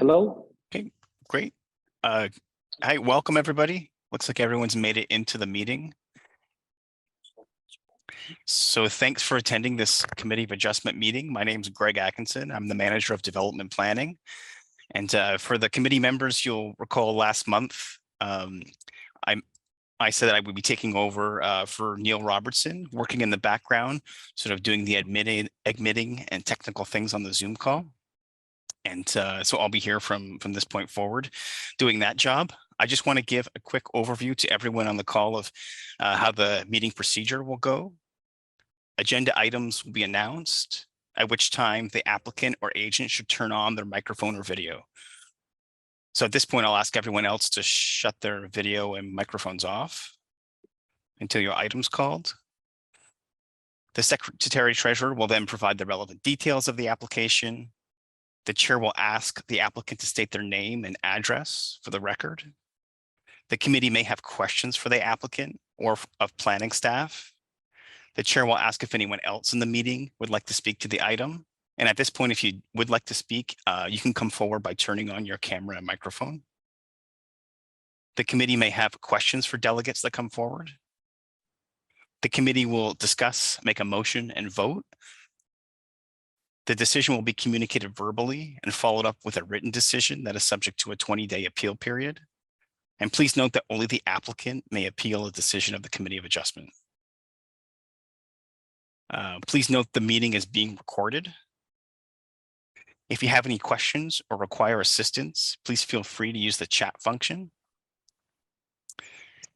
Hello. Okay, great. Hi, welcome everybody. Looks like everyone's made it into the meeting. So thanks for attending this Committee of Adjustment meeting. My name is Greg Atkinson. I'm the Manager of Development Planning. And for the committee members, you'll recall last month, I said that I would be taking over for Neil Robertson, working in the background, sort of doing the admitting and technical things on the Zoom call. And so I'll be here from this point forward doing that job. I just want to give a quick overview to everyone on the call of how the meeting procedure will go. Agenda items will be announced, at which time the applicant or agent should turn on their microphone or video. So at this point, I'll ask everyone else to shut their video and microphones off until your item's called. The Secretary Treasurer will then provide the relevant details of the application. The chair will ask the applicant to state their name and address for the record. The committee may have questions for the applicant or of planning staff. The chair will ask if anyone else in the meeting would like to speak to the item. And at this point, if you would like to speak, you can come forward by turning on your camera and microphone. The committee may have questions for delegates that come forward. The committee will discuss, make a motion, and vote. The decision will be communicated verbally and followed up with a written decision that is subject to a 20-day appeal period. And please note that only the applicant may appeal a decision of the Committee of Adjustment. Please note the meeting is being recorded. If you have any questions or require assistance, please feel free to use the chat function.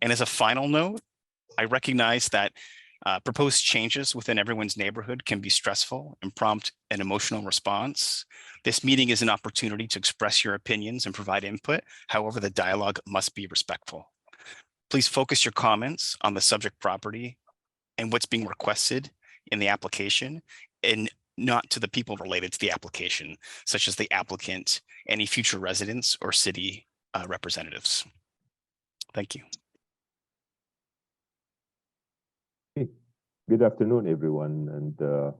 And as a final note, I recognize that proposed changes within everyone's neighborhood can be stressful and prompt an emotional response. This meeting is an opportunity to express your opinions and provide input. However, the dialogue must be respectful. Please focus your comments on the subject property and what's being requested in the application, and not to the people related to the application, such as the applicant, any future residents, or city representatives. Thank you. Good afternoon, everyone, and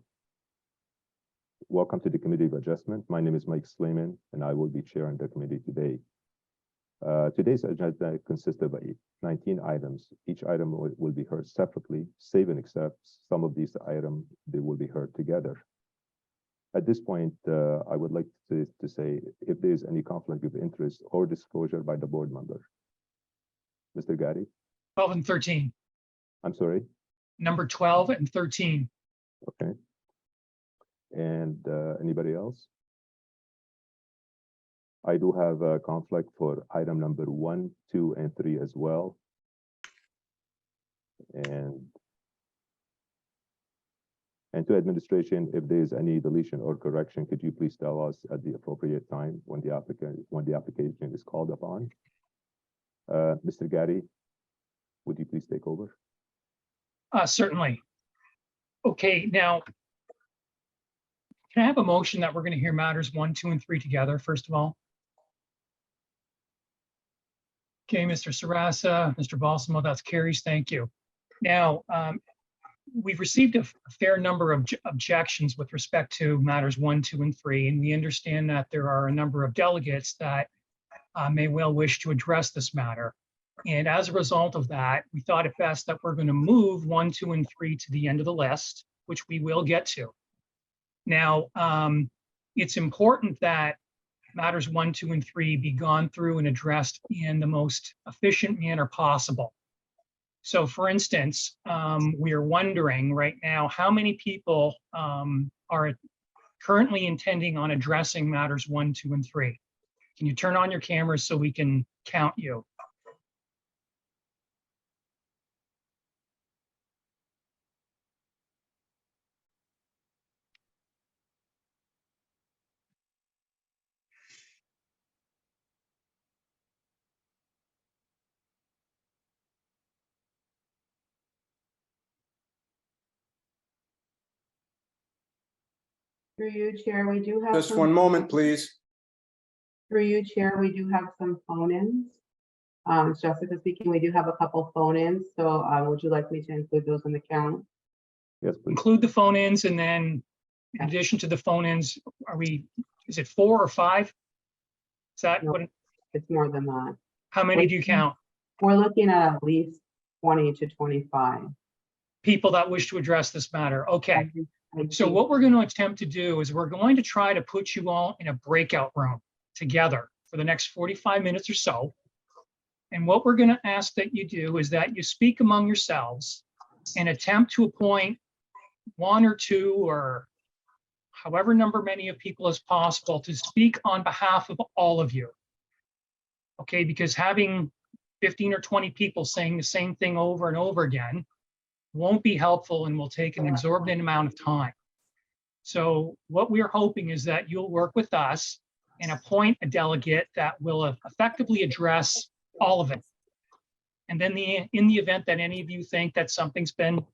welcome to the Committee of Adjustment. My name is Mike Slayman, and I will be chairing the committee today. Today's agenda consists of 19 items. Each item will be heard separately, save and except some of these items, they will be heard together. At this point, I would like to say if there is any conflict of interest or disclosure by the board member. Mr. Gatti? 12 and 13. I'm sorry? Number 12 and 13. Okay. And anybody else? I do have a conflict for item number 1, 2, and 3 as well. And to administration, if there is any deletion or correction, could you please tell us at the appropriate time when the application is called upon? Mr. Gatti, would you please take over? Certainly. Okay, now, can I have a motion that we're going to hear matters 1, 2, and 3 together, first of all? Okay, Mr. Sarasa, Mr. Balsamo, that's carries. Thank you. Now, we've received a fair number of objections with respect to matters 1, 2, and 3, and we understand that there are a number of delegates that may well wish to address this matter. And as a result of that, we thought it best that we're going to move 1, 2, and 3 to the end of the list, which we will get to. Now, it's important that matters 1, 2, and 3 be gone through and addressed in the most efficient manner possible. So for instance, we are wondering right now how many people are currently intending on addressing matters 1, 2, and 3. Can you turn on your cameras so we can count you? Through you, Chair, we do have Just some, one moment, please. through you, Chair, we do have some phone-ins. Jessica speaking, we do have a couple phone-ins, so would you like me to include those in the count? Yes, please. Include the phone-ins, and then in addition to the phone-ins, is it 4 or 5? Is that No. what, It's more than that. how many do you count? We're looking at least 20 to 25. People that wish to address this matter? Okay. I So think- what we're going to attempt to do is we're going to try to put you all in a breakout room together for the next 45 minutes or so. And what we're going to ask that you do is that you speak among yourselves and attempt to appoint one or two or however many of people as possible to speak on behalf of all of you. Okay, because having 15 or 20 people saying the same thing over and over again won't be helpful and will take an exorbitant amount of time. So what we're hoping is that you'll work with us and appoint a delegate that will effectively address all of it. And then in the event that any of you think that something's been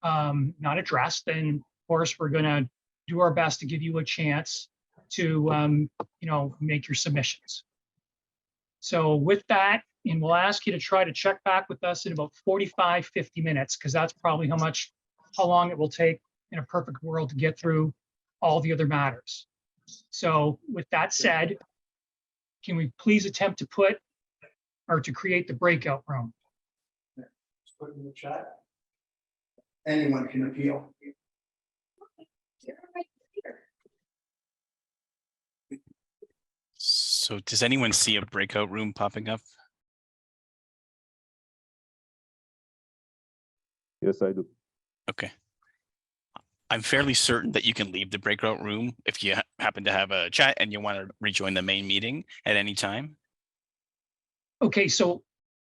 not addressed, then of course we're going to do our best to give you a chance to make your submissions. So with that, and we'll ask you to try to check back with us in about 45, 50 minutes, because that's probably how long it will take in a perfect world to get through all the other matters. So with that said, can we please attempt to create the breakout room? Just put it in the chat. Anyone can appeal. So does anyone see a breakout room popping up? Yes, I do. Okay. I'm fairly certain that you can leave the breakout room if you happen to have a chat and you want to rejoin the main meeting at any time. Okay, so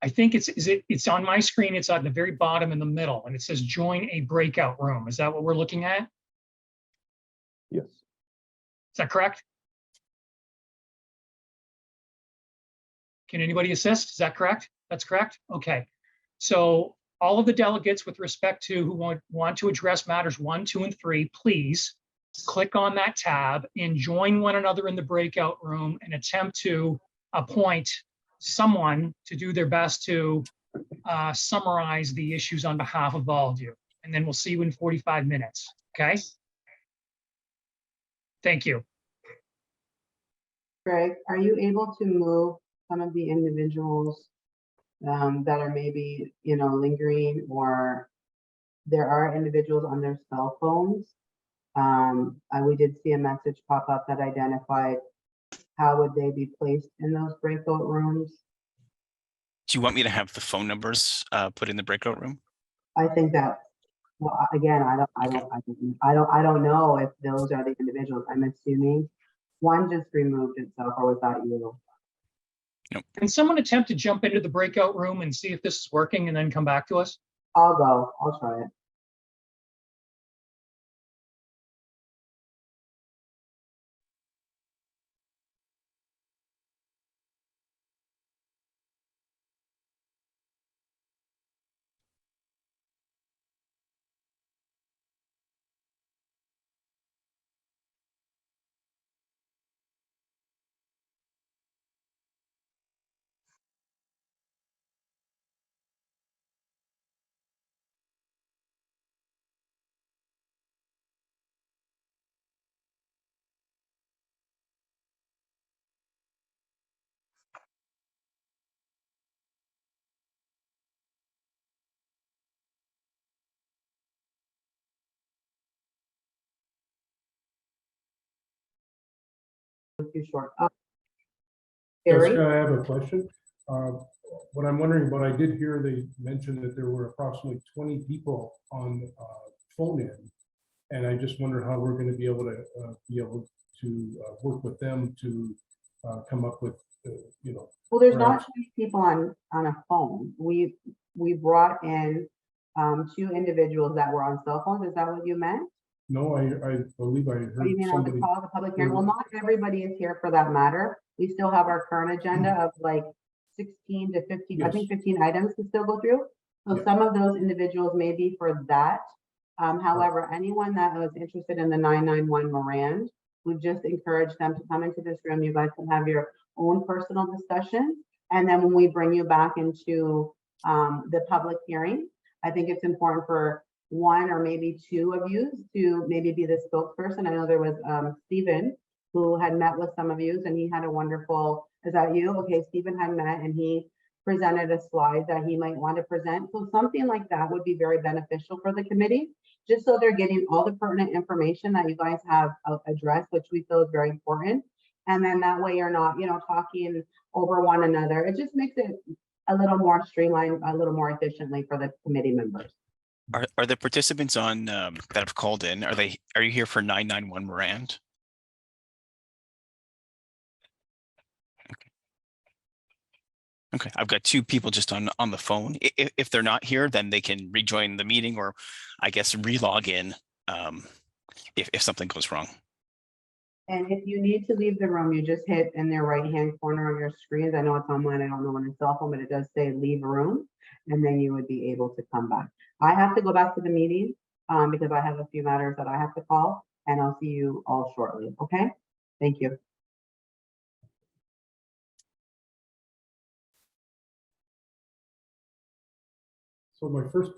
I think it's on my screen. It's at the very bottom in the middle, and it says join a breakout room. Is that what we're looking at? Yes. Is that correct? Can anybody assist? Is that correct? That's correct? Okay. So all of the delegates with respect to who want to address matters 1, 2, and 3, please click on that tab and join one another in the breakout room and attempt to appoint someone to do their best to summarize the issues on behalf of all of you. And then we'll see you in 45 minutes. Okay? Thank you. Greg, are you able to move some of the individuals that are maybe, lingering, or there are individuals on their cell phones? We did see a message pop up that identified how would they be placed in those breakout rooms. Do you want me to have the phone numbers put in the breakout room? I think that, well, again, I don't know if those are the individuals. I'm assuming one just removed itself, or was that you? Can someone attempt to jump into the breakout room and see if this is working and then come back to us? I'll go. I'll try it. Too short. Gary? Jessica, I have a question. What I'm wondering, but I did hear they mentioned that there were approximately 20 people on phone in, and I just wonder how we're going to be able to work with them to come up with, Well, there's not perhaps- 2 people on a phone. We brought in 2 individuals that were on cell phones. Is that what you meant? No, I believe I What do you heard mean on the somebody. call, the public hearing? Well, not everybody is here for that matter. We still have our current agenda of like 16 to 15, I think 15 items to still go through. So Yeah. some of those individuals may be for that. However, anyone that was interested in the 991 Moran, we've just encouraged them to come into this room. You guys can have your own personal discussion. And then when we bring you back into the public hearing, I think it's important for 1 or maybe 2 of you to maybe be the spokesperson. I know there was Stephen, who had met with some of you, and he had a wonderful, is that you? Okay, Stephen had met and he presented a slide that he might want to present. So something like that would be very beneficial for the committee, just so they're getting all the pertinent information that you guys have addressed, which we feel is very important. And then that way you're not, talking over one another. It just makes it a little more streamlined, a little more efficiently for the committee members. Are the participants on that have called in? Are you here for 991 Morand? Okay, I've got two people just on the phone. If they're not here, then they can rejoin the meeting, or I guess re-log in if something goes wrong. And if you need to leave the room, you just hit in their right-hand corner on your screens. I know it's online, I don't know on a cell phone, but it does say leave room, and then you would be able to come back. I have to go back to the meeting because I have a few matters that I have to call, and I'll see you all shortly, okay? Thank you. So my first,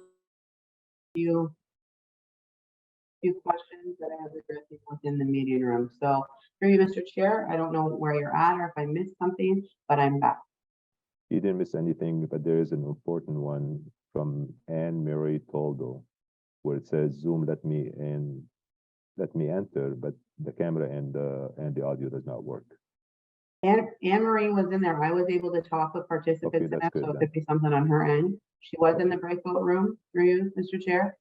Few questions that I have addressing within the meeting room. So through you, Mr. Chair, I don't know where you're at or if I missed something, but I'm back. You didn't miss anything, but there is an important one from Anne Mary Toldo, where it says Zoom, let me enter, but the camera and the audio does not work. Anne Marie was in there. I was able to talk with participants in that's that, good so it then. could be something on her end. She was in the breakout room through you, Mr. Chair.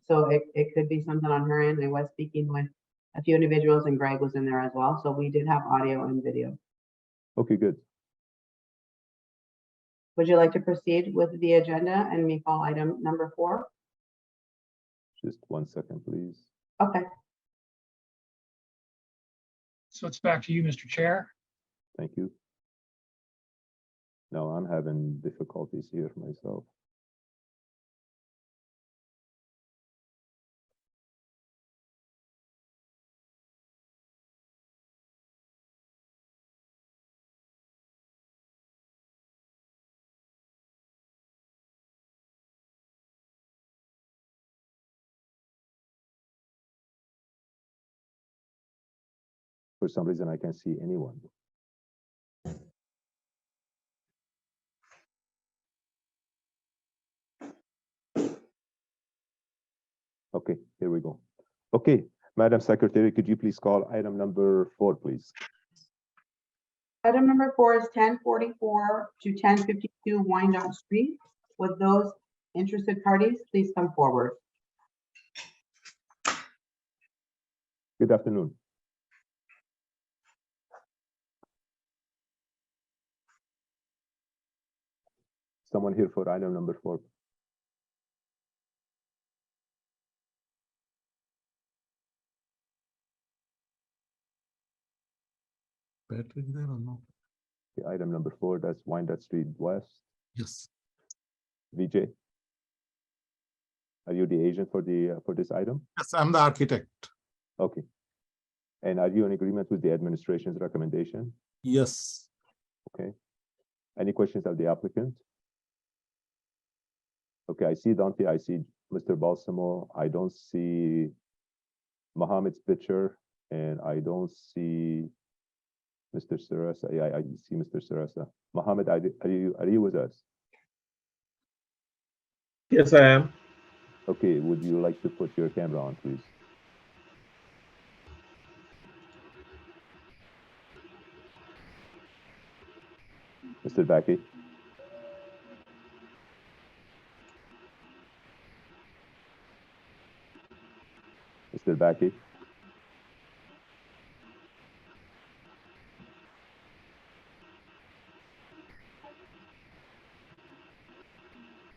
So it could be something on her end. I was speaking with a few individuals and Greg was in there as well. So we did have audio and video. Okay, good. Would you like to proceed with the agenda and me call item number 4? Just 1 second, please. Okay. So it's back to you, Mr. Chair. Thank you. No, I'm having difficulties here myself. For some reason, I can't see anyone. Okay, here we go. Okay, Madam Secretary, could you please call item number 4, please? Item number 4 is 1044 to 1052 Wyandotte Street. With those interested parties, please come forward. Good afternoon. Someone here for item number 4. Patrick there or no? Okay, item number 4, that's Wyandotte Street West. Yes. VJ, are you the agent for this item? Yes, I'm the architect. Okay. And are you in agreement with the administration's recommendation? Yes. Okay. Any questions of the applicant? Okay, I see Dante, I see Mr. Balsamo. I don't see Mohammed's picture, and I don't see Mr. Sarasa. Yeah, I see Mr. Sarasa. Mohammed, are you with us? Yes, I am. Okay, would you like to put your camera on, please? Mr. Baki? Mr. Baki?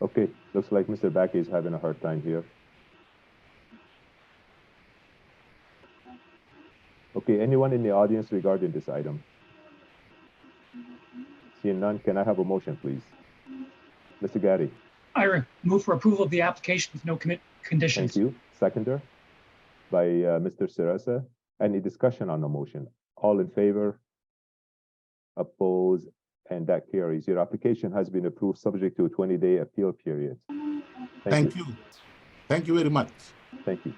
Okay, looks like Mr. Baki is having a hard time here. Okay, anyone in the audience regarding this item? Seeing none, can I have a motion, please? Mr. Gatti? I move for approval of the application with no conditions. Thank you. Seconder by Mr. Sarasa. Any discussion on the motion? All in favor? Oppose? And that carries. Your application has been approved subject to a 20-day appeal period. Thank you. Thank you very much. Thank you.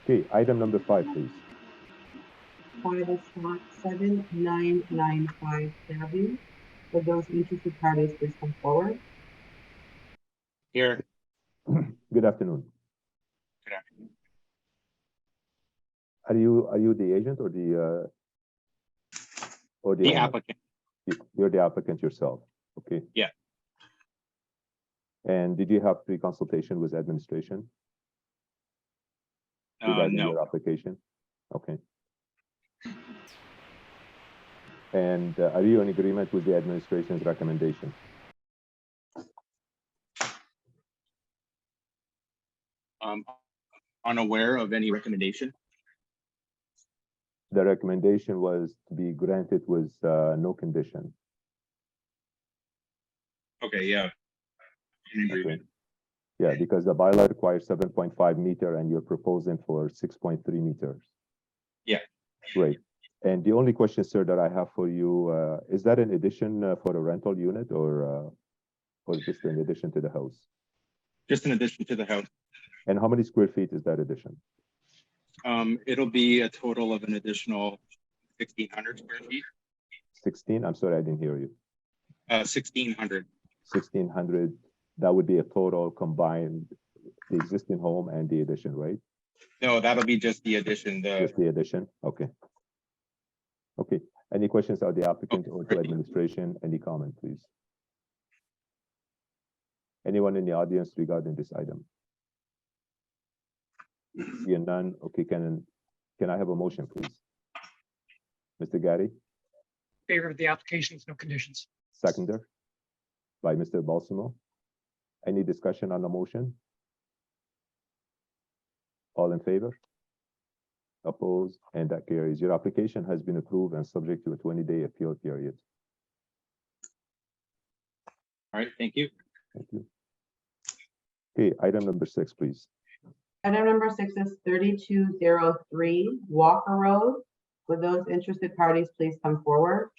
Okay, item number 5, please. Private spot 7995 Fairview. For those interested parties, please come forward. Here. Good afternoon. Good afternoon. Are you the agent or the The owner? applicant. You're the applicant yourself, okay? Yeah. And did you have pre-consultation with administration regarding No, your application? Okay. And are you in agreement with the administration's recommendation? unaware of any recommendation. The recommendation was to be granted with no condition. Okay, yeah. In agreement. Yeah, because the bylaw requires 7.5 meter and you're proposing for 6.3 meters. Yeah. Great. And the only question, sir, that I have for you, is that an addition for a rental unit or just in addition to the house? Just in addition to the house. And how many square feet is that addition? It'll be a total of an additional 1,600 square feet. 16? I'm sorry, I didn't hear you. 1,600. 1,600, that would be a total combined, the existing home and the addition, right? No, that'll be just the addition. Just the addition, okay. Okay, any questions of the applicant or to administration? Any comment, please? Anyone in the audience regarding this item? Seeing none, okay, can I have a motion, please? Mr. Gary, Favor of the application with no conditions. seconder by Mr. Balsamo. Any discussion on the motion? All in favor? Opposed, and that carries. Your application has been approved and subject to a 20-day appeal period. All right, thank you. Thank you. Okay, item number 6, please. Item number 6 is 3203 Walker Road. For those interested parties, please come forward.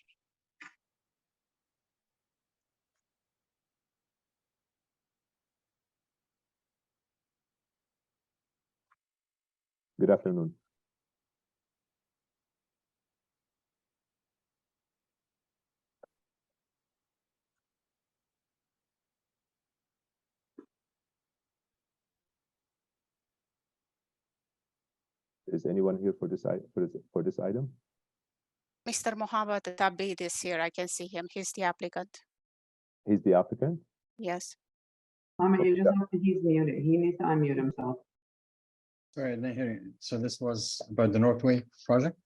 Good afternoon. Is anyone here for this item? Mr. Mohammed Tabid is here. I can see him. He's the applicant. He's the applicant? Yes. You just have to, he's muted. He needs to unmute himself. Sorry, I didn't hear you. So this was about the Northway project?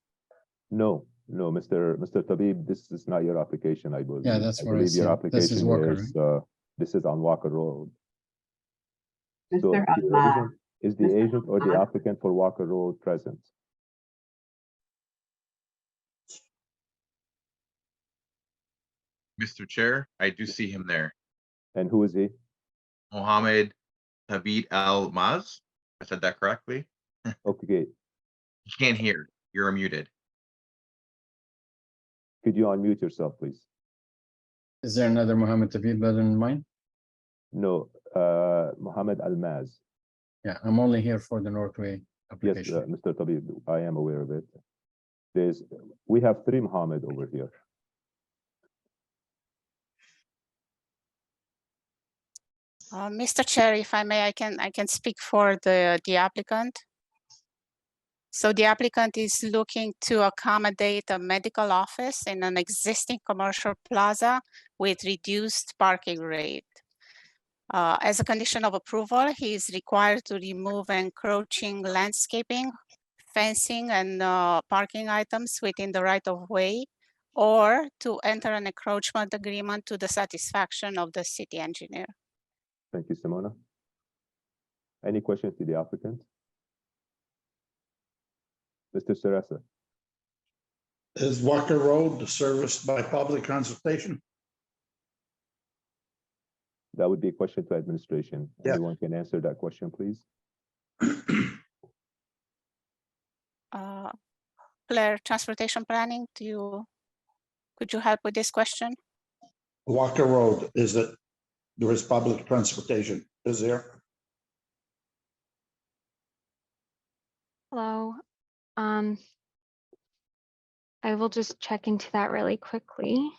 No, Mr. Tabib, this is not your application, I believe. Yeah, that's I what I believe your see. application This is Walker, this is on Walker Road. So Mr. the Ahmad, agent- is the Mr. agent or the Ahmad. applicant for Walker Road present? Mr. Chair, I do see him there. And who is he? Mohammed Habib Al Maz. I said that correctly. Okay, You can't hear. You're muted. could you unmute yourself, please? Is there another Mohammed Tabid other than mine? No, Mohammed Almaz. Yeah, I'm only here for the Northway Yes, application. Mr. Tabib, I am aware of it. We have 3 Mohammed over here. Mr. Chair, if I may, I can speak for the applicant. So the applicant is looking to accommodate a medical office in an existing commercial plaza with reduced parking rate. As a condition of approval, he is required to remove encroaching landscaping, fencing, and parking items within the right of way, or to enter an encroachment agreement to the satisfaction of the city engineer. Thank you, Simona. Any questions to the applicant? Mr. Sarasa, Is Walker Road serviced by public consultation? that would be a question to administration. Yeah. Anyone can answer that question, please? Claire, transportation planning, could you help with this question? Walker Road, there is public transportation, is there? Hello. Um, I will just check into that really quickly.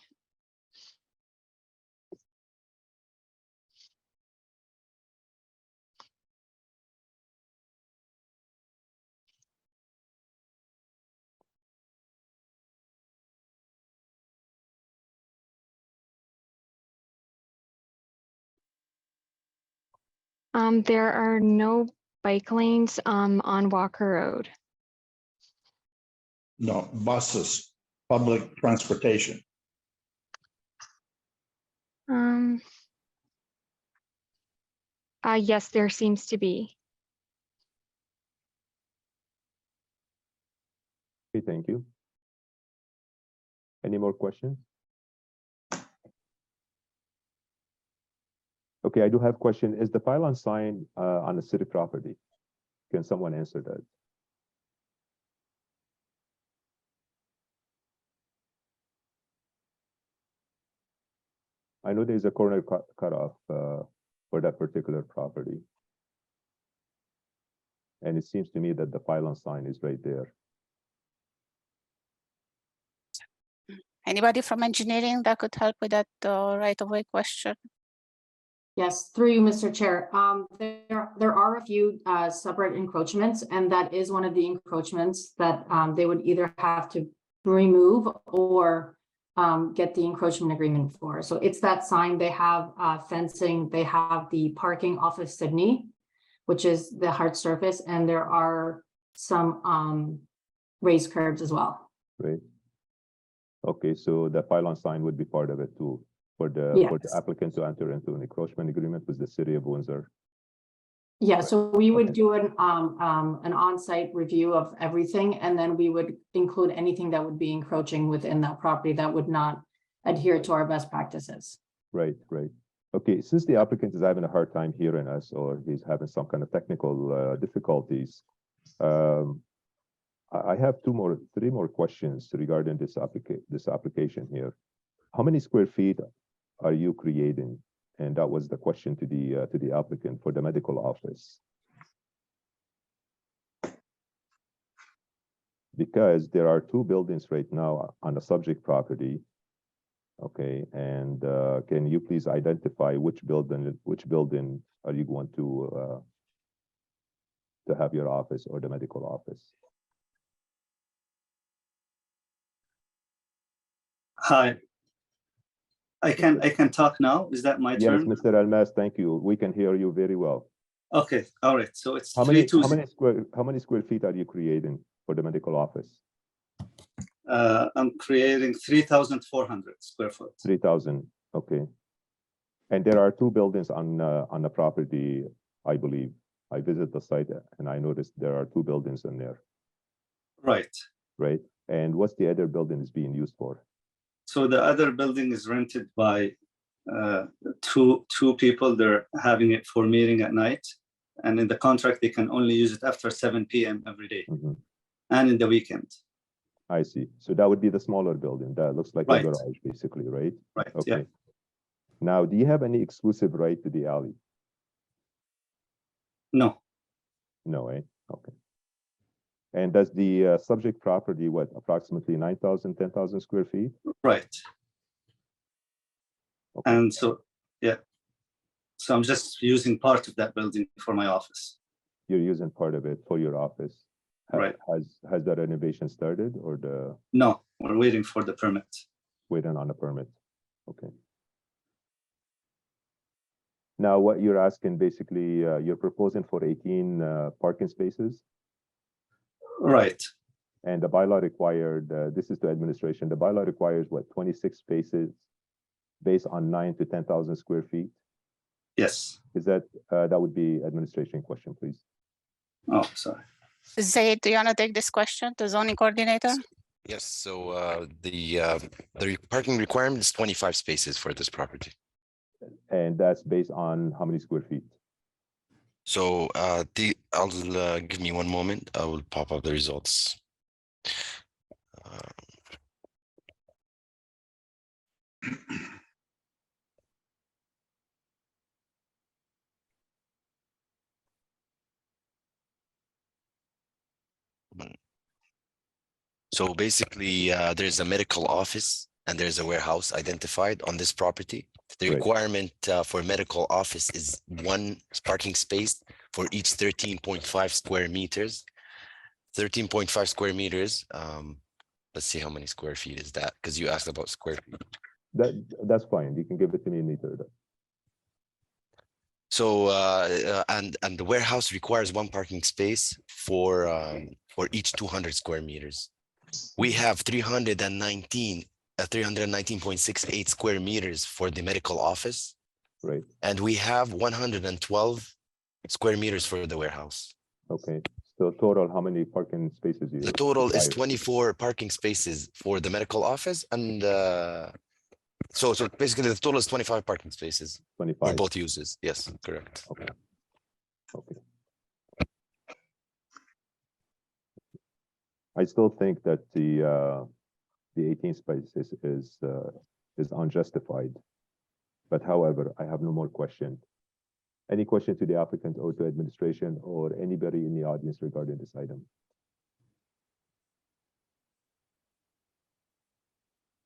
There are no bike lanes on Walker Road. No, buses, public transportation. Yes, there seems to be. Okay, thank you. Any more questions? Okay, I do have a question. Is the pylon sign on the city property? Can someone answer that? I know there's a corner cutoff for that particular property. And it seems to me that the pylon sign is right there. Anybody from engineering that could help with that right-of-way question? Yes, through you, Mr. Chair. There are a few separate encroachments, and that is one of the encroachments that they would either have to remove or get the encroachment agreement for. So it's that sign. They have fencing, they have the parking off of Sydney, which is the hard surface, and there are some raised curbs as well. Right. Okay, so the pylon sign would be part of it too, for the Yes. applicant to enter into an encroachment agreement with the city of Windsor. Yeah, so we would Okay. do an on-site review of everything, and then we would include anything that would be encroaching within that property that would not adhere to our best practices. Right, right. Okay, since the applicant is having a hard time hearing us, or he's having some kind of technical difficulties, I have three more questions regarding this application here. How many square feet are you creating? And that was the question to the applicant for the medical office. Because there are two buildings right now on the subject property. Okay, and can you please identify which building are you going to have your office or the medical office? Hi. I can talk now. Is that my Yes, turn? Mr. Almas, thank you. We can hear you very well. Okay, all right. So it's How many square feet are you creating for the medical office? I'm creating 3,400 square foot. 3,000, okay. And there are two buildings on the property, I believe. I visited the site and I noticed there are two buildings in there, Right. right? And what's the other building is being used for? So the other building is rented by two people. They're having it for meeting at night. And in the contract, they can only use it after 7 p.m. every day and in the weekend. I see. So that would be the smaller building. That looks like a Right. garage, basically, right? Right, Okay. yeah. Now, do you have any exclusive right to the alley? No, No, eh? Okay. And does the subject property, what, approximately 9,000, 10,000 square feet? right. Okay. And so, yeah. So I'm just using part of that building for my office. You're using part of it for your office. Right. Has the renovation started or the No, we're waiting for the permit. waiting on a permit? Okay. Now, what you're asking, basically, you're proposing for 18 parking spaces, Right. and the bylaw required, this is to administration, the bylaw requires what, 26 spaces based on 9 to 10,000 square feet? Yes. Is that, that would be administration question, please. Oh, sorry. Zaid, do you want to take this question, the zoning coordinator? Yes, so the parking requirement is 25 spaces for this property. And that's based on how many square feet? So I'll give me one moment. I will pop up the results. So basically, there's a medical office and there's a warehouse identified on this property. The Right. requirement for medical office is 1 parking space for each 13.5 square meters. 13.5 square meters. Let's see how many square feet is that, because you asked about square feet. That's fine. You can give it to me in meter. So and the warehouse requires 1 parking space for each 200 square meters. We have 319.68 square meters for the medical office. Right. And we have 112 square meters for the warehouse. Okay. So total, how many parking spaces you? The total is require? 24 parking spaces for the medical office, and so basically the total is 25 parking spaces for 25. both uses. Yes, correct. Okay. Okay. I still think that the 18 spaces is unjustified. But however, I have no more question. Any question to the applicant or to administration or anybody in the audience regarding this item?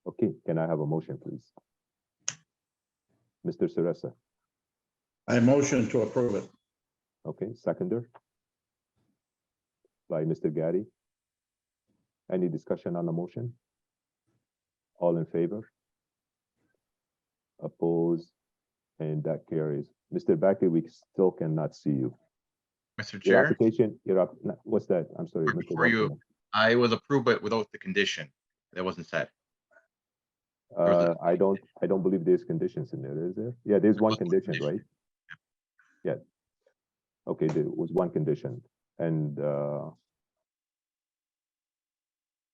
Okay, can I have a motion, please? Mr. Sarasa. I motion to approve it. Okay, seconder. By Mr. Gary. Any discussion on the motion? All in favor? Oppose? And that carries. Mr. Bakri, we still cannot see you. Mr. Your Chair, application, what's that? I'm sorry. Mr. before you, Baltimore. I was approved, but without the condition. That wasn't said. was I don't believe there's conditions in there, is there? Yeah, there's one condition, right? Yeah. Okay, there was one condition, and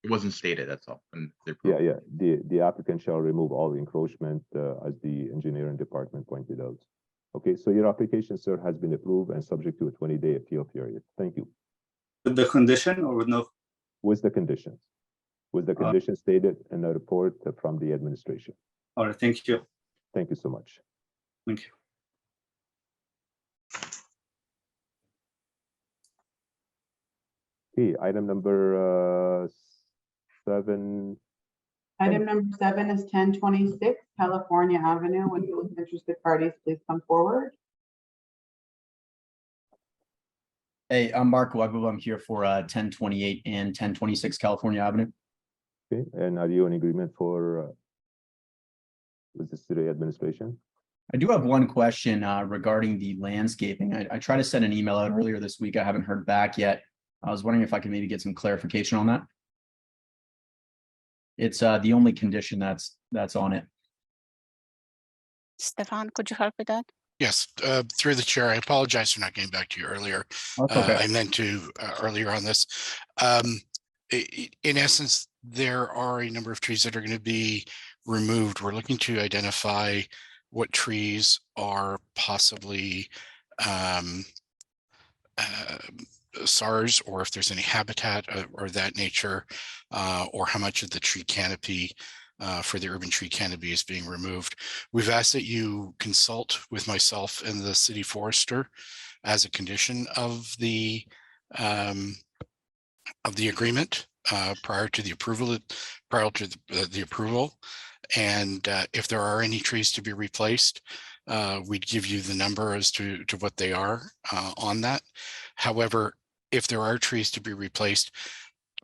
It wasn't stated, that's all. And they're yeah, approved. the applicant shall remove all encroachment as the engineering department pointed out. Okay, so your application, sir, has been approved and subject to a 20-day appeal period. Thank you. With the condition or with no? With the conditions. With the conditions stated in the report from the administration. All right, thank you. Thank you so much. Thank you. Okay, item number 7. Item number 7 is 1026 California Avenue. When those interested parties, please come forward. Hey, I'm Mark Wagu. I'm here for 1028 and 1026 California Avenue. Okay, and are you in agreement for with the city administration? I do have one question regarding the landscaping. I tried to send an email out earlier this week. I haven't heard back yet. I was wondering if I could maybe get some clarification on that. It's the only condition that's on it. Stefan, could you help with that? Yes, through the chair, I apologize for not getting back to you earlier. That's okay. I meant to earlier on this. In essence, there are a number of trees that are going to be removed. We're looking to identify what trees are possibly SARS, or if there's any habitat or that nature, or how much of the tree canopy for the urban tree canopy is being removed. We've asked that you consult with myself and the city forester as a condition of the agreement prior to the approval. And if there are any trees to be replaced, we'd give you the number as to what they are on that. However, if there are trees to be replaced,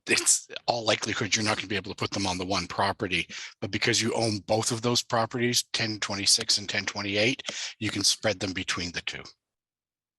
it's all likelihood you're not going to be able to put them on the one property, but because you own both of those properties, 1026 and 1028, you can spread them between the two.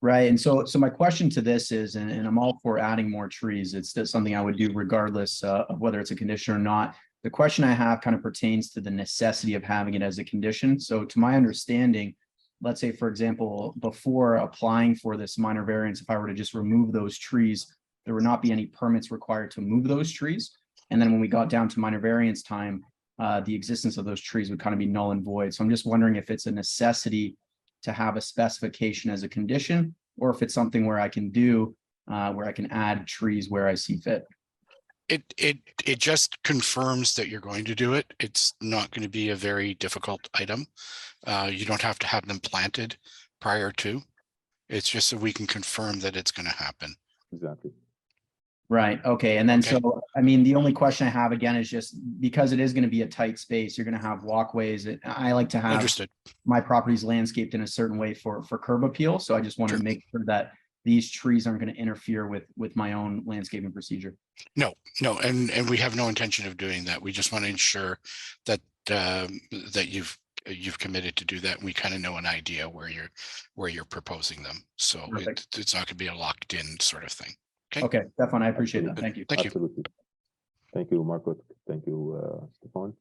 Right. And so my question to this is, and I'm all for adding more trees. It's just something I would do regardless of whether it's a condition or not. The question I have kind of pertains to the necessity of having it as a condition. So to my understanding, let's say, for example, before applying for this minor variance, if I were to just remove those trees, there would not be any permits required to move those trees. And then when we got down to minor variance time, the existence of those trees would kind of be null and void. So I'm just wondering if it's a necessity to have a specification as a condition, or if it's something where I can do, where I can add trees where I see fit. It just confirms that you're going to do it. It's not going to be a very difficult item. You don't have to have them planted prior to. It's just so we can confirm that it's going to happen. Exactly. Right, okay, and then Okay. so, I mean, the only question I have again is just because it is gonna be a tight space, you're gonna have walkways. I like to have Understood. my properties landscaped in a certain way for curb appeal, so I just want to Sure. make sure that these trees aren't gonna interfere with my own landscaping procedure. No, and we have no intention of doing that. We just want to ensure that that you've committed to do that. And we kind of know an idea where you're proposing them. So Perfect. it's not going to be a locked in sort of thing. Okay, Stefan, I appreciate that. Absolutely. Thank you. Thank you. Absolutely. Thank you, Marco. Thank you, Stefan.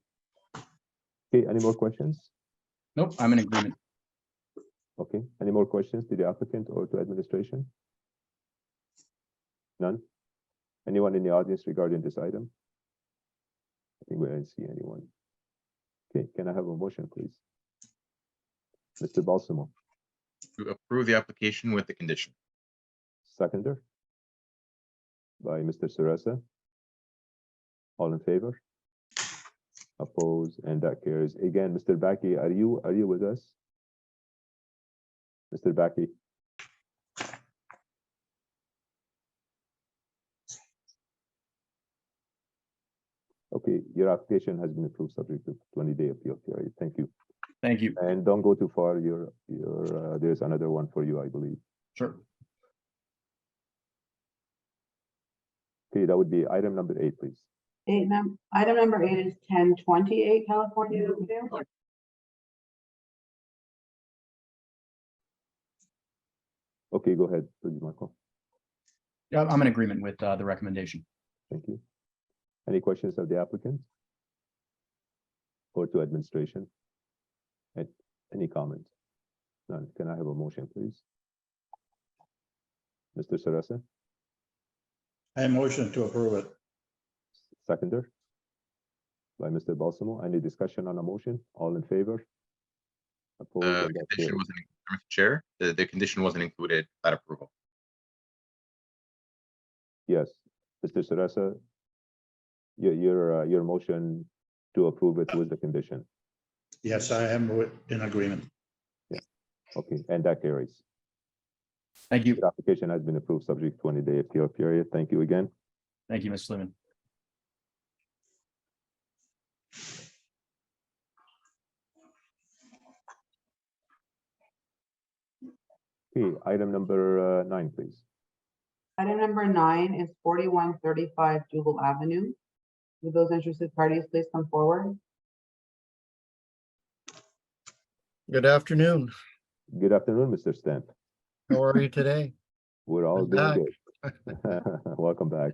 Okay, any more questions? Nope, I'm in agreement. Okay, any more questions to the applicant or to administration? None? Anyone in the audience regarding this item? I think we didn't see anyone. Okay, can I have a motion, please? Mr. Balsamo, To approve the application with the condition. seconder? By Mr. Sarasa. All in favor? Oppose, and that carries. Again, Mr. Baki, are you with us? Mr. Baki? Okay, your application has been approved subject to 20-day appeal period. Thank you. Thank you. And don't go too far. There's another one for you, I believe. Sure. Okay, that would be item number 8, please. Item number 8 is 1028 California Avenue. Okay, go ahead, please, Michael. Yeah, I'm in agreement with the recommendation. Thank you. Any questions of the applicant? Or to administration? Any comments? None. Can I have a motion, please? Mr. Sarasa, I motion to approve it. seconder? By Mr. Balsamo. Any discussion on a motion? All in favor? Opposed? The And that condition carries. wasn't, Mr. Chair, the condition wasn't included, that approval. Yes, Mr. Sarasa, your motion to approve it with the condition. Yes, I am in agreement. Okay, and that carries. Thank you. Your application has been approved subject to 20-day appeal period. Thank you again. Thank you, Mr. Sleeman. Okay, item number 9, please. Item number 9 is 4135 Jubal Avenue. Would those interested parties please come forward? Good afternoon. Good afternoon, Mr. Stamp. How are you today? We're all I'm doing good. Welcome back.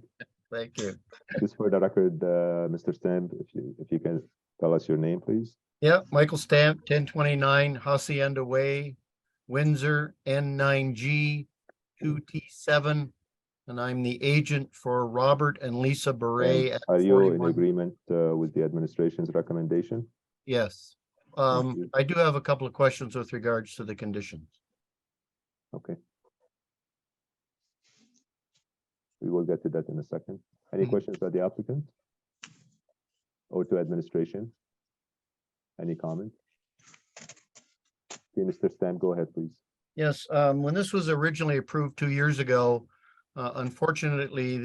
Thank you. Just for the record, Mr. Stamp, if you can tell us your name, please. Yeah, Michael Stamp, 1029 Hacienda Way, Windsor, N9G 2T7. And I'm the agent for Robert and Lisa Beret. And at are you in 41. agreement with the administration's recommendation? Yes. you. I do have a couple of questions with regards to the conditions. Okay. We will get to that in a second. Any questions by the applicant? Or to administration? Any comment? Okay, Mr. Stamp, go ahead, please. Yes, when this was originally approved 2 years ago, unfortunately,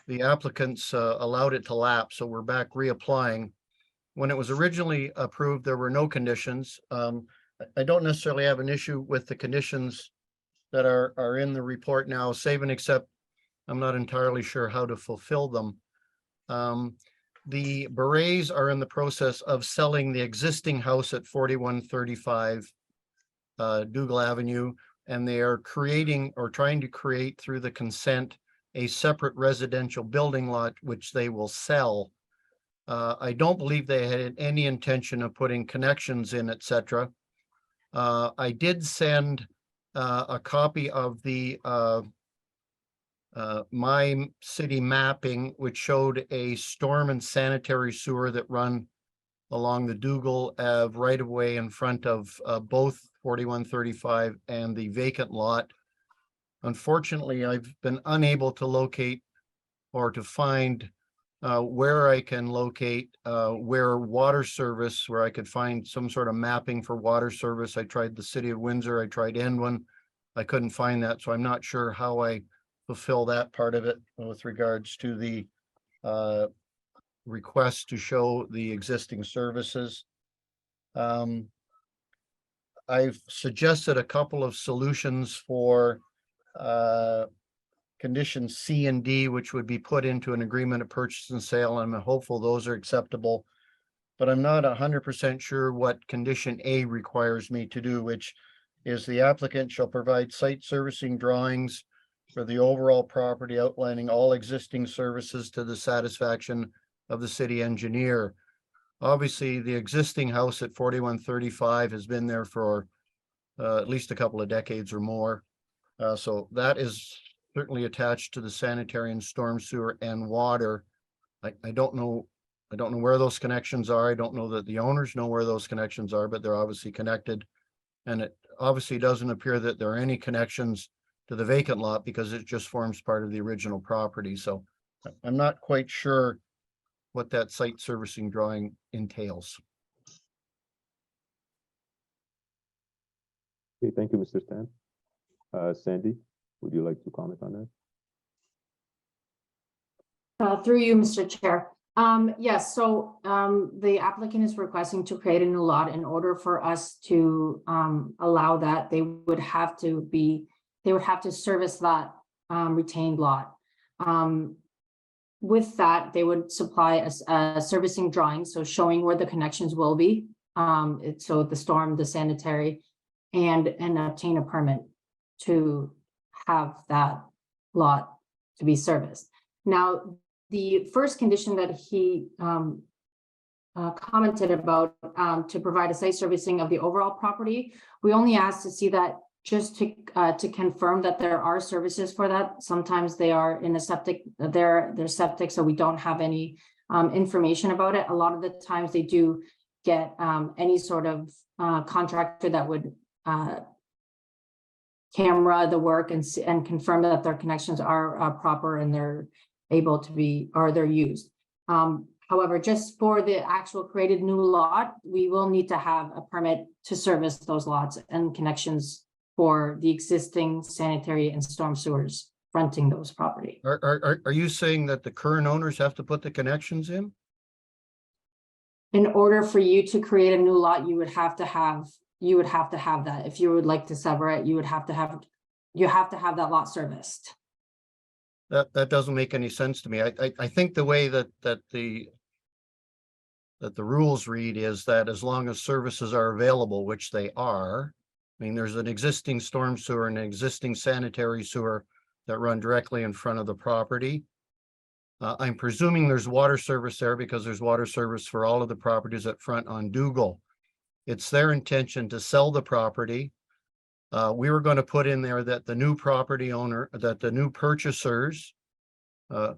the applicants allowed it to lapse, so we're back reapplying. When it was originally approved, there were no conditions. I don't necessarily have an issue with the conditions that are in the report now, save and except I'm not entirely sure how to fulfill them. The Berets are in the process of selling the existing house at 4135 Dougal Avenue, and they are creating or trying to create through the consent a separate residential building lot, which they will sell. I don't believe they had any intention of putting connections in, etc. I did send a copy of the my city mapping, which showed a storm and sanitary sewer that run along the Dougal Ave right of way in front of both 4135 and the vacant lot. Unfortunately, I've been unable to locate or to find where I can locate where water service, where I could find some sort of mapping for water service. I tried the city of Windsor, I tried Enwin. I couldn't find that, so I'm not sure how I fulfill that part of it with regards to the request to show the existing services. I've suggested a couple of solutions for conditions C and D, which would be put into an agreement of purchase and sale. I'm hopeful those are acceptable. But I'm not 100% sure what condition A requires me to do, which is the applicant shall provide site servicing drawings for the overall property outlining all existing services to the satisfaction of the city engineer. Obviously, the existing house at 4135 has been there for at least a couple of decades or more. So that is certainly attached to the sanitary and storm sewer and water. I don't know where those connections are. I don't know that the owners know where those connections are, but they're obviously connected. And it obviously doesn't appear that there are any connections to the vacant lot because it just forms part of the original property. So I'm not quite sure what that site servicing drawing entails. Okay, thank you, Mr. Stan. Sandy, would you like to comment on that? Through you, Mr. Chair. Yes, so the applicant is requesting to create a new lot. In order for us to allow that, they would have to service that retained lot. With that, they would supply a servicing drawing, so showing where the connections will be. So the storm, the sanitary, and obtain a permit to have that lot to be serviced. Now, the first condition that he commented about to provide a site servicing of the overall property, we only asked to see that just to confirm that there are services for that. Sometimes they are in a septic, they're septic, so we don't have any information about it. A lot of the times they do get any sort of contractor that would camera the work and confirm that their connections are proper and they're able to be, or they're used. However, just for the actual created new lot, we will need to have a permit to service those lots and connections for the existing sanitary and storm sewers fronting those property. Are you saying that the current owners have to put the connections in? In order for you to create a new lot, you would have to have that. If you would like to sever it, you have to have that lot serviced. That doesn't make any sense to me. I think the way that the rules read is that as long as services are available, which they are, I mean, there's an existing storm sewer and an existing sanitary sewer that run directly in front of the property. I'm presuming there's water service there because there's water service for all of the properties at front on Dougal. It's their intention to sell the property. We were going to put in there that the new property owner, that the new purchasers,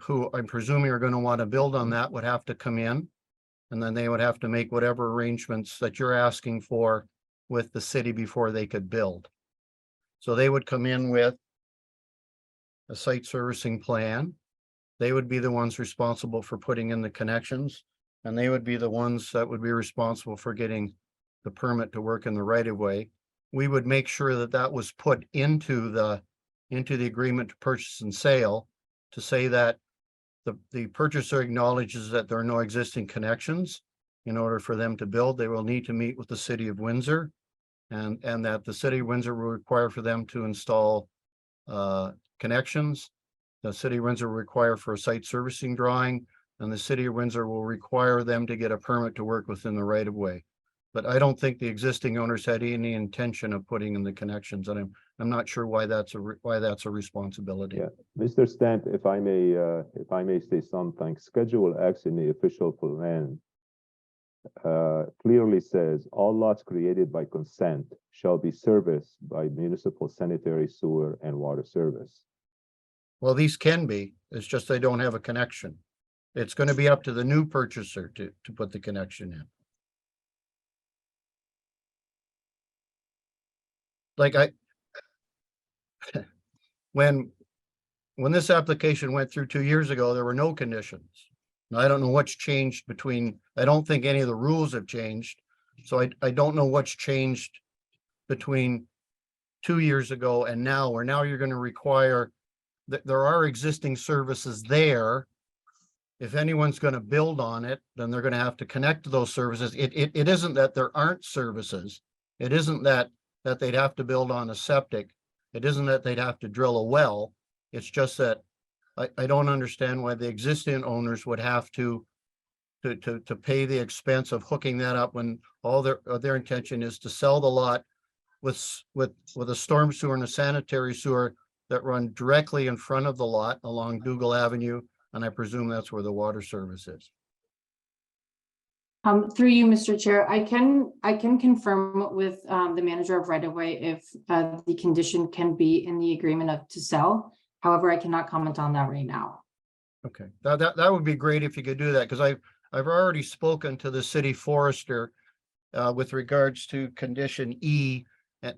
who I'm presuming are going to want to build on that, would have to come in, and then they would have to make whatever arrangements that you're asking for with the city before they could build. So they would come in with a site servicing plan. They would be the ones responsible for putting in the connections, and they would be the ones that would be responsible for getting the permit to work in the right of way. We would make sure that that was put into the agreement to purchase and sale to say that the purchaser acknowledges that there are no existing connections. In order for them to build, they will need to meet with the city of Windsor, and that the city of Windsor will require for them to install connections. The city of Windsor will require for a site servicing drawing, and the city of Windsor will require them to get a permit to work within the right of way. But I don't think the existing owners had any intention of putting in the connections, and I'm not sure why that's a responsibility. Yeah, Mr. Stant, if I may say something, Schedule X in the official plan clearly says all lots created by consent shall be serviced by municipal sanitary sewer and water service. Well, these can be. It's just they don't have a connection. It's going to be up to the new purchaser to put the connection in. Like when this application went through 2 years ago, there were no conditions. Now, I don't know what's changed between, I don't think any of the rules have changed. So I don't know what's changed between 2 years ago and now, where now you're going to require there are existing services there. If anyone's going to build on it, then they're going to have to connect to those services. It isn't that there aren't services. It isn't that they'd have to build on a septic. It isn't that they'd have to drill a well. It's just that I don't understand why the existing owners would have to pay the expense of hooking that up when all their intention is to sell the lot with a storm sewer and a sanitary sewer that run directly in front of the lot along Dougal Avenue. And I presume that's where the water service is. Through you, Mr. Chair, I can confirm with the manager of right of way if the condition can be in the agreement to sell. However, I cannot comment on that right now. Okay, that would be great if you could do that, because I've already spoken to the city forester with regards to condition E,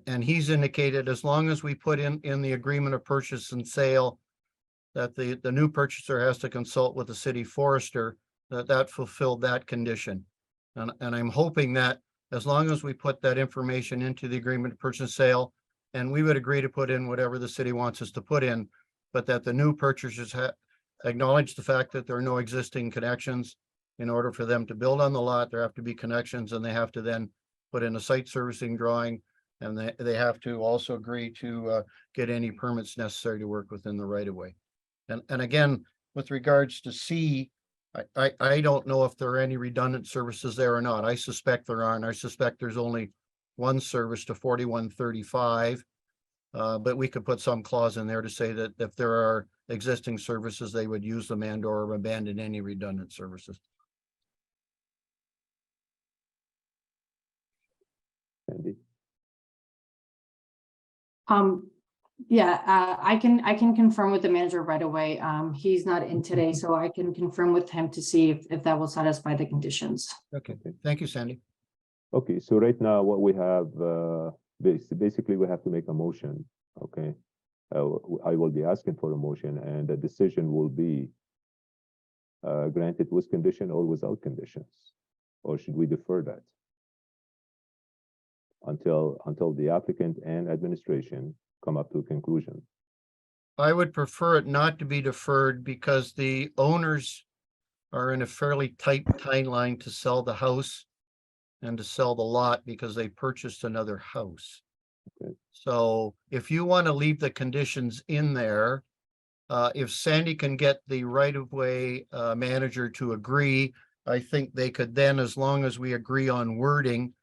and he's indicated as long as we put in the agreement of purchase and sale that the new purchaser has to consult with the city forester, that fulfilled that condition. And I'm hoping that as long as we put that information into the agreement of purchase and sale, and we would agree to put in whatever the city wants us to put in, but that the new purchasers acknowledge the fact that there are no existing connections. In order for them to build on the lot, there have to be connections, and they have to then put in a site servicing drawing, and they have to also agree to get any permits necessary to work within the right of way. And again, with regards to C, I don't know if there are any redundant services there or not. I suspect there aren't. I suspect there's only one service to 4135. But we could put some clause in there to say that if there are existing services, they would use them and or abandon any redundant services. Sandy? Yeah, I can confirm with the manager right away. He's not in today, so I can confirm with him to see if that will satisfy the conditions. Okay, thank you, Sandy. Okay, so right now what we have, basically we have to make a motion, okay? I will be asking for a motion, and the decision will be granted with condition or without conditions, or should we defer that until the applicant and administration come up to a conclusion? I would prefer it not to be deferred because the owners are in a fairly tight timeline to sell the house and to sell the lot because they purchased another house. Okay. So if you want to leave the conditions in there, if Sandy can get the right-of-way manager to agree, I think they could then, as long as we agree on wording,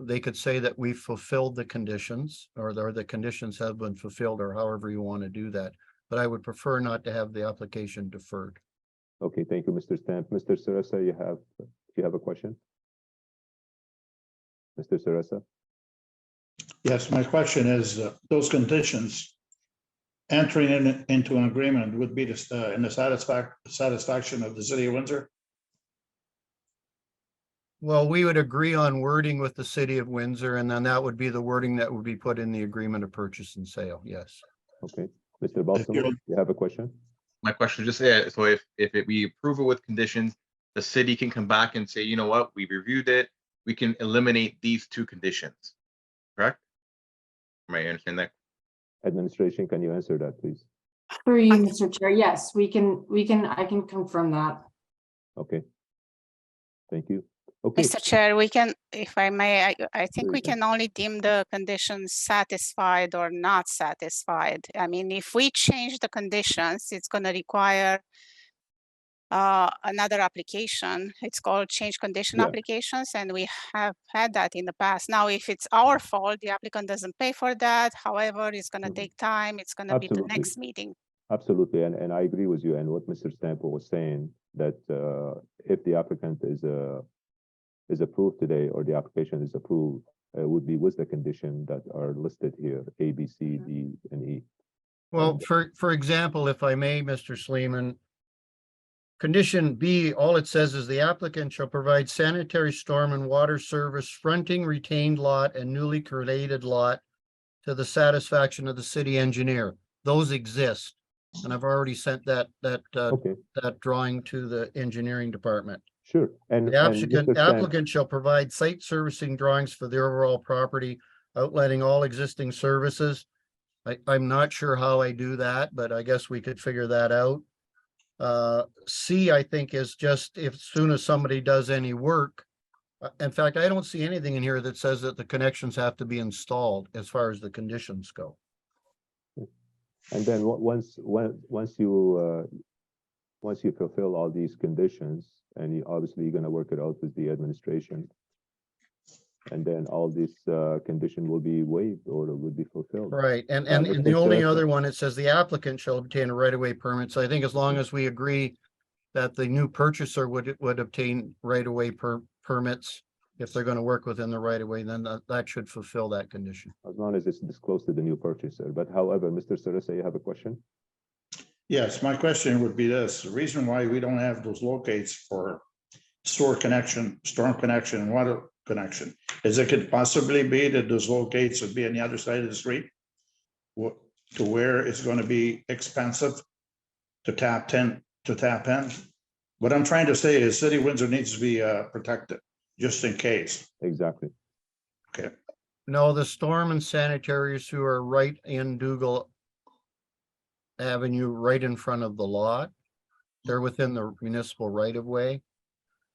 they could say that we've fulfilled the conditions, or the conditions have been fulfilled, or however you want to do that. But I would prefer not to have the application deferred. Okay, thank you, Mr. Stamp. Mr. Sarasa, you have a question? Mr. Sarasa? Yes, my question is, those conditions, entering into an agreement would be in the satisfaction of the city of Windsor? Well, we would agree on wording with the city of Windsor, and then that would be the wording that would be put in the agreement of purchase and sale, yes. Okay, Mr. Balsamo, you have a question? My question is just, so if we approve it with conditions, the city can come back and say, you know what, we reviewed it, we can eliminate these two conditions, correct? Am I understand that? Administration, can you answer that, please? Through you, Mr. Chair, yes, I can confirm that. Okay. Thank you. Okay. Mr. Chair, we can, if I may, I think we can only deem the conditions satisfied or not satisfied. I mean, if we change the conditions, it's going to require another application. It's called change condition applications, and we have had that in the past. Now, if it's our fault, the applicant doesn't pay for that. However, it's going to take time. It's going to be the next meeting. Absolutely, and I agree with you. And what Mr. Stampo was saying, that if the applicant is approved today, or the application is approved, would be with the condition that are listed here, A, B, C, D, and E. Well, for example, if I may, Mr. Sleeman, condition B, all it says is the applicant shall provide sanitary, storm and water service fronting retained lot and newly created lot to the satisfaction of the city engineer. Those exist, and I've already sent that drawing to the engineering department. Sure. And the applicant shall provide site servicing drawings for the overall property, outlining all existing services. I'm not sure how I do that, but I guess we could figure that out. C, I think, is just if soon as somebody does any work. In fact, I don't see anything in here that says that the connections have to be installed as far as the conditions go. And then once you fulfill all these conditions, and obviously you're gonna work it out with the administration, and then all these condition will be waived or will be fulfilled. Right, and Mr. the only Sarasa. other one, it says the applicant shall obtain a right-of-way permit. So I think as long as we agree that the new purchaser would obtain right-of-way permits if they're gonna work within the right-of-way, then that should fulfill that condition. As long as it's disclosed to the new purchaser. But however, Mr. Sarasa, you have a question? Yes, my question would be this, the reason why we don't have those locates for sewer connection, storm connection, and water connection, is it could possibly be that those locates would be on the other side of the street? To where it's gonna be expensive to tap in. What I'm trying to say is City Windsor needs to be protected, just in case. Exactly. Okay. No, the storm and sanitary sewer right in Dougal Avenue, right in front of the lot. They're within the municipal right-of-way.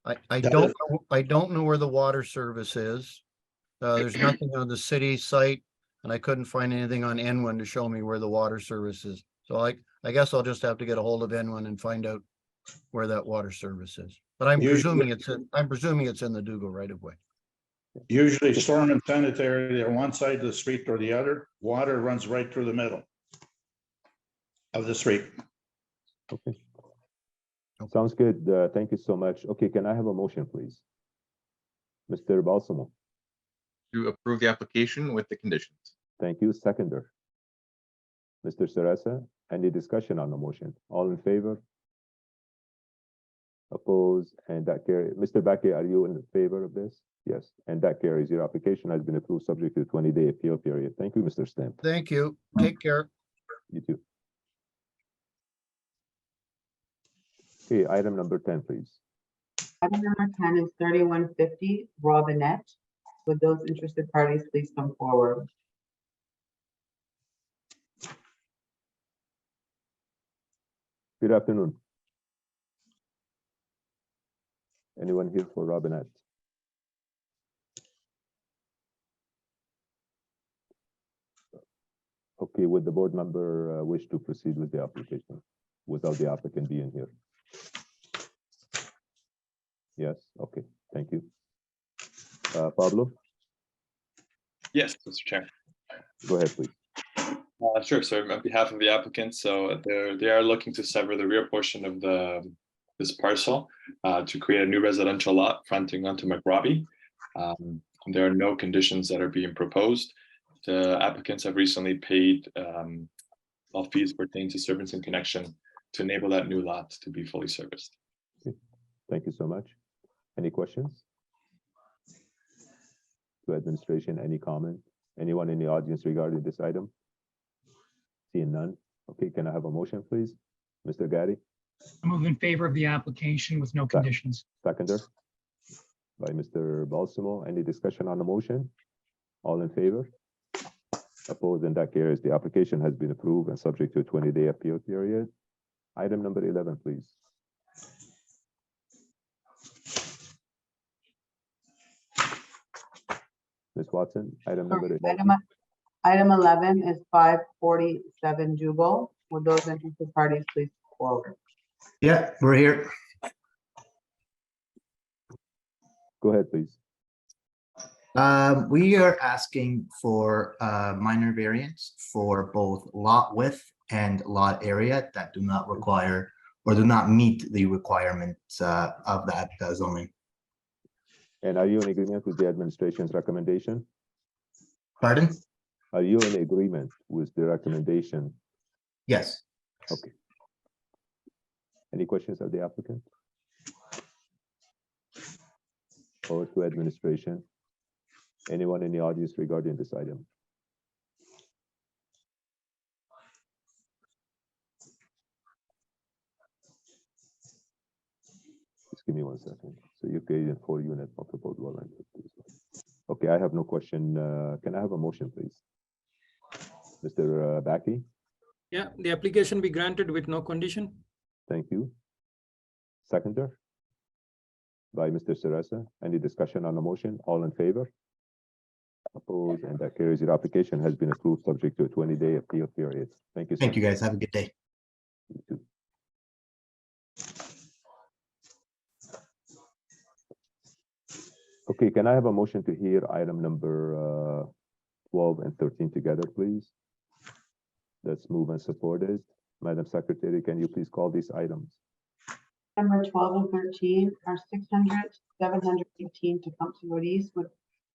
I don't know where the water service is. There's nothing on the city site, and I couldn't find anything on N1 to show me where the water service is. So I guess I'll just have to get a hold of N1 and find out where that water service is. But I'm presuming it's in the Dougal right-of-way. Usually storm and sanitary, they're one side of the street or the other, water runs right through the middle of the street. Okay. Sounds good. Thank you so much. Okay, can I have a motion, please? Mr. Balsamo, To approve the application with the conditions. thank you. Seconder. Mr. Sarasa, any discussion on the motion? All in favor? Oppose, and that carry. Mr. Bakke, are you in favor of this? Yes, and that carries. Your application has been approved subject to the 20-day appeal period. Thank you, Mr. Stamp. Thank you. Take care. You too. Okay, item number 10, please. Item number 10 is 3150 Robinette. Would those interested parties please come forward? Good afternoon. Anyone here for Robinette? Okay, would the board member wish to proceed with the application without the applicant being here? Yes, okay, thank you. Pablo, Yes, Mr. Chair. go ahead, please. Sure. So on behalf of the applicant, so they are looking to sever the rear portion of this parcel to create a new residential lot fronting onto McRobbie. There are no conditions that are being proposed. The applicants have recently paid all fees pertaining to service and connection to enable that new lot to be fully serviced. Thank you so much. Any questions? To administration, any comment? Anyone in the audience regarding this item? Seeing none. Okay, can I have a motion, please? Mr. Gaddy, I move in favor of the application with no conditions. seconder by Mr. Balsamo. Any discussion on the motion? All in favor? Opposed, and that carries. The application has been approved and subject to a 20-day appeal period. Item number 11, please. Ms. Watson, item number 11. Item 11 is 547 Jubal. Would those interested parties please come forward? Yeah, we're here. Go ahead, please. We are asking for minor variance for both lot width and lot area that do not require or do not meet the requirements of that zoning. And are you in agreement with the administration's recommendation? Pardon? Are you in agreement with the recommendation? Yes. Okay. Any questions of the applicant? Or to administration? Anyone in the audience regarding this item? Just give me 1 second. So you're creating 4-unit multiple dwelling. Okay, I have no question. Can I have a motion, please? Mr. Baki, Yeah, the application be granted with no condition. thank you. Seconder by Mr. Sarasa. Any discussion on the motion? All in favor? Opposed, and that carries. Your application has been approved subject to a 20-day appeal period. Thank you. Thank you, guys. Have a good day. You too. Okay, can I have a motion to hear item number 12 and 13 together, please? That's moved and supported. Madam Secretary, can you please call these items? Number 12 and 13 are 600, 718 Tecumseh Road East. Would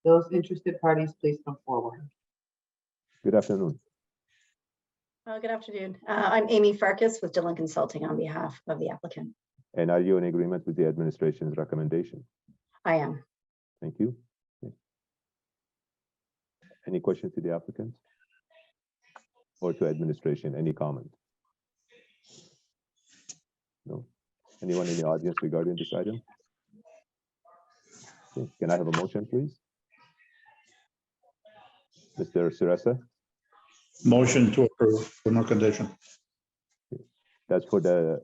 those interested parties please come forward? Good afternoon. Good afternoon. I'm Amy Farkas with Dillon Consulting on behalf of the applicant. And are you in agreement with the administration's recommendation? I am. Thank you. Okay. Any questions to the applicant? Or to administration? Any comment? No? Anyone in the audience regarding this item? Okay. Can I have a motion, please? Mr. Sarasa? Motion to approve for no condition. That's for the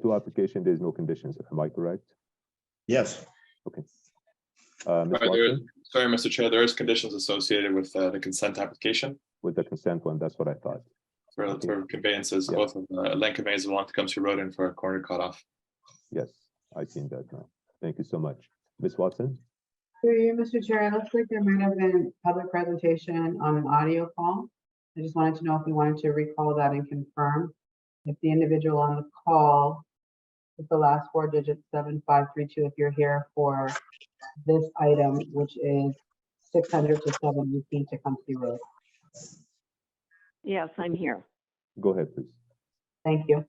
two applications, there's no conditions. Am I correct? Yes. Okay. Ms. Sorry, Watson? sorry, Mr. Chair, there is conditions associated with the consent application With the consent one, that's what I thought. for conveyances, Yeah. both of land conveyance along Tecumseh Road and for a corner cutoff. Yes, I've seen that now. Thank you so much. Ms. Watson? Through you, Mr. Chair, it looks like there might have been public presentation on an audio call. I just wanted to know if you wanted to recall that and confirm if the individual on the call with the last four digits 7532, if you're here for this item, which is 600 to 718 Tecumseh Road. Yes, I'm here. Go ahead, please. Thank you.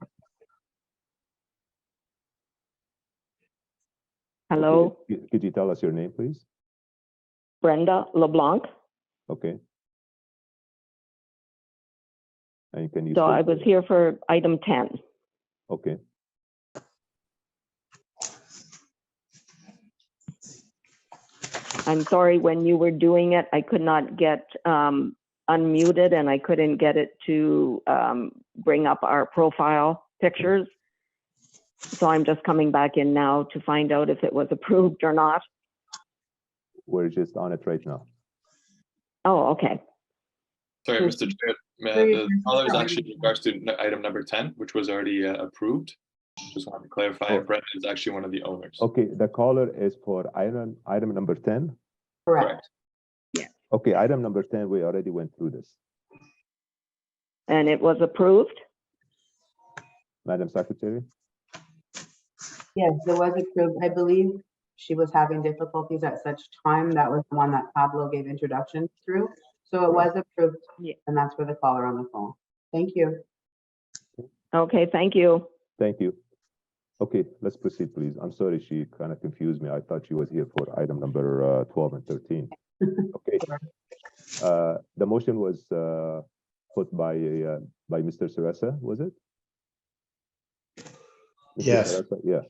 Hello, Could you tell us your name, please? Brenda LeBlanc. Okay. And can you? So I state- was here for item 10. Okay. I'm sorry, when you were doing it, I could not get unmuted and I couldn't get it to bring up our profile pictures. So I'm just coming back in now to find out if it was approved or not. We're just on it right now. Oh, okay. Sorry, Mr. Chair, the caller is actually in regards to item number 10, which was already approved. Just wanted to clarify, Brenda is actually one of the owners. Okay, the caller is for item number 10. Correct. Okay, item number 10, we already went through this. And it was approved? Madam Secretary? Yes, it was approved. I believe she was having difficulties at such time. That was the one that Pablo gave introductions through. So it was approved, and that's for the caller on the phone. Thank you. Okay, thank you. Thank you. Okay, let's proceed, please. I'm sorry, she kind of confused me. I thought she was here for item number 12 and 13. Okay. The motion was put by Mr. Sarasa, was it? Mr. Yes. Sarasa? Yeah.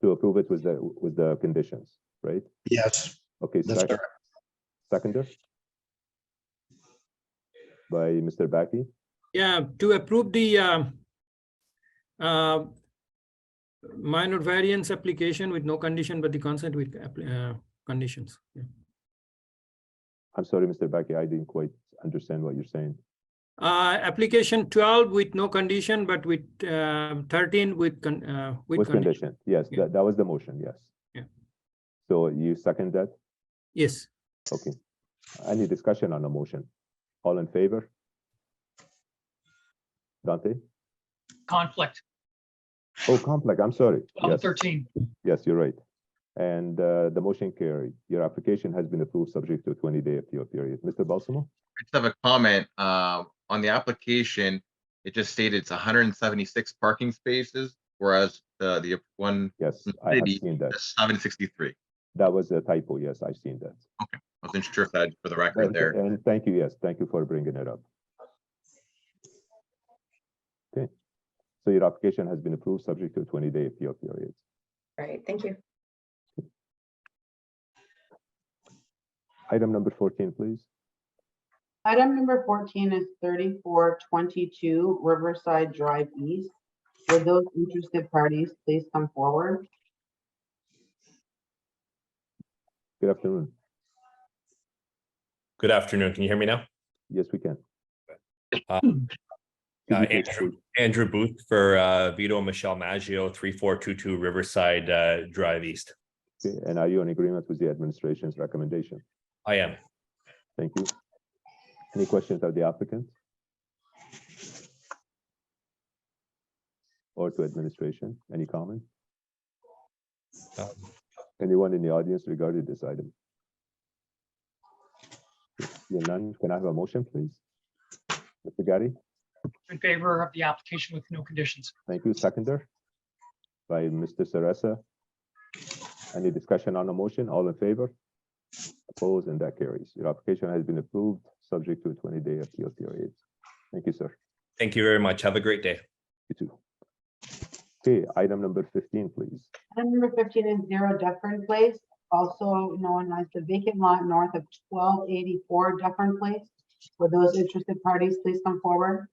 To approve it with the conditions, right? Yes. Okay, That's correct. seconder by Mr. Baki. Yeah, to approve the minor variance application with no condition, but the consent with conditions. Yeah. I'm sorry, Mr. Baki, I didn't quite understand what you're saying. Application 12 with no condition, but with 13 with condition. Yes, Yeah. that was the motion, yes. Yeah. So you second that? Yes. Okay. Any discussion on the motion? All in favor? Dante? Conflict. Oh, conflict, I'm sorry. 12, Yes, 13. yes, you're right. And the motion carried. Your application has been approved subject to a 20-day appeal period. Mr. Balsamo? I just have a comment, on the application, it just stated it's 176 parking spaces, whereas the one Yes, from the I have city seen that. is 763. That was a typo. Yes, I've seen that. Okay, I wasn't sure if that for the record there. And thank you. Yes, thank you for bringing it up. Okay. So your application has been approved subject to a 20-day appeal period. All right, thank you. Item number 14, please. Item number 14 is 3422 Riverside Drive East. Would those interested parties please come forward? Good afternoon. Good afternoon. Can you hear me now? Yes, we can. Andrew Booth for Vito and Michelle Maggio, 3422 Riverside Drive East. Okay, and are you in agreement with the administration's recommendation? I am. Thank you. Any questions of the applicant? Or to administration? Any comment? Anyone in the audience regarding this item? Seeing none, can I have a motion, please? Mr. Gary? In favor of the application with no conditions. Thank you. Seconder by Mr. Sarasa. Any discussion on the motion? All in favor? Opposed, and that carries. Your application has been approved, subject to a 20-day appeal period. Thank you, sir. Thank you very much. Have a great day. You too. Okay, item number 15, please. Item number 15 is 0 Dufferin Place, also known as the vacant lot north of 1284 Dufferin Place. Would those interested parties please come forward?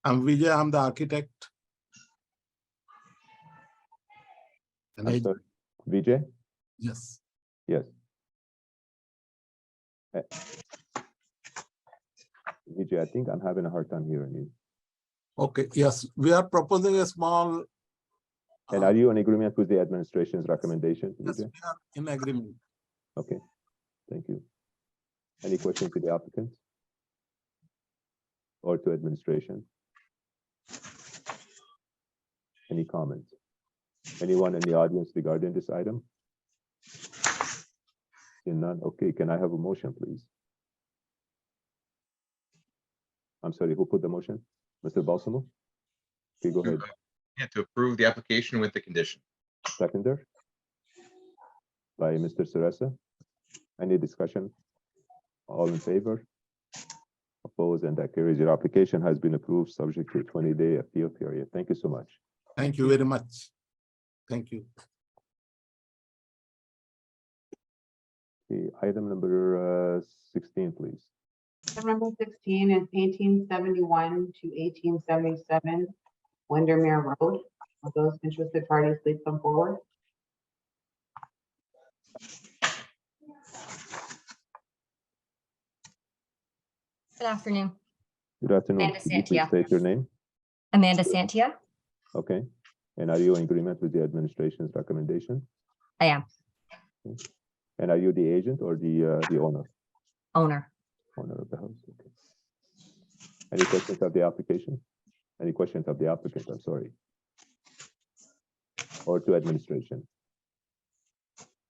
I'm Vijay, I'm the architect. I'm sorry. Vijay? Yes. Yes. Vijay, I think I'm having a hard time hearing you. Okay, yes, we are proposing a small. And are you in agreement with the administration's recommendation? Yes, we are in agreement. Okay, thank you. Any questions to the applicant? Or to administration? Any comments? Anyone in the audience regarding this item? Seeing none, okay, can I have a motion, please? I'm sorry, who put the motion? Mr. Balsamo? Okay, go ahead. Yeah, to approve the application with the condition. Seconder? By Mr. Sarasa. Any discussion? All in favor? Opposed, and that carries. Your application has been approved, subject to a 20-day appeal period. Thank you so much. Thank you very much. Thank you. Okay, item number 16, please. Item number 16 is 1871 to 1877 Windermere Road. Would those interested parties please come forward? Good afternoon. Good afternoon. Amanda Could you please Santia. state your name? Amanda Santia. Okay. And are you in agreement with the administration's recommendation? I am. And are you the agent or the owner? Owner. Owner of the house. Okay. Any questions of the application? Any questions of the applicant? I'm sorry. Or to administration?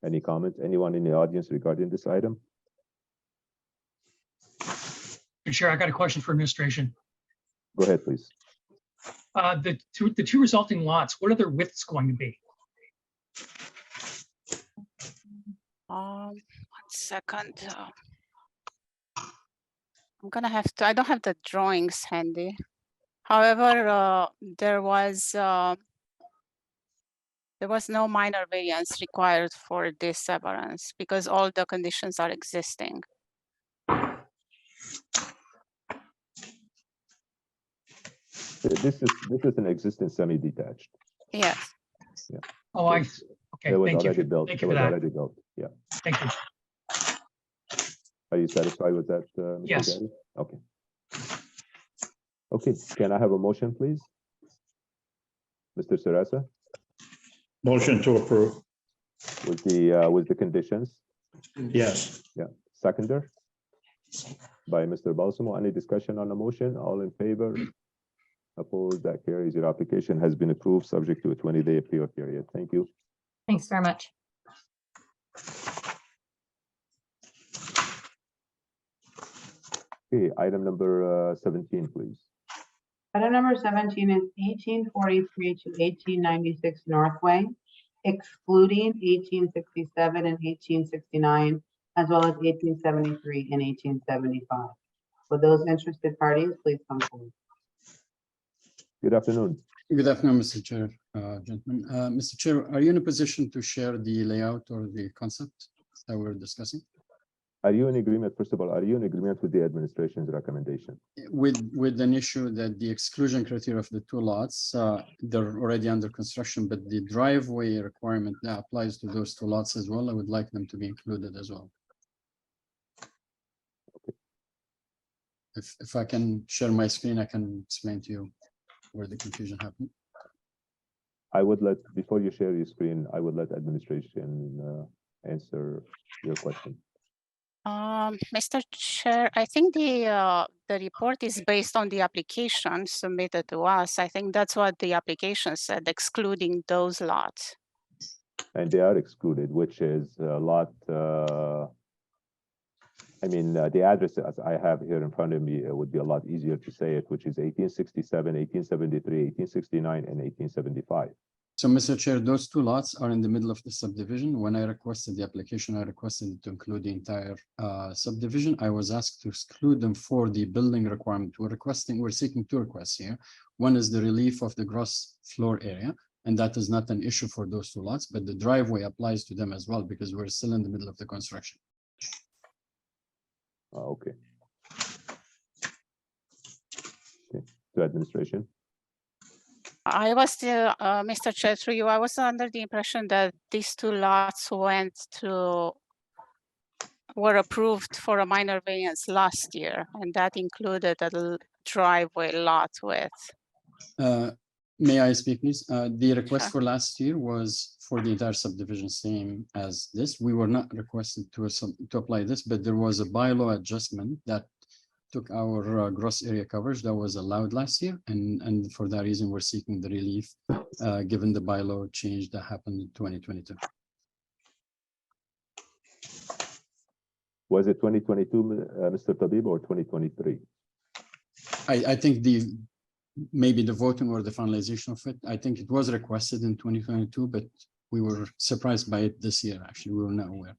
Any comments? Anyone in the audience regarding this item? Chair, I got a question for administration. Go ahead, please. The two resulting lots, what are their widths going to be? 1 second. I'm gonna have to, I don't have the drawings handy. However, there was no minor variance required for this severance because all the conditions are existing. This is an existing semi-detached. Yes. Yeah. Oh, okay. It was Thank you. already built. Thank It you for was that. already built. Yeah. Thank you. Are you satisfied with that? Mr. Yes. Gary? Okay. Okay. Can I have a motion, please? Mr. Sarasa, Motion to approve. with the conditions? Yes. Yeah. Seconder? By Mr. Balsamo. Any discussion on the motion? All in favor? Opposed? That carries. Your application has been approved, subject to a 20-day appeal period. Thank you. Thanks very much. Okay, item number 17, please. Item number 17 is 1843 to 1896 Northway, excluding 1867 and 1869, as well as 1873 and 1875. Would those interested parties please come forward? Good afternoon. Good afternoon, Mr. Chair, gentlemen. Mr. Chair, are you in a position to share the layout or the concept that we're discussing? Are you in agreement, first of all, are you in agreement with the administration's recommendation? With an issue that the exclusion criteria of the two lots, they're already under construction, but the driveway requirement now applies to those two lots as well. I would like them to be included as well. If I can share my screen, I can explain to you where the confusion happened. I would let, before you share your screen, I would let administration answer your question. Mr. Chair, I think the report is based on the application submitted to us. I think that's what the application said, excluding those lots. And they are excluded, which is a lot, I mean, the address as I have here in front of me, it would be a lot easier to say it, which is 1867, 1873, 1869, and 1875. So, Mr. Chair, those two lots are in the middle of the subdivision. When I requested the application, I requested it to include the entire subdivision. I was asked to exclude them for the building requirement. We're seeking two requests here. One is the relief of the gross floor area, and that is not an issue for those two lots, but the driveway applies to them as well because we're still in the middle of the construction. Okay. Okay. To administration. I was still, Mr. Chair, through you, I was under the impression that these two lots were approved for a minor variance last year, and that included a driveway lot width. May I speak, please? The request for last year was for the entire subdivision, same as this. We were not requested to apply this, but there was a bylaw adjustment that took our gross area coverage that was allowed last year. And for that reason, we're seeking the relief given the bylaw change that happened in 2022. Was it 2022, Mr. Tabib, or 2023? I think maybe the voting or the finalization of it, I think it was requested in 2022, but we were surprised by it this year. Actually, we were not aware.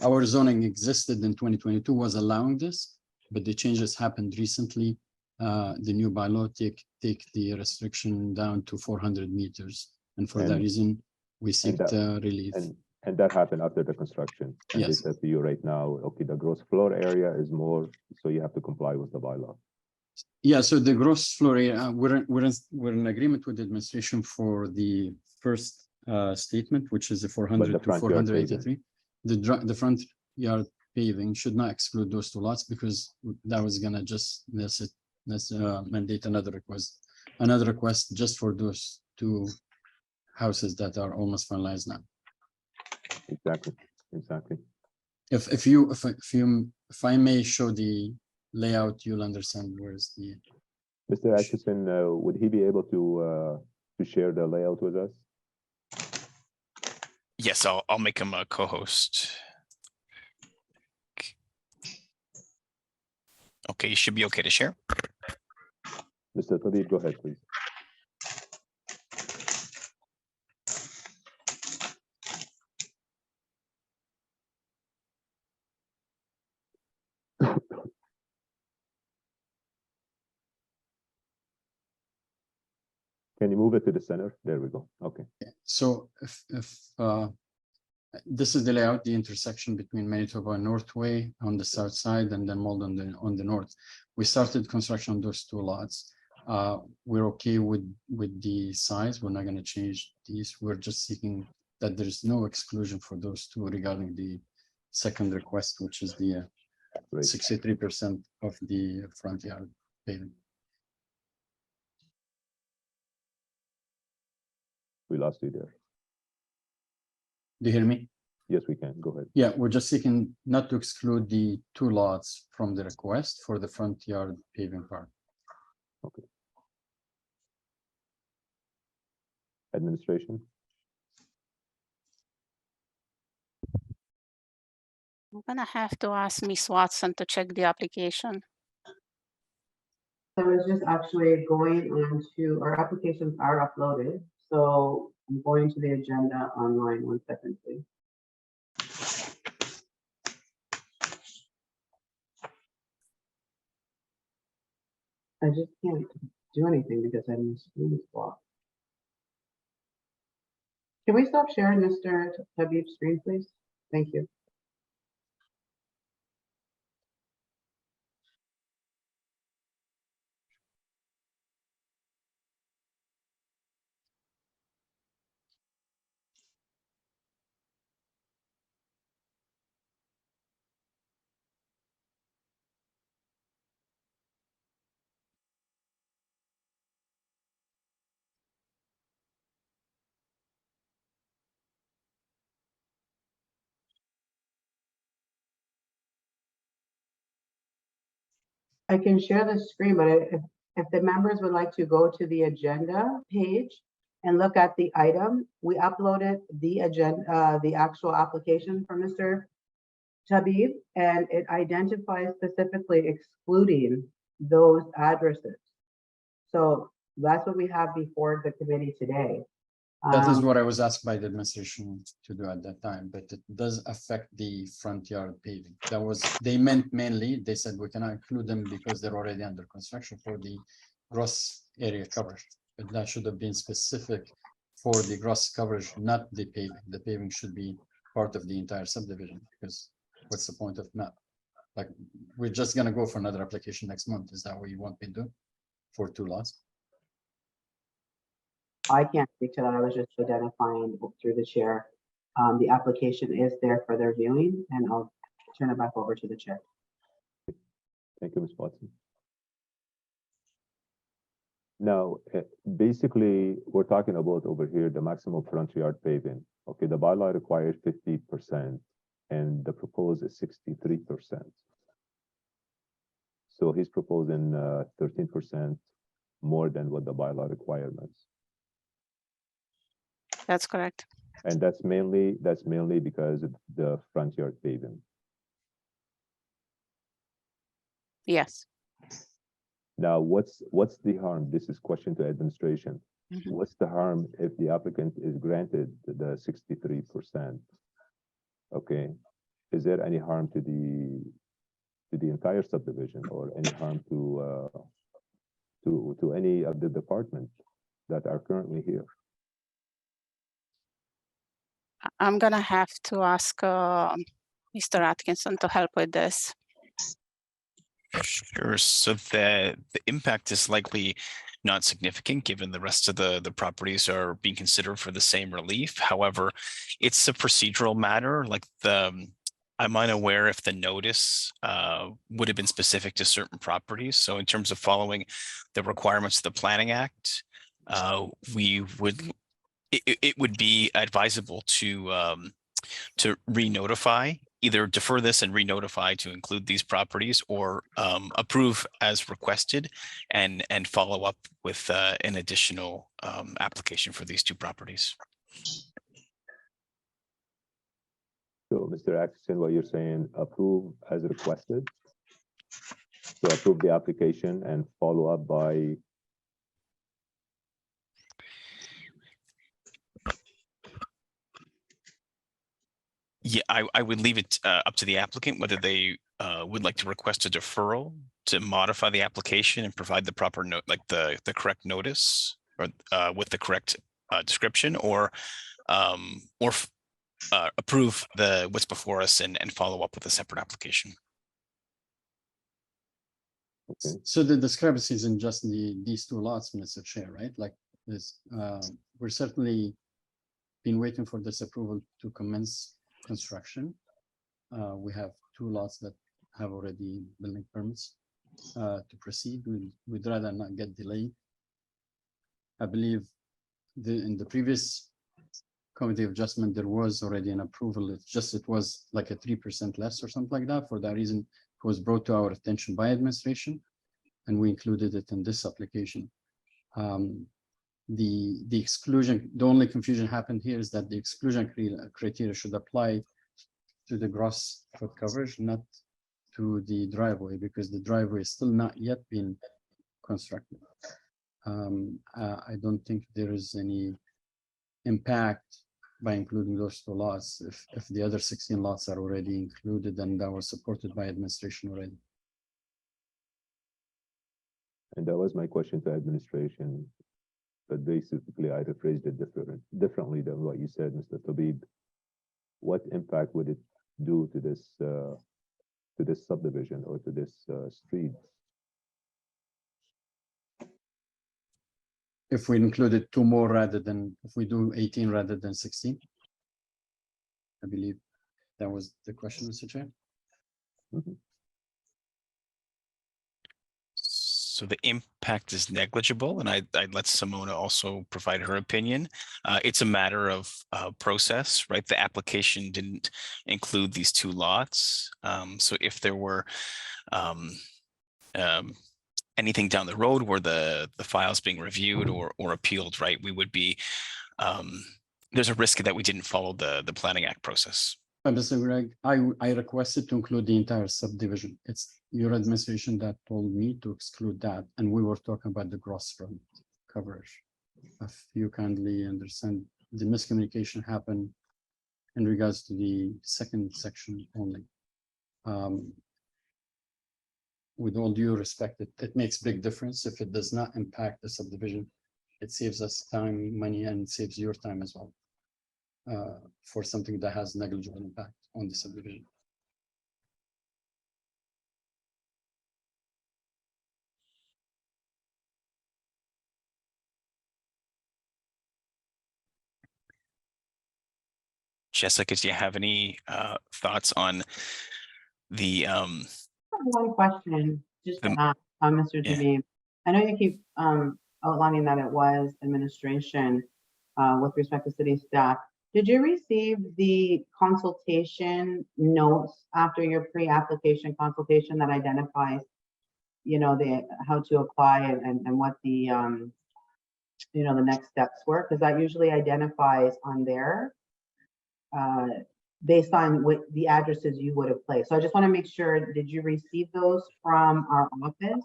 Our zoning existed in 2022, was allowing this, but the changes happened recently. The new bylaw take the restriction down to 400 meters. And for that reason, we seek the relief. And that happened after the construction. And they said to you right now, okay, the gross floor area is more, so you have to comply with the bylaw. Yeah, so the gross floor area, we're in agreement with the administration for the first statement, which is the 400 to 483. The front yard paving should not exclude those two lots because that was gonna just mandate another request just for those two houses that are almost finalized now. Exactly. If I may show the layout, you'll understand where's the. Mr. Atchison, would he be able to share the layout with us? Yes, I'll make him a co-host. Okay, you should be okay to share. Mr. Tabib, go ahead, please. Can you move it to the center? There we go. Okay. So if this is the layout, the intersection between Manitoba and Northway on the south side and then Malden on the north. We started construction on those two lots. We're okay with the size. We're not going to change these. We're just seeking that there is no exclusion for those two regarding the second request, which is the 63% of the front yard paving. We lost you there. Do you hear me? Yes, we can. Go ahead. Yeah, we're just seeking not to exclude the two lots from the request for the front yard paving part. Okay. Administration. I'm gonna have to ask Ms. Watson to check the application. So I was just actually going on to, our applications are uploaded. So I'm going to the agenda online. 1 second, please. I just can't do anything because I'm screen is blocked. Can we stop sharing Mr. Tabib's screen, please? Thank you. I can share the screen, but if the members would like to go to the agenda page and look at the item, we uploaded the agenda, the actual application for Mr. Tabib, and it identifies specifically excluding those addresses. So that's what we have before the committee today. That is what I was asked by the administration to do at that time, but it does affect the front yard paving. That was, they meant mainly, they said we cannot include them because they're already under construction for the gross area coverage. But that should have been specific for the gross coverage, not the paving. The paving should be part of the entire subdivision, because what's the point of not? Like, we're just gonna go for another application next month. Is that what you want me to do for 2 lots? I can't speak to that. I was just identifying through the chair. The application is there for their viewing, and I'll turn it back over to the chair. Thank you, Ms. Watson. Now, basically, we're talking about over here, the maximum front yard paving. Okay, the bylaw requires 50%, and the proposed is 63%. So he's proposing 13% more than what the bylaw requirements. That's correct. And that's mainly because of the front yard paving. Yes. Now, what's the harm? This is question to administration. Mhm. What's the harm if the applicant is granted the 63%? Okay, is there any harm to the entire subdivision, or any harm to any of the departments that are currently here? I'm gonna have to ask Mr. Atkinson to help with this. Sure. So the impact is likely not significant, given the rest of the properties are being considered for the same relief. However, it's a procedural matter. Like I'm unaware if the notice would have been specific to certain properties. So in terms of following the requirements of the Planning Act, it would be advisable to re-notify, either defer this and re-notify to include these properties, or approve as requested and follow up with an additional application for these 2 properties. So, Mr. Atkinson, what you're saying, approve as requested? So approve the application and follow up by? Yeah, I would leave it up to the applicant whether they would like to request a deferral to modify the application and provide the proper note, like the correct notice, or with the correct description, or approve what's before us and follow up with a separate application. Okay. So the discrepancy is in just these 2 lots, Mr. Chair, right? Like this, we're certainly been waiting for this approval to commence construction. We have 2 lots that have already building permits to proceed. We'd rather not get delayed. I believe in the previous committee of adjustment, there was already an approval. It was like a 3% less or something like that. For that reason, it was brought to our attention by administration, and we included it in this application. The exclusion, the only confusion happened here is that the exclusion criteria should apply to the gross foot coverage, not to the driveway, because the driveway is still not yet been constructed. I don't think there is any impact by including those 2 lots if the other 16 lots are already included and that was supported by administration already. And that was my question to administration, but basically I rephrased it differently than what you said, Mr. Tabib. What impact would it do to this subdivision or to this street? If we included 2 more rather than, if we do 18 rather than 16? I believe that was the question, Mr. Chair. Mm-hmm. So the impact is negligible, and I'd let Simona also provide her opinion. It's a matter of process, right? The application didn't include these 2 lots. So if there were anything down the road where the file's being reviewed or appealed, right, we would be, there's a risk that we didn't follow the Planning Act process. Mr. Greg, I requested to include the entire subdivision. It's your administration that told me to exclude that, and we were talking about the gross front coverage. If you kindly understand, the miscommunication happened in regards to the second section only. With all due respect, it makes big difference if it does not impact the subdivision. It saves us time, money, and it saves your time as well. For something that has negligible impact on the subdivision. Jessica, do you have any thoughts on the One question, just to ask, Mr. Yeah. Javib. I know you keep outlining that it was administration with respect to city staff. Did you receive the consultation notes after your pre-application consultation that identifies, you know, the how to apply and what the you know, the next steps were? Because that usually identifies on there based on what the addresses you would have placed. So I just want to make sure, did you receive those from our office?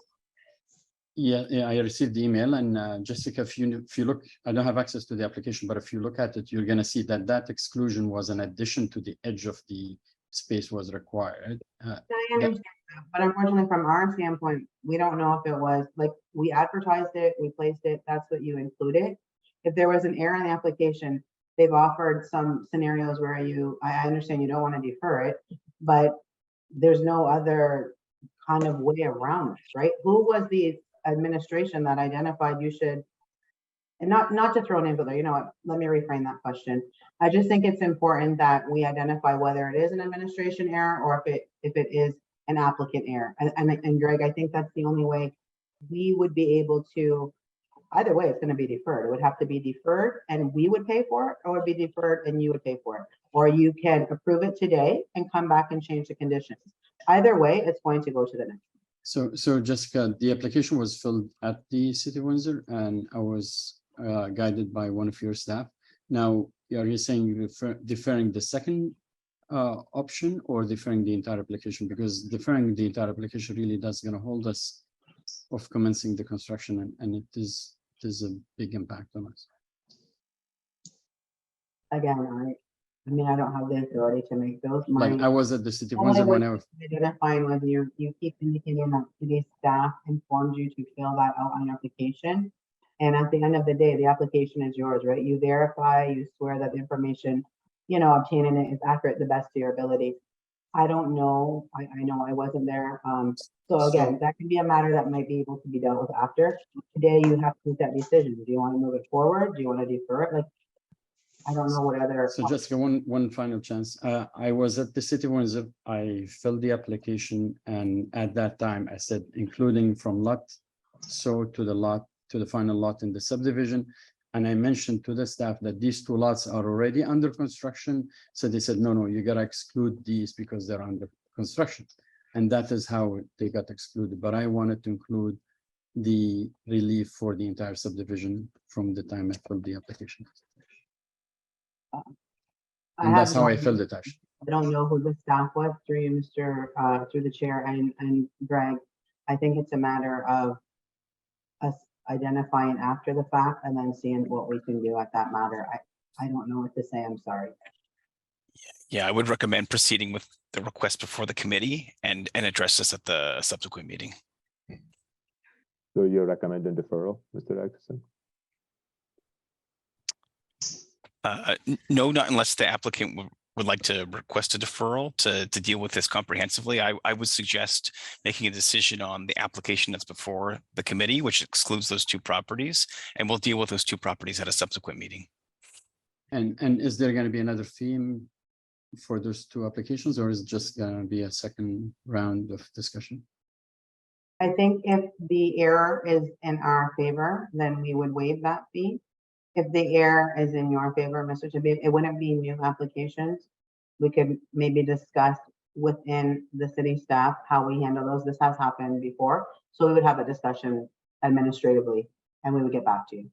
Yeah, I received the email, and Jessica, if you look, I don't have access to the application, but if you look at it, you're going to see that that exclusion was an addition to the edge of the space was required. I understand that, but unfortunately, from our standpoint, we don't know if it was like we advertised it, we placed it, that's what you included. If there was an error in the application, they've offered some scenarios where I understand you don't want to defer it, but there's no other kind of way around this, right? Who was the administration that identified you should, and not to throw names out there, you know what, let me reframe that question. I just think it's important that we identify whether it is an administration error or if it is an applicant error. And Greg, I think that's the only way we would be able to, either way, it's going to be deferred. It would have to be deferred and we would pay for it, or it would be deferred and you would pay for it. Or you can approve it today and come back and change the conditions. Either way, it's going to go to the next. So Jessica, the application was filled at the City of Windsor, and I was guided by one of your staff. Now, are you saying you're deferring the second option or deferring the entire application? Because deferring the entire application really does going to hold us of commencing the construction, and it is a big impact on us. Again, I mean, I don't have the authority to make those. Like I was at the City of All I Windsor was when I was. identifying was you keep indicating that city staff informed you to fill that out on your application. And at the end of the day, the application is yours, right? You verify, you swear that the information, you know, obtaining it is accurate, the best to your ability. I don't know. I know I wasn't there. So again, that can be a matter that might be able to be dealt with after. Today, you have to make that decision. Do you want to move it forward? Do you want to defer it? Like, I don't know what other. So Jessica, one final chance. I was at the City of Windsor. I filled the application, and at that time I said, including from lot so to the final lot in the subdivision. And I mentioned to the staff that these two lots are already under construction. So they said, no, you gotta exclude these because they're under construction. And that is how they got excluded. But I wanted to include the relief for the entire subdivision from the time I filled the application. And that's how I filled it, actually. I don't know who the staff was through you, through the chair and Greg. I think it's a matter of us identifying after the fact and then seeing what we can do at that matter. I don't know what to say. I'm sorry. Yeah, I would recommend proceeding with the request before the committee and address this at the subsequent meeting. So you're recommending deferral, Mr. Atkinson? No, not unless the applicant would like to request a deferral to deal with this comprehensively. I would suggest making a decision on the application that's before the committee, which excludes those two properties, and we'll deal with those two properties at a subsequent meeting. And is there going to be another theme for those two applications, or is it just going to be a second round of discussion? I think if the error is in our favor, then we would waive that fee. If the error is in your favor, Mr. Javib, it wouldn't be new applications. We could maybe discuss within the city staff, how we handle those. This has happened before. So we would have a discussion administratively and we would get back to you.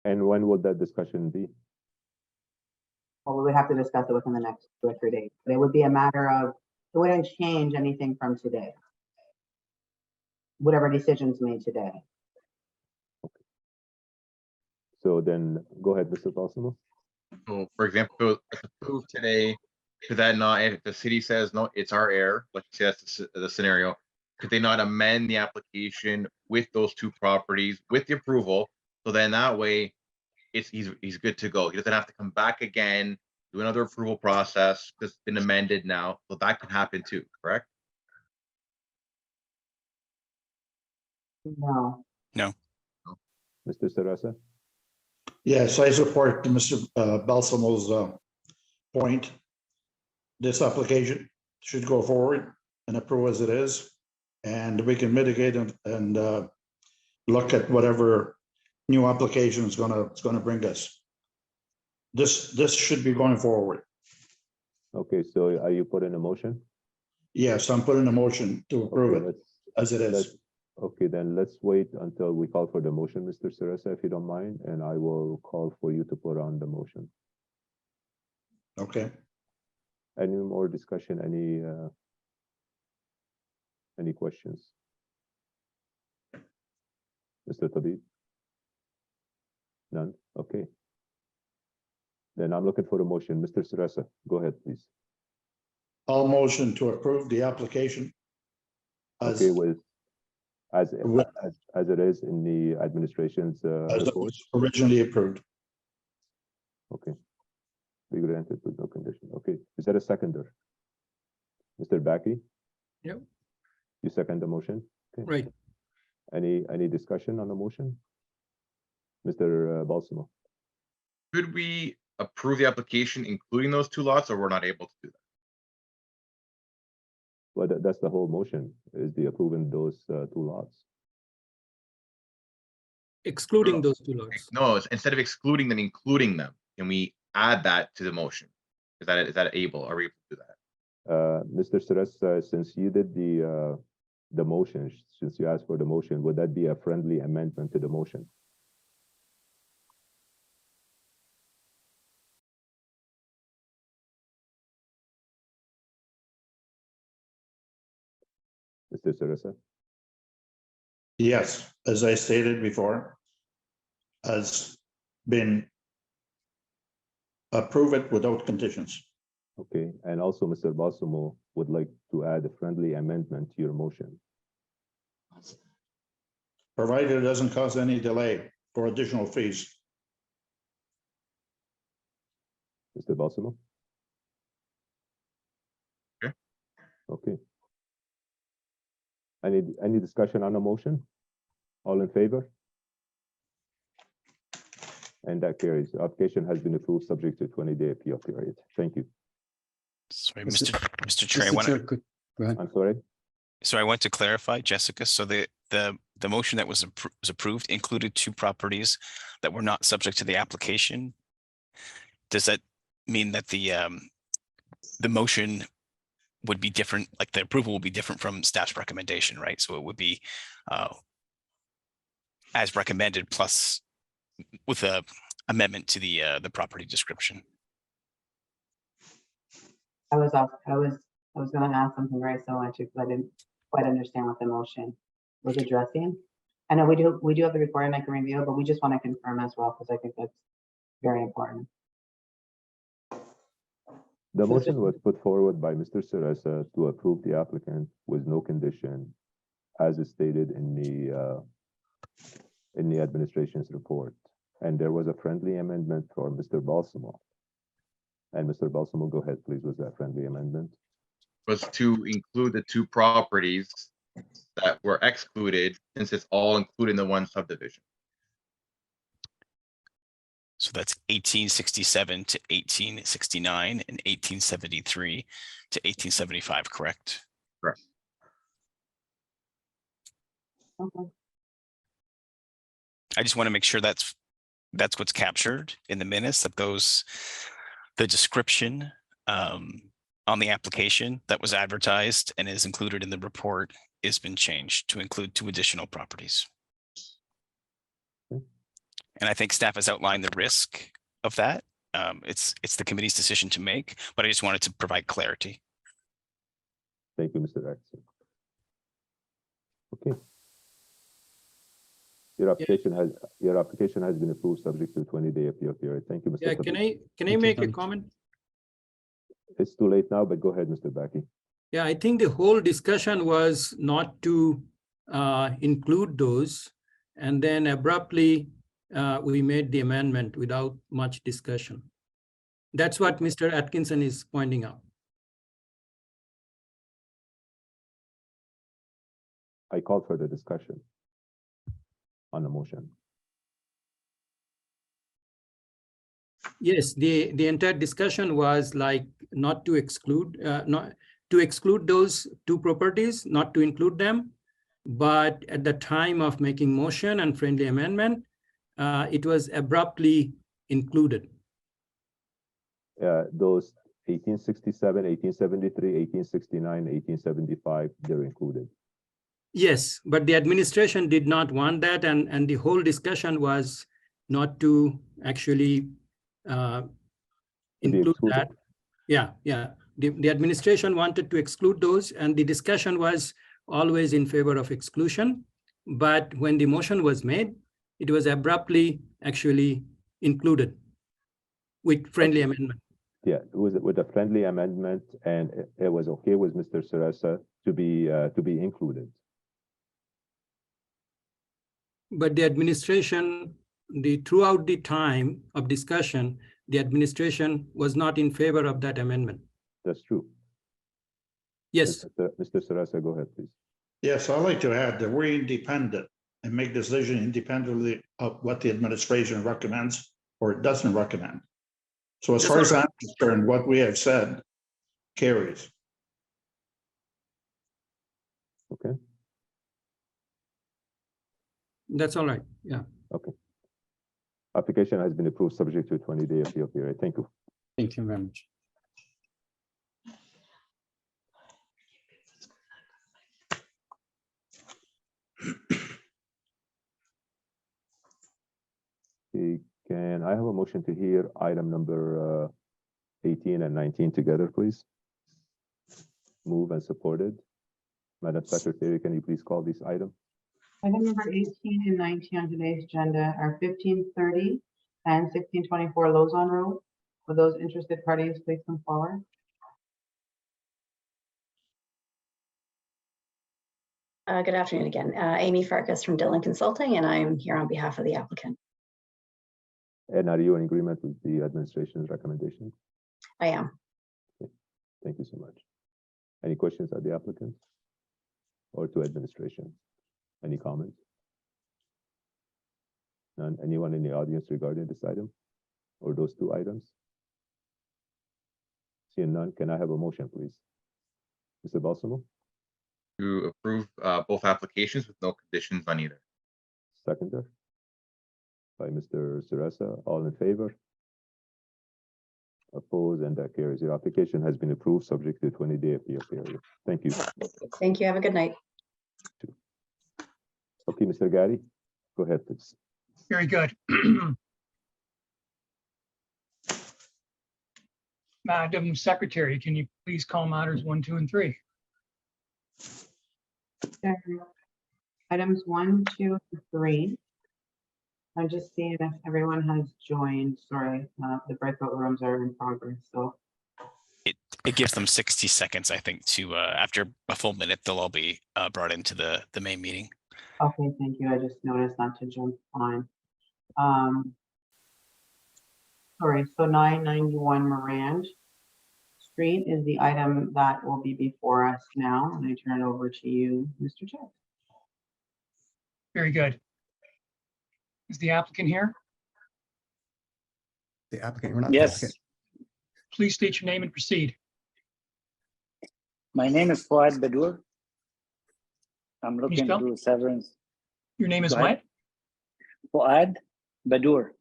And when would that discussion be? Well, we would have to discuss it within the next 2 or 3 days. But it would be a matter of, it wouldn't change anything from today. Whatever decisions made today. So then go ahead, Mr. Balsamo. So for example, if it's approved today, could that not, if the city says, no, it's our error, let's say that's the scenario, could they not amend the application with those two properties with the approval? So then that way he's good to go. He doesn't have to come back again, do another approval process because it's been amended now. So that can happen too, correct? No. No. Mr. Sarasa? Yes, I support Mr. Balsamo's point. This application should go forward and approve as it is, and we can mitigate and look at whatever new application is gonna bring us. This should be going forward. Okay, so are you putting a motion? Yes, I'm putting a motion to approve Okay, it as it is. Okay, then let's wait until we call for the motion, Mr. Sarasa, if you don't mind, and I will call for you to put on the motion. Okay. Any more discussion? Any questions? Mr. Tabib? None? Okay. Then I'm looking for the motion. Mr. Sarasa, go ahead, please. I'll motion to approve the application as, Okay, with as it is in the administration's as it report. was originally approved. Okay. Be granted with no condition. Okay, is that a seconder? Mr. Baki, Yep, you second the motion? Okay. right. Any discussion on the motion? Mr. Balsamo? Could we approve the application including those two lots, or we're not able to do that? Well, that's the whole motion, is the approving those two lots. Excluding those two lots. No, instead of excluding them, including them, can we add that to the motion? Is that able? Are we able to do that? Mr. Sarasa, since you did the motion, since you asked for the motion, would that be a friendly amendment to the motion? Mr. Sarasa? Yes, as I stated before, has been approve it without conditions. Okay, and also Mr. Balsamo would like to add a friendly amendment to your motion. Provided it doesn't cause any delay for additional fees. Mr. Balsamo? Okay. Okay. Any discussion on the motion? All in favor? And that carries. The application has been approved subject to 20-day appeal period. Thank you. Sorry, Mr. Chair, I want to, Go ahead. I'm sorry. so I want to clarify, Jessica, so the motion that was approved included two properties that were not subject to the application. Does that mean that the motion would be different, like the approval will be different from staff's recommendation, right? So it would be as recommended plus with a amendment to the property description. I was gonna ask something very similar to, because I didn't quite understand what the motion was addressing. I know we do have the recording, I can review it, but we just want to confirm as well, because I think that's very important. The motion was put forward by Mr. Sarasa to approve the applicant with no condition, as is stated in the administration's report. And there was a friendly amendment for Mr. Balsamo. And Mr. Balsamo, go ahead, please, with that friendly amendment. Was to include the two properties that were excluded, since it's all included in the one subdivision. So that's 1867 to 1869 and 1873 to 1875, correct? Correct. Okay. I just want to make sure that's what's captured in the minutes, that the description on the application that was advertised and is included in the report has been changed to include 2 additional properties. And I think staff has outlined the risk of that. It's the committee's decision to make, but I just wanted to provide clarity. Thank you, Mr. Atkinson. Okay. Your application has been approved subject to 20-day appeal period. Thank you, Mr. Yeah, Tabi. can I make a comment? It's too late now, but go ahead, Mr. Baki. Yeah, I think the whole discussion was not to include those, and then abruptly we made the amendment without much discussion. That's what Mr. Atkinson is pointing out. I called for the discussion on the motion. Yes, the entire discussion was like not to exclude, not to exclude those 2 properties, not to include them. But at the time of making motion and friendly amendment, it was abruptly included. Those 1867, 1873, 1869, 1875, they're included. Yes, but the administration did not want that, and the whole discussion was not to actually include that. Yeah. The administration wanted to exclude those, and the discussion was always in favor of exclusion. But when the motion was made, it was abruptly actually included with friendly amendment. Yeah, it was with a friendly amendment, and it was okay with Mr. Sarasa to be included. But the administration, throughout the time of discussion, the administration was not in favor of that amendment. That's true. Yes. Mr. Sarasa, go ahead, please. Yes, I'd like to add that we're independent and make decision independently of what the administration recommends or doesn't recommend. So as far as I'm concerned, what we have said carries. Okay. That's all right. Yeah. Okay. Application has been approved subject to a 20-day appeal period. Thank you. Thank you very much. Okay, can I have a motion to hear item number 18 and 19 together, please? Moved and supported. Madam Secretary, can you please call this item? Item number 18 and 19 on today's agenda are 1530 and 1624 Lozon Road. For those interested parties, please come forward. Good afternoon again. Amy Farkas from Dillon Consulting, and I am here on behalf of the applicant. And are you in agreement with the administration's recommendation? I am. Okay. Thank you so much. Any questions of the applicant or to administration? Any comments? None. Anyone in the audience regarding this item or those 2 items? Seeing none, can I have a motion, please? Mr. Balsamo? To approve both applications with no conditions on either. Seconder? By Mr. Sarasa. All in favor? Opposed, and that carries. Your application has been approved subject to 20-day appeal period. Thank you. Thank you. Have a good night. Okay, Mr. Gary, go ahead, please. Very good. Madam Secretary, can you please call matters 1, 2, and 3? Items 1, 2, and 3. I'm just seeing if everyone has joined. Sorry, the breakout rooms are in progress, so. It gives them 60 seconds, I think, to after a full minute, they'll all be brought into the main meeting. Okay, thank you. I just noticed not to jump on. Sorry, so 991 Morand Street is the item that will be before us now, and I turn it over to you, Mr. Chair. Very good. Is the applicant here? The applicant, we're not. Yes. Please state your name and proceed. My name is Fuad Badur. I'm looking spell? to severance. Your name is Go ahead. what? Fuad Badur,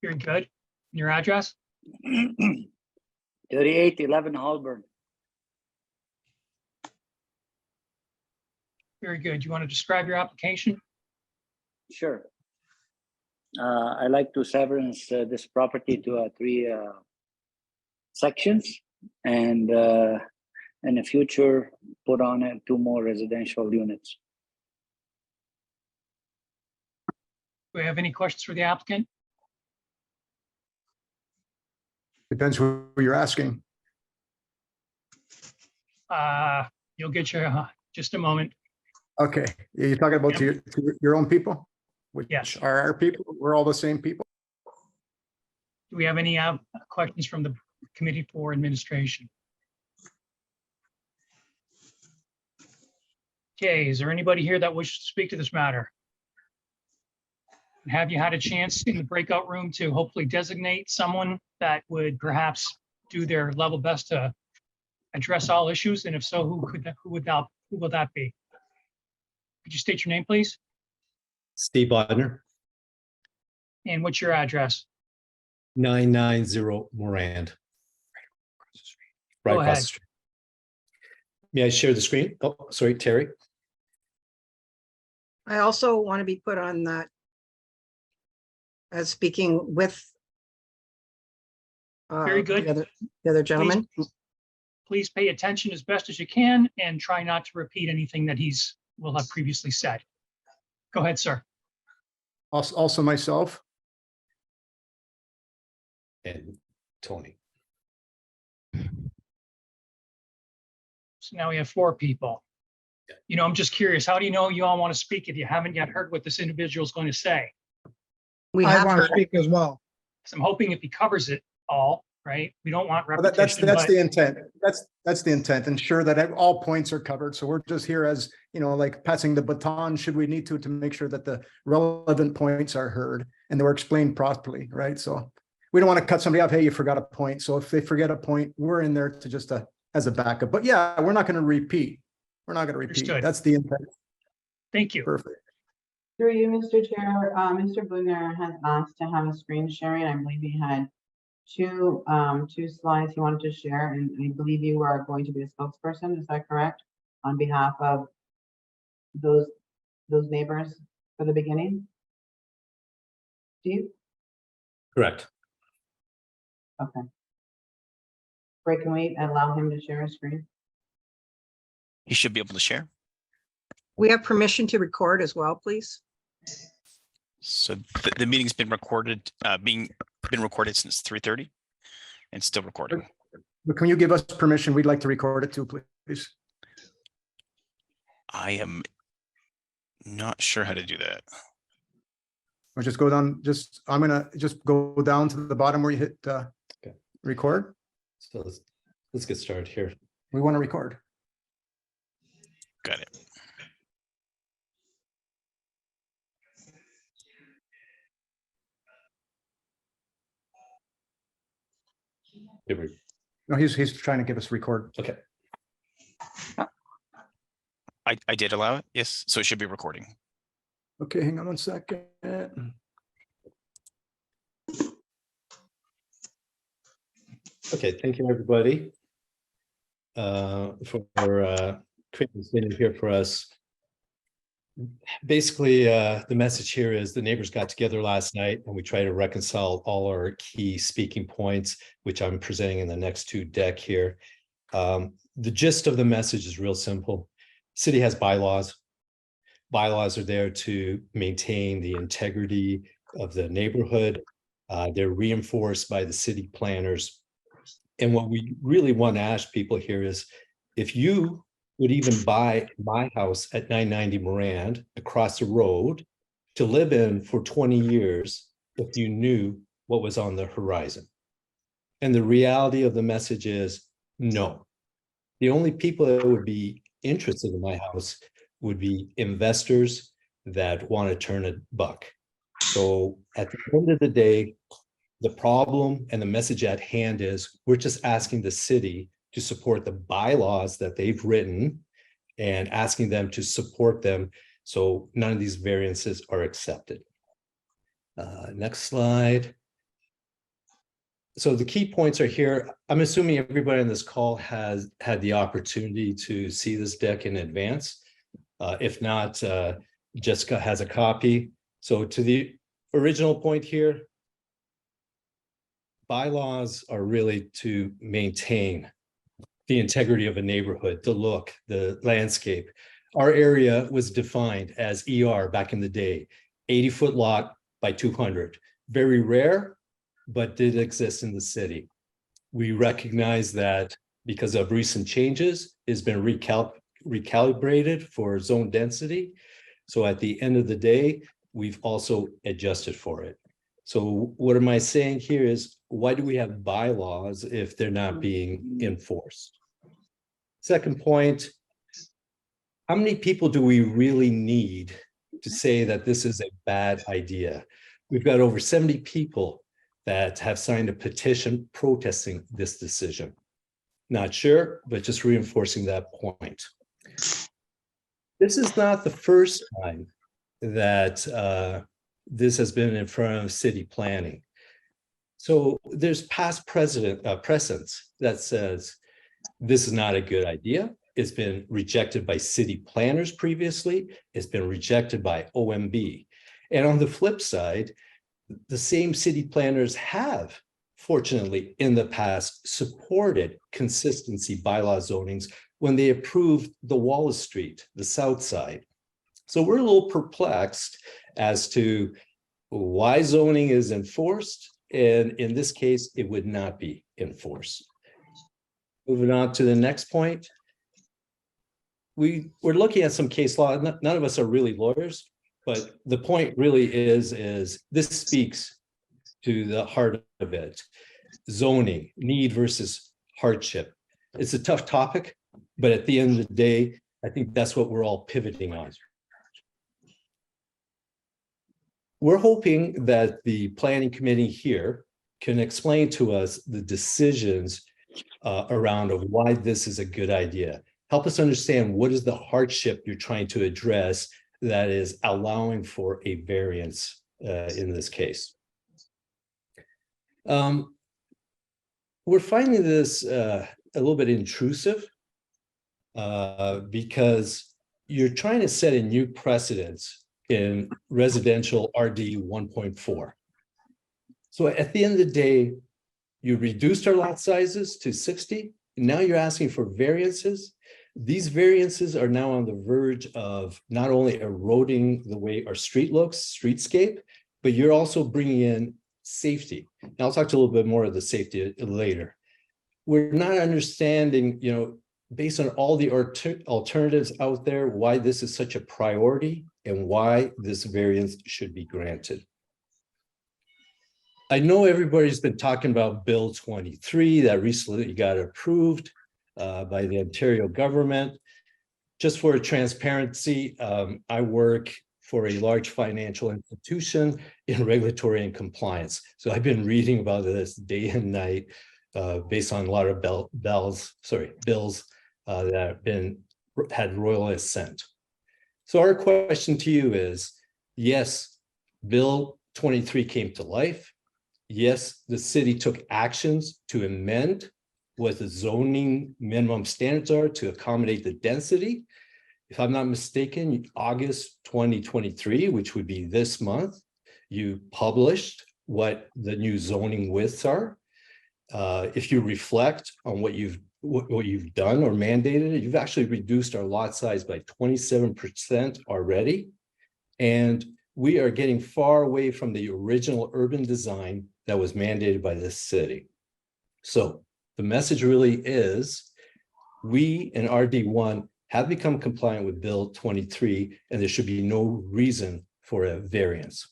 Very good. And your address? 3811 Holborn. Very good. You want to describe your application? Sure. I like to severance this property to three sections, and in the future put on it 2 more residential units. Do we have any questions for the applicant? Depends who you're asking. You'll get your, just a moment. Okay, you're talking about to your own people? Which Yes. are our people? We're all the same people? Do we have any questions from the Committee for Administration? Okay, is there anybody here that wishes to speak to this matter? Have you had a chance in the breakout room to hopefully designate someone that would perhaps do their level best to address all issues? And if so, who will that be? Could you state your name, please? Steve Bodner, And what's your address? 990 Morand. Right Go across ahead. the street. May I share the screen? Oh, sorry, Terry. I also want to be put on that as speaking with Very good. the other gentleman. Please pay attention as best as you can and try not to repeat anything that will have previously said. Go ahead, sir. Also myself. And Tony. So now we have 4 people. You know, I'm just curious, how do you know you all want to speak if you haven't yet heard what this individual is going to say? We I have want to heard. speak as well. So I'm hoping if he covers it all, right? We don't want Well, repetition. That's but- the intent. That's the intent. Ensure that all points are covered. So we're just here as, like passing the baton, should we need to make sure that the relevant points are heard and they were explained properly, right? So we don't want to cut somebody off. Hey, you forgot a point. So if they forget a point, we're in there to just as a backup. But yeah, we're not going to repeat. We're not going to repeat. Understood. That's the intent. Thank you. Perfect. Through you, Mr. Chair, Mr. Budner has asked to have a screen sharing. I believe he had two slides he wanted to share, and I believe you are going to be a spokesperson. Is that correct? On behalf of those neighbors for the beginning? Steve? Correct. Okay. Great, can we allow him to share his screen? You should be able to share. We have permission to record as well, please. So the meeting's been recorded, been recorded since 3:30 and still recording. But can you give us permission? We'd like to record it too, please. I am not sure how to do that. Or just go down, I'm gonna just go down to the bottom where you hit record. So let's get started here. We want to record. Got it. No, he's trying to give us record. Okay. I did allow it. Yes. So it should be recording. Okay, hang on 1 second. Okay, thank you, everybody, for creating this video here for us. Basically, the message here is the neighbors got together last night and we try to reconcile all our key speaking points, which I'm presenting in the next 2 deck here. The gist of the message is real simple. City has bylaws. Bylaws are there to maintain the integrity of the neighborhood. They're reinforced by the city planners. And what we really want to ask people here is, if you would even buy my house at 990 Morand across the road to live in for 20 years, if you knew what was on the horizon. And the reality of the message is no. The only people that would be interested in my house would be investors that want to turn a buck. So at the end of the day, the problem and the message at hand is we're just asking the city to support the bylaws that they've written and asking them to support them so none of these variances are accepted. Next slide. So the key points are here. I'm assuming everybody on this call has had the opportunity to see this deck in advance. If not, Jessica has a copy. So to the original point here, bylaws are really to maintain the integrity of a neighborhood, the look, the landscape. Our area was defined as ER back in the day, 80-foot lot by 200. Very rare, but did exist in the city. We recognize that because of recent changes, it's been recalibrated for zone density. So at the end of the day, we've also adjusted for it. So what am I saying here is, why do we have bylaws if they're not being enforced? Second point, how many people do we really need to say that this is a bad idea? We've got over 70 people that have signed a petition protesting this decision. Not sure, but just reinforcing that point. This is not the first time that this has been in front of city planning. So there's past precedents that says this is not a good idea. It's been rejected by city planners previously. It's been rejected by OMB. And on the flip side, the same city planners have, fortunately, in the past, supported consistency bylaw zonings when they approved the Wallace Street, the south side. So we're a little perplexed as to why zoning is enforced, and in this case, it would not be enforced. Moving on to the next point. We're looking at some case law. None of us are really lawyers, but the point really is this speaks to the heart of it. Zoning, need versus hardship. It's a tough topic, but at the end of the day, I think that's what we're all pivoting on. We're hoping that the planning committee here can explain to us the decisions around of why this is a good idea. Help us understand what is the hardship you're trying to address that is allowing for a variance in this case. We're finding this a little bit intrusive because you're trying to set a new precedence in residential RD 1.4. So at the end of the day, you reduced our lot sizes to 60. And now you're asking for variances. These variances are now on the verge of not only eroding the way our street looks, streetscape, but you're also bringing in safety. And I'll talk to a little bit more of the safety later. We're not understanding, based on all the alternatives out there, why this is such a priority and why this variance should be granted. I know everybody's been talking about Bill 23 that recently got approved by the Ontario government. Just for transparency, I work for a large financial institution in regulatory and compliance. So I've been reading about this day and night based on a lot of bills that have had royal assent. So our question to you is, yes, Bill 23 came to life. Yes, the city took actions to amend what the zoning minimum standards are to accommodate the density. If I'm not mistaken, August 2023, which would be this month, you published what the new zoning widths are. If you reflect on what you've done or mandated, you've actually reduced our lot size by 27% already. And we are getting far away from the original urban design that was mandated by this city. So the message really is, we in RD1 have become compliant with Bill 23, and there should be no reason for a variance.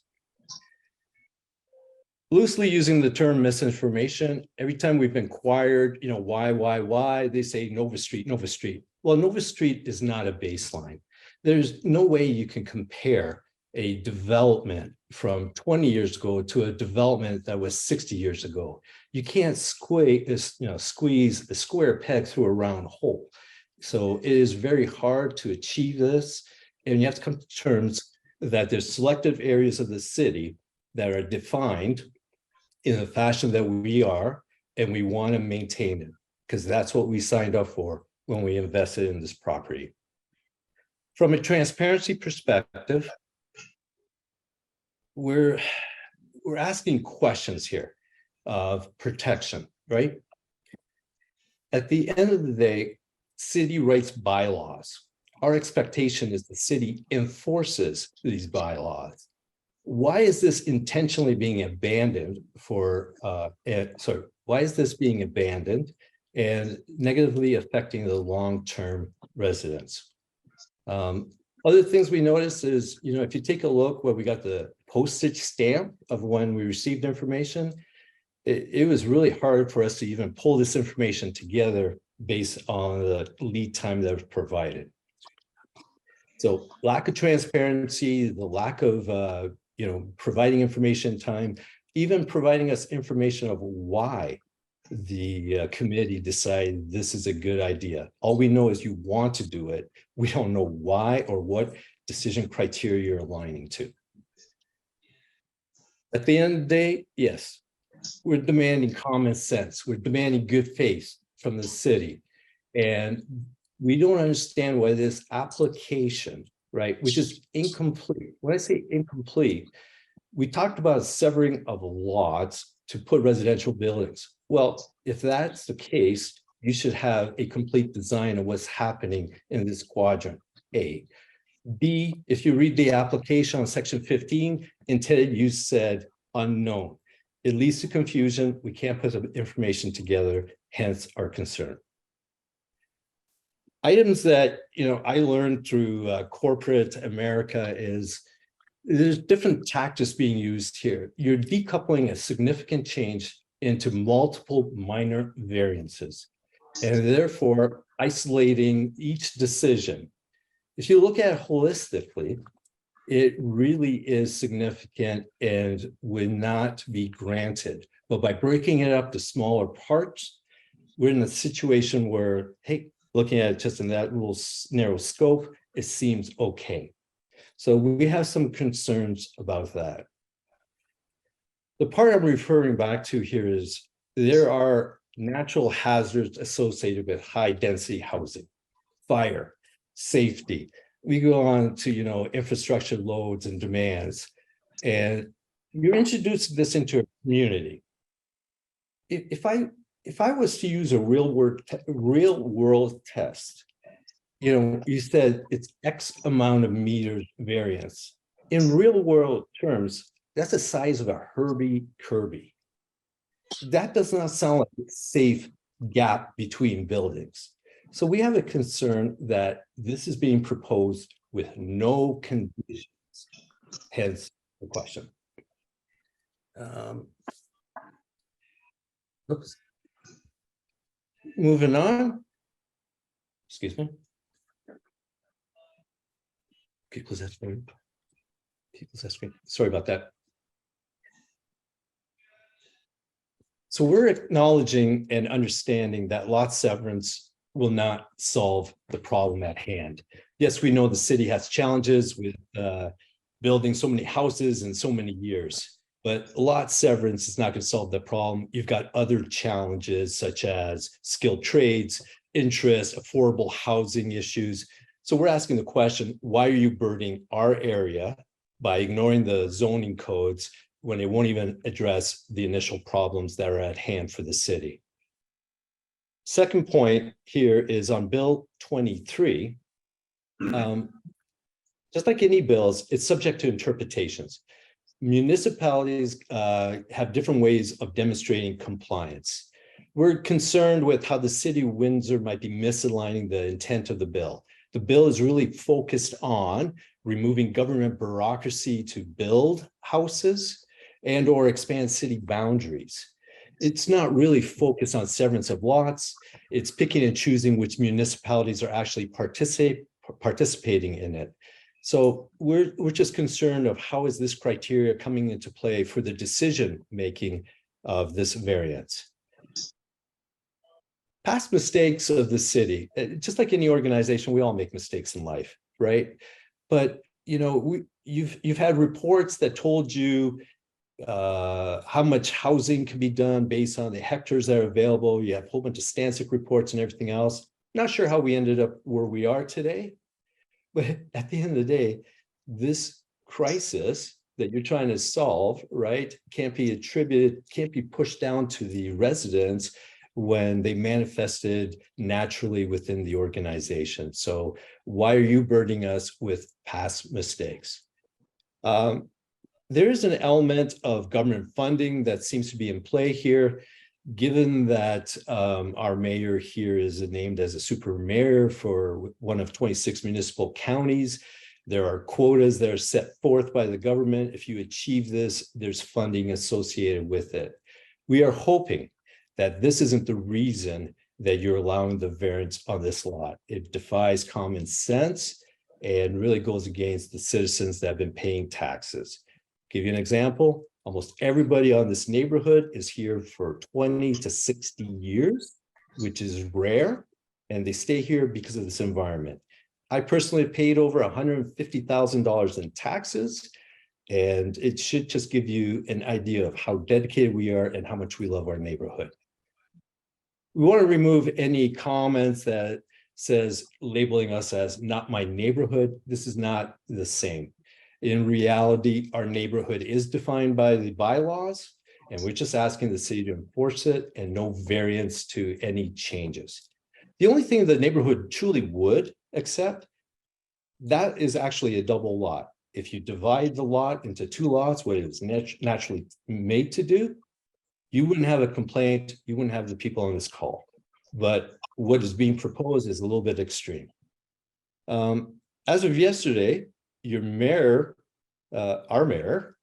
Loosely using the term misinformation, every time we've inquired, why, they say Nova Street, Nova Street. Well, Nova Street is not a baseline. There's no way you can compare a development from 20 years ago to a development that was 60 years ago. You can't squeeze a square peg through a round hole. So it is very hard to achieve this. And you have to come to terms that there's selective areas of the city that are defined in the fashion that we are, and we want to maintain it because that's what we signed up for when we invested in this property. From a transparency perspective, we're asking questions here of protection, right? At the end of the day, city writes bylaws. Our expectation is the city enforces these bylaws. Why is this intentionally being abandoned why is this being abandoned and negatively affecting the long-term residents? Other things we notice is, if you take a look where we got the postage stamp of when we received information, it was really hard for us to even pull this information together based on the lead time that was provided. So lack of transparency, the lack of, providing information time, even providing us information of why the committee decided this is a good idea. All we know is you want to do it. We don't know why or what decision criteria you're aligning to. At the end of the day, yes, we're demanding common sense. We're demanding good faith from the city. And we don't understand why this application, right, which is incomplete. When I say incomplete, we talked about severing of lots to put residential buildings. Well, if that's the case, you should have a complete design of what's happening in this quadrant A. B, if you read the application on section 15, intended use said unknown. It leads to confusion. We can't put the information together, hence our concern. Items that I learned through corporate America is there's different tactics being used here. You're decoupling a significant change into multiple minor variances, and therefore isolating each decision. If you look at it holistically, it really is significant and would not be granted. But by breaking it up to smaller parts, we're in a situation where, hey, looking at it just in that little narrow scope, it seems okay. So we have some concerns about that. The part I'm referring back to here is there are natural hazards associated with high density housing, fire, safety. We go on to, infrastructure loads and demands, and you're introducing this into a community. If I was to use a real world test, you said it's X amount of meters variance. In real world terms, that's the size of a Herbie Kirby. That does not sound like a safe gap between buildings. So we have a concern that this is being proposed with no conditions, hence the question. Oops. Moving on. Excuse me. People's estimate. Sorry about that. So we're acknowledging and understanding that lot severance will not solve the problem at hand. Yes, we know the city has challenges with building so many houses in so many years, but lot severance is not going to solve the problem. You've got other challenges such as skilled trades, interest, affordable housing issues. So we're asking the question, why are you burdening our area by ignoring the zoning codes when it won't even address the initial problems that are at hand for the city? Second point here is on Bill 23. Just like any bills, it's subject to interpretations. Municipalities have different ways of demonstrating compliance. We're concerned with how the city of Windsor might be misaligning the intent of the bill. The bill is really focused on removing government bureaucracy to build houses and or expand city boundaries. It's not really focused on severance of lots. It's picking and choosing which municipalities are actually participating in it. So we're just concerned of how is this criteria coming into play for the decision-making of this variance. Past mistakes of the city, just like any organization, we all make mistakes in life, right? But you've had reports that told you how much housing can be done based on the hectares that are available. You have a whole bunch of Stansik reports and everything else. Not sure how we ended up where we are today, But at the end of the day, this crisis that you're trying to solve, right, can't be attributed, can't be pushed down to the residents when they manifested naturally within the organization. So why are you burdening us with past mistakes? There is an element of government funding that seems to be in play here. Given that our mayor here is named as a super mayor for one of 26 municipal counties, there are quotas that are set forth by the government. If you achieve this, there's funding associated with it. We are hoping that this isn't the reason that you're allowing the variance on this lot. It defies common sense and really goes against the citizens that have been paying taxes. Give you an example. Almost everybody on this neighborhood is here for 20 to 60 years, which is rare, and they stay here because of this environment. I personally paid over $150,000 in taxes, and it should just give you an idea of how dedicated we are and how much we love our neighborhood. We want to remove any comments that says labeling us as not my neighborhood. This is not the same. In reality, our neighborhood is defined by the bylaws, and we're just asking the city to enforce it and no variance to any changes. The only thing the neighborhood truly would accept, that is actually a double lot. If you divide the lot into two lots, what it is naturally made to do, you wouldn't have a complaint, you wouldn't have the people on this call. But what is being proposed is a little bit extreme. As of yesterday, your mayor, our mayor,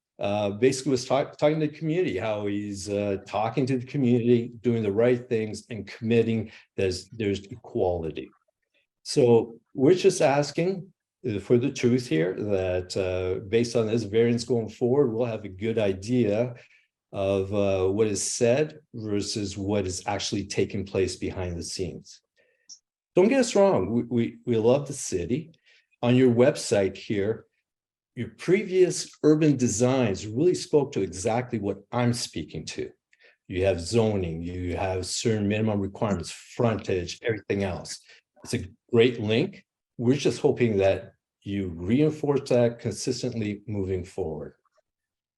basically was talking to the community, how he's talking to the community, doing the right things and committing there's equality. So we're just asking for the truth here that based on this variance going forward, we'll have a good idea of what is said versus what is actually taking place behind the scenes. Don't get us wrong, we love the city. On your website here, your previous urban designs really spoke to exactly what I'm speaking to. You have zoning, you have certain minimum requirements, frontage, everything else. It's a great link. We're just hoping that you reinforce that consistently moving forward.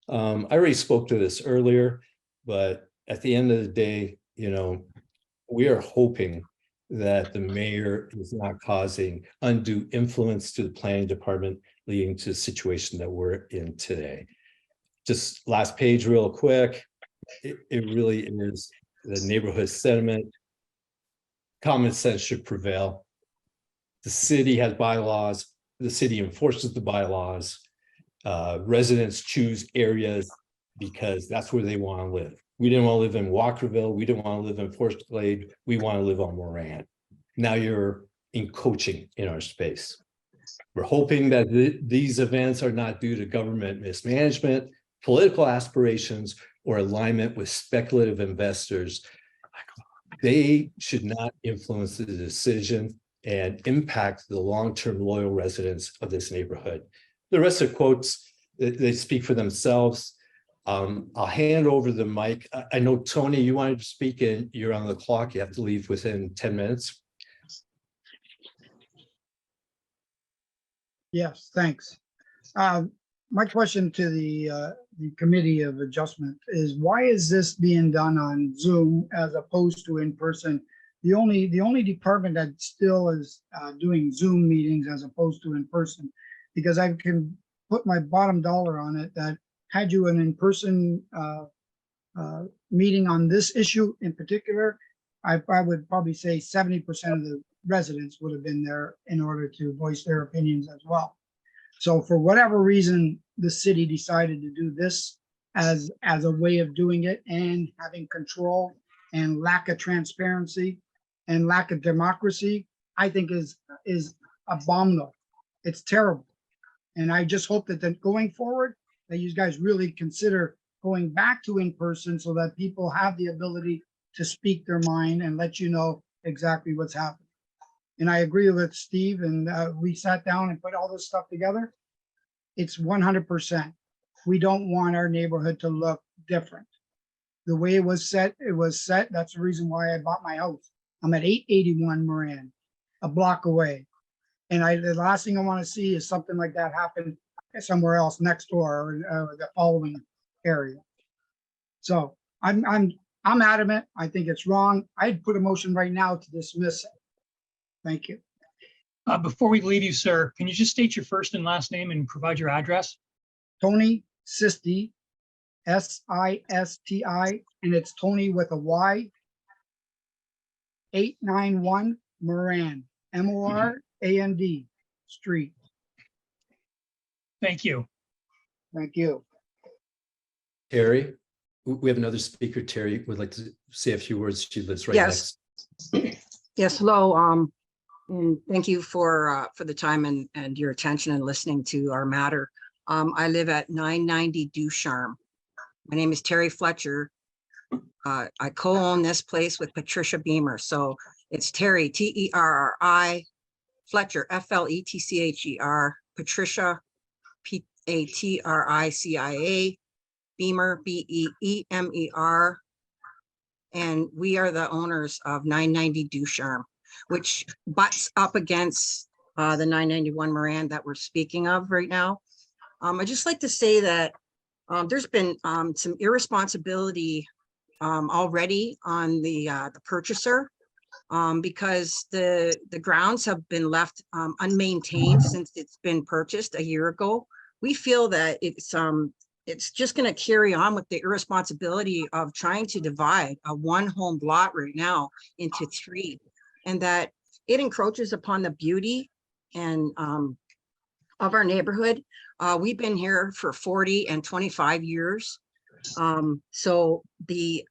I already spoke to this earlier, but at the end of the day, you know, we are hoping that the mayor is not causing undue influence to the planning department, leading to the situation that we're in today. Just last page real quick. It really is the neighborhood sentiment. Common sense should prevail. The city has bylaws. The city enforces the bylaws. Residents choose areas because that's where they want to live. We didn't want to live in Walkerville. We didn't want to live in Forest Glade. We want to live on Moran. Now you're encroaching in our space. We're hoping that these events are not due to government mismanagement, political aspirations, or alignment with speculative investors. They should not influence the decision and impact the long-term loyal residents of this neighborhood. The rest of the quotes, they speak for themselves. I'll hand over the mic. I know, Tony, you wanted to speak and you're on the clock. You have to leave within 10 minutes. Yes, thanks. My question to the Committee of Adjustment is, why is this being done on Zoom as opposed to in person? The only department that still is doing Zoom meetings as opposed to in person, because I can put my bottom dollar on it that had you an in-person meeting on this issue in particular, I would probably say 70% of the residents would have been there in order to voice their opinions as well. So for whatever reason, the city decided to do this as a way of doing it, and having control and lack of transparency and lack of democracy, I think is abominable. It's terrible. And I just hope that going forward, that you guys really consider going back to in-person so that people have the ability to speak their mind and let you know exactly what's happening. And I agree with Steve, and we sat down and put all this stuff together. It's 100%. We don't want our neighborhood to look different. The way it was set, That's the reason why I bought my house. I'm at 881 Moran, a block away. And the last thing I want to see is something like that happen somewhere else next door or the following area. So I'm adamant. I think it's wrong. I'd put a motion right now to dismiss it. Thank you. Before we leave you, sir, can you just state your first and last name and provide your address? Tony Sisti, S-I-S-T-I, and it's Tony with a Y. 891 Moran, M-O-R-A-N-D Street. Thank you. Thank you. Terry, we have another speaker. Terry would like to say a few words. She lives right Yes. next. Yes, hello. And thank you for the time and your attention and listening to our matter. I live at 990 Ducharme. My name is Terry Fletcher. I co-own this place with Patricia Beamer. So it's Terry, T-E-R-R-I, Fletcher, F-L-E-T-C-H-E-R, Patricia, P-A-T-R-I-C-I-A, Beamer, B-E-E-M-E-R. And we are the owners of 990 Ducharme, which butts up against the 991 Moran that we're speaking of right now. I'd just like to say that there's been some irresponsibility already on the purchaser because the grounds have been left unmaintained since it's been purchased a year ago. We feel that it's just going to carry on with the irresponsibility of trying to divide a one home lot right now into three, and that it encroaches upon the beauty and of our neighborhood. We've been here for 40 and 25 years. So the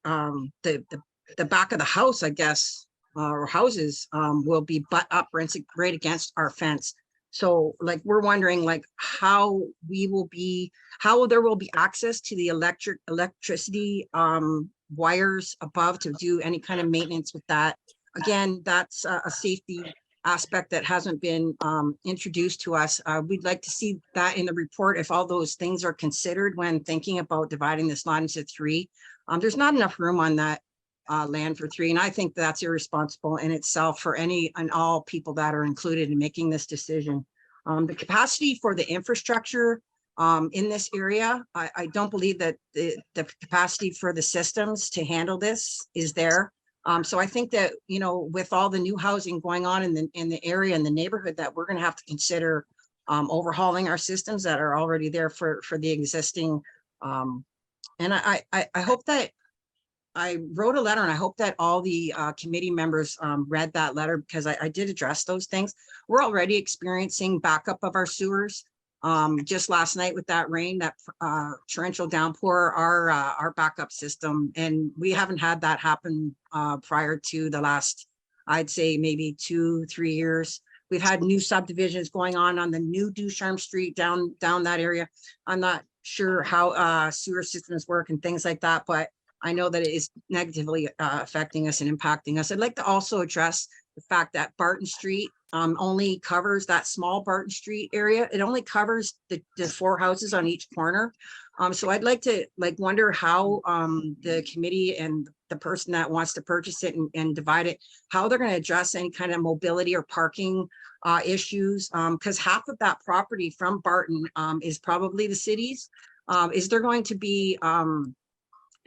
back of the house, I guess, or houses will be butt up right against our fence. So like, we're wondering like how there will be access to the electricity wires above to do any kind of maintenance with that. Again, that's a safety aspect that hasn't been introduced to us. We'd like to see that in the report if all those things are considered when thinking about dividing this lot into three. There's not enough room on that land for three, and I think that's irresponsible in itself for any and all people that are included in making this decision. The capacity for the infrastructure in this area, I don't believe that the capacity for the systems to handle this is there. So I think that, you know, with all the new housing going on in the area and the neighborhood, that we're going to have to consider overhauling our systems that are already there for the existing. And I hope that I wrote a letter, and I hope that all the committee members read that letter, because I did address those things. We're already experiencing backup of our sewers. Just last night with that rain, that torrential downpour, our backup system, and we haven't had that happen prior to the last, I'd say maybe 2-3 years. We've had new subdivisions going on the new Ducharme Street down that area. I'm not sure how sewer systems work and things like that, but I know that it is negatively affecting us and impacting us. I'd like to also address the fact that Barton Street only covers that small Barton Street area. It only covers the 4 houses on each corner. So I'd like to wonder how the committee and the person that wants to purchase it and divide it, how they're going to address any kind of mobility or parking issues, because half of that property from Barton is probably the city's. Is there going to be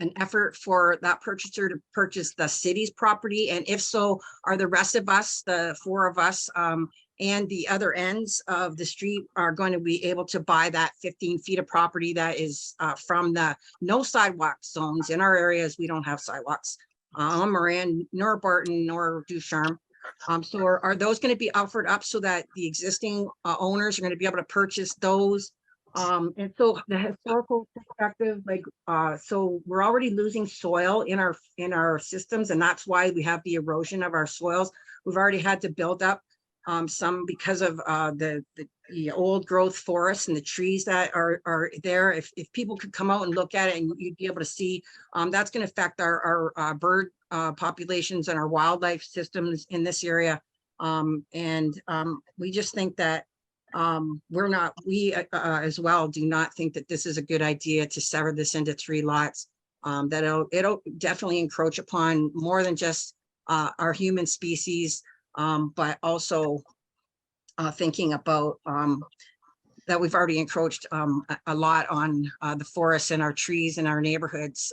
an effort for that purchaser to purchase the city's property? And if so, are the rest of us, the 4 of us, and the other ends of the street are going to be able to buy that 15 feet of property that is from the no sidewalk zones in our areas? We don't have sidewalks on Moran, nor Barton, nor Ducharme. So are those going to be offered up so that the existing owners are going to be able to purchase those? And so the historical perspective, so we're already losing soil in our systems, and that's why we have the erosion of our soils. We've already had to build up some because of the old growth forests and the trees that are there. If people could come out and look at it, and you'd be able to see, that's going to affect our bird populations and our wildlife systems in this area. We just think that we as well do not think that this is a good idea to sever this into 3 lots. That it'll definitely encroach upon more than just our human species, but also thinking about that we've already encroached a lot on the forests and our trees in our neighborhoods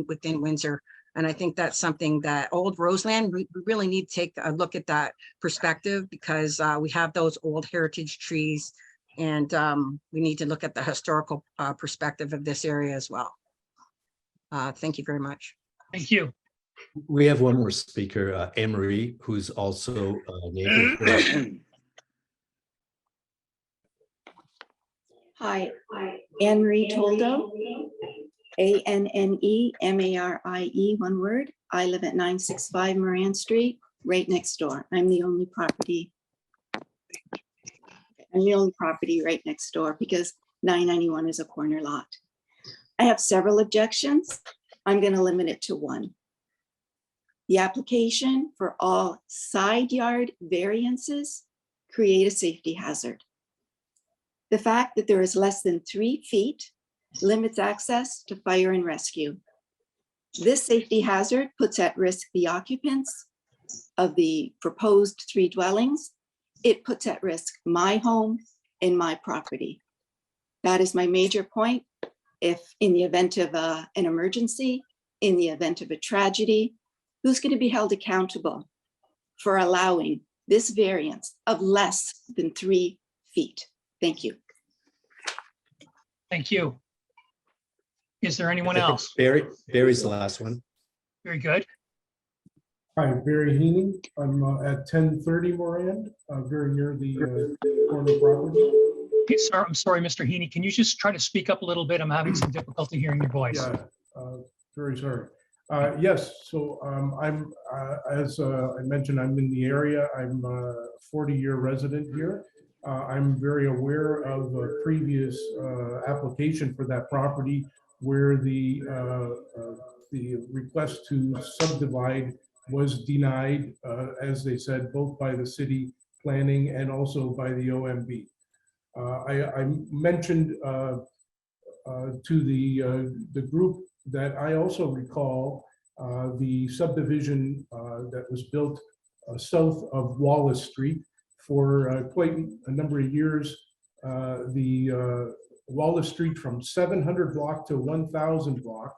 within Windsor. And I think that's something that Old Roseland, we really need to take a look at that perspective, because we have those old heritage trees, and we need to look at the historical perspective of this area as well. Thank you very much. Thank you. We have one more speaker, Anne-Marie, who's also a neighbor. Hi, Anne-Marie Toldo, ANNEMARIE, one word. I live at 965 Moran Street, right next door. I'm the only property right next door because 991 is a corner lot. I have several objections. I'm going to limit it to one. The application for all side yard variances create a safety hazard. The fact that there is less than 3 feet limits access to fire and rescue. This safety hazard puts at risk the occupants of the proposed 3 dwellings. It puts at risk my home and my property. That is my major point. If in the event of an emergency, in the event of a tragedy, who's going to be held accountable for allowing this variance of less than 3 feet? Thank you. Thank you. Is there anyone else? Barry's the last one. Very good. Hi, Barry Heening. I'm at 1030 Moran, very near the corner property. Okay, sir, I'm sorry, Mr. Heaney. Can you just try to speak up a little bit? I'm having some difficulty hearing your voice. Yeah, very sorry. Yes, so I'm, as I mentioned, I'm in the area. I'm a 40-year resident here. I'm very aware of a previous application for that property where the request to subdivide was denied, as they said, both by the city planning and also by the OMB. I mentioned to the group that I also recall the subdivision that was built south of Wallace Street for quite a number of years. The Wallace Street from 700 block to 1000 block,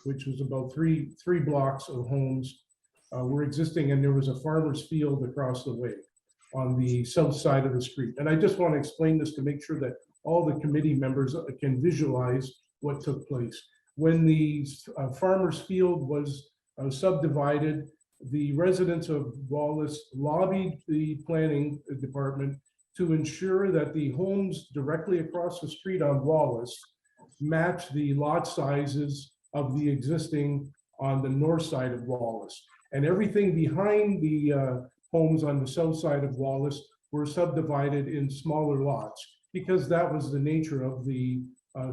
which was about three blocks of homes were existing, and there was a farmer's field across the way on the south side of the street. And I just want to explain this to make sure that all the committee members can visualize what took place. When the farmer's field was subdivided, the residents of Wallace lobbied the planning department to ensure that the homes directly across the street on Wallace match the lot sizes of the existing on the north side of Wallace. And everything behind the homes on the south side of Wallace were subdivided in smaller lots because that was the nature of the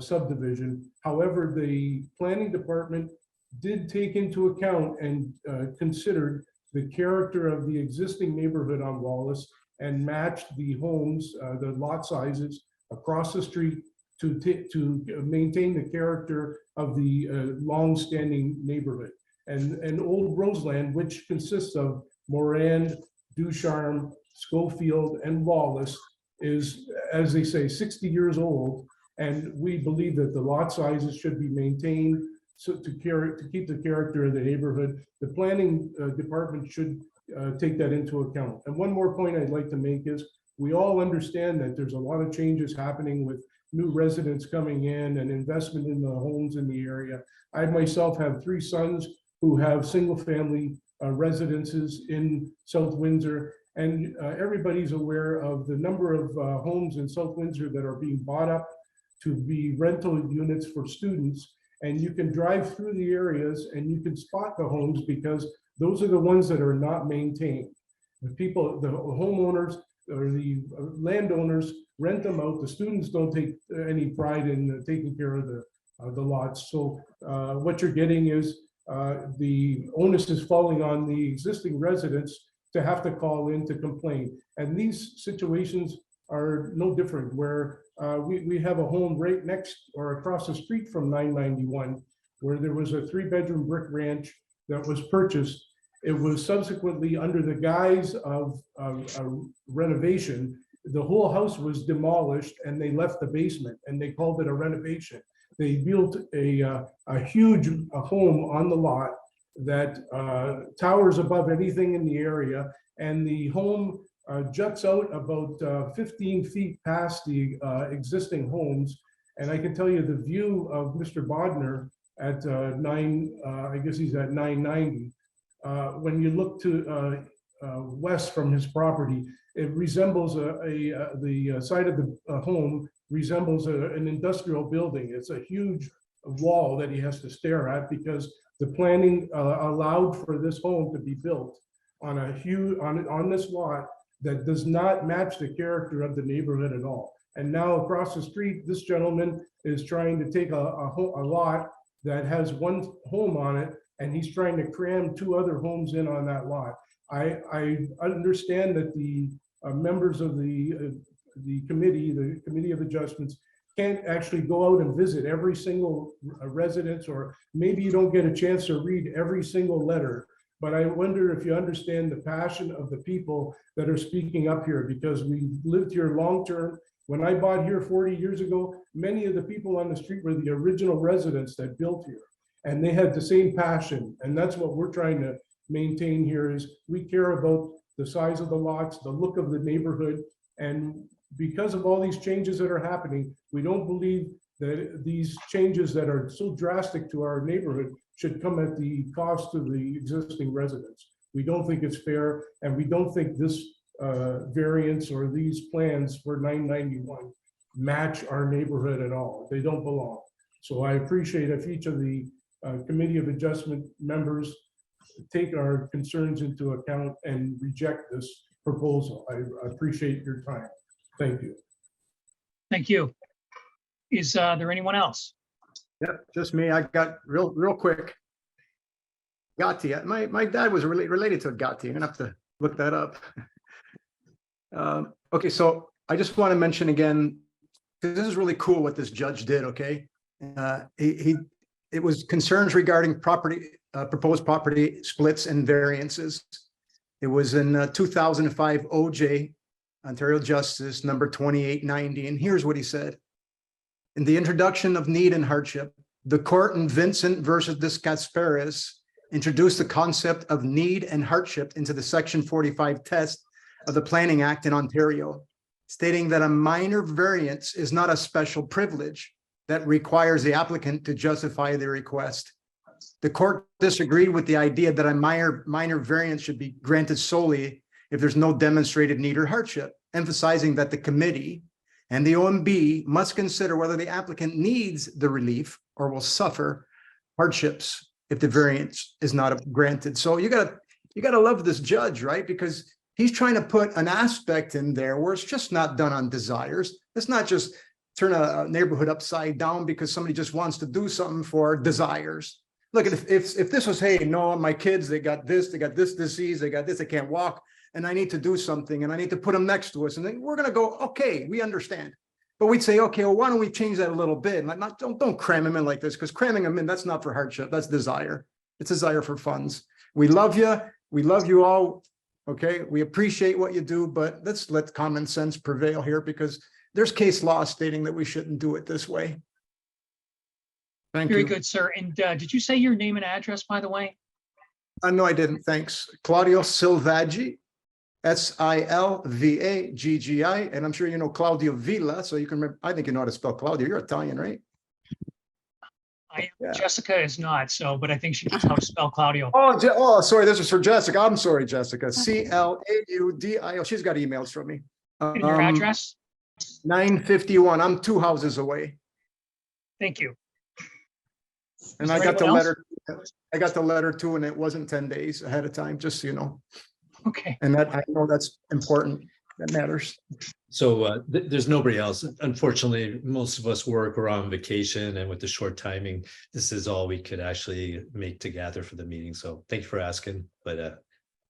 subdivision. However, the planning department did take into account and considered the character of the existing neighborhood on Wallace and matched the homes, the lot sizes across the street to maintain the character of the long-standing neighborhood. And Old Roseland, which consists of Moran, Ducharme, Schofield, and Wallace, is, as they say, 60 years old. And we believe that the lot sizes should be maintained so to keep the character of the neighborhood. The planning department should take that into account. And one more point I'd like to make is we all understand that there's a lot of changes happening with new residents coming in and investment in the homes in the area. I myself have 3 sons who have single family residences in South Windsor, and everybody's aware of the number of homes in South Windsor that are being bought up to be rental units for students. And you can drive through the areas and you can spot the homes because those are the ones that are not maintained. The people, the homeowners or the landowners rent them out. The students don't take any pride in taking care of the lots. So what you're getting is the onus is falling on the existing residents to have to call in to complain. And these situations are no different, where we have a home right next or across the street from 991, where there was a 3-bedroom brick ranch that was purchased. It was subsequently under the guise of a renovation. the whole house was demolished and they left the basement and they called it a renovation. They built a huge home on the lot that towers above anything in the area. And the home juts out about 15 feet past the existing homes. And I can tell you the view of Mr. Bodnar at I guess he's at 990. When you look to west from his property, it resembles the side of the home resembles an industrial building. It's a huge wall that he has to stare at because the planning allowed for this home to be built on a huge on this lot that does not match the character of the neighborhood at all. And now across the street, this gentleman is trying to take a lot that has one home on it, and he's trying to cram 2 other homes in on that lot. I understand that the members of the Committee of Adjustments can't actually go out and visit every single residence, or maybe you don't get a chance to read every single letter. But I wonder if you understand the passion of the people that are speaking up here, because we've lived here long-term. When I bought here 40 years ago, many of the people on the street were the original residents that built here, and they had the same passion. And that's what we're trying to maintain here, is we care about the size of the lots, the look of the neighborhood. And because of all these changes that are happening, we don't believe that these changes that are so drastic to our neighborhood should come at the cost of the existing residents. We don't think it's fair, and we don't think this variance or these plans for 991 match our neighborhood at all. They don't belong. So I appreciate if each of the Committee of Adjustment members take our concerns into account and reject this proposal. I appreciate your time. Thank you. Thank you. Is there anyone else? Yeah, just me. I got real quick. Gatti. My dad was related to Gatti. I'm gonna have to look that up. Okay, so I just want to mention again, because this is really cool what this judge did. Okay, it was concerns regarding proposed property splits and variances. It was in 2005 OJ, Ontario Justice number 2890, and here's what he said. In the introduction of need and hardship, the court in Vincent versus Descasperes introduced the concept of need and hardship into the Section 45 test of the Planning Act in Ontario, stating that a minor variance is not a special privilege that requires the applicant to justify the request. The court disagreed with the idea that a minor variance should be granted solely if there's no demonstrated need or hardship, emphasizing that the committee and the OMB must consider whether the applicant needs the relief or will suffer hardships if the variance is not granted. So you gotta love this judge, right? Because he's trying to put an aspect in there where it's just not done on desires. It's not just turn a neighborhood upside down because somebody just wants to do something for desires. Look, if this was, hey, no, my kids, they got this disease, they got this, they can't walk, and I need to do something, and I need to put them next to us, and then we're gonna go, okay, we understand. But we'd say, okay, well, why don't we change that a little bit? Like, don't cram them in like this, because cramming them in, that's not for hardship, that's desire. It's desire for funds. We love you all. Okay, we appreciate what you do, but let's let common sense prevail here, because there's case law stating that we shouldn't do it this way. Thank you. Very good, sir. And did you say your name and address, by the way? No, I didn't. Thanks. Claudio Silvaggi, Silvaggi, and I'm sure you know Claudio Villa, so you can remember. I think you know how to spell Claudio. You're Italian, right? Yeah. Jessica is not, so, but I think she knows how to spell Claudio. Oh, sorry. This is for Jessica. I'm sorry, Jessica. Claudio. She's got emails from me. And your address? 951. I'm 2 houses away. Thank you. And I got the letter. I got the letter too, and it wasn't 10 days ahead of time, just so you know. Okay. And that I know that's important. That matters. So there's nobody else. Unfortunately, most of us work or on vacation, and with the short timing, this is all we could actually make to gather for the meeting. So thank you for asking, but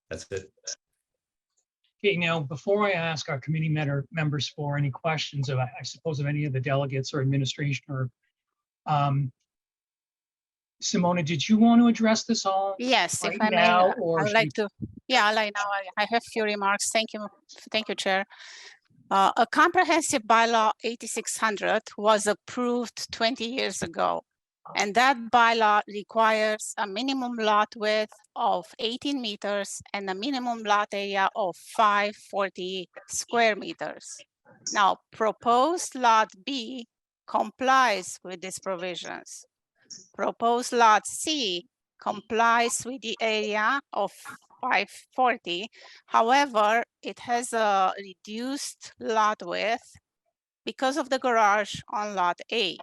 that's it. Okay, now, before I ask our committee members for any questions of, I suppose, of any of the delegates or administration or Simona, did you want to address this all? Yes, right if I may, now, or I'd like to. Yeah, like now I have few remarks. Thank you, Chair. A comprehensive bylaw 8600 was approved 20 years ago. And that bylaw requires a minimum lot width of 18 meters and a minimum lot area of 540 square meters. Now, proposed lot B complies with these provisions. Proposed lot C complies with the area of 540. However, it has a reduced lot width because of the garage on lot A.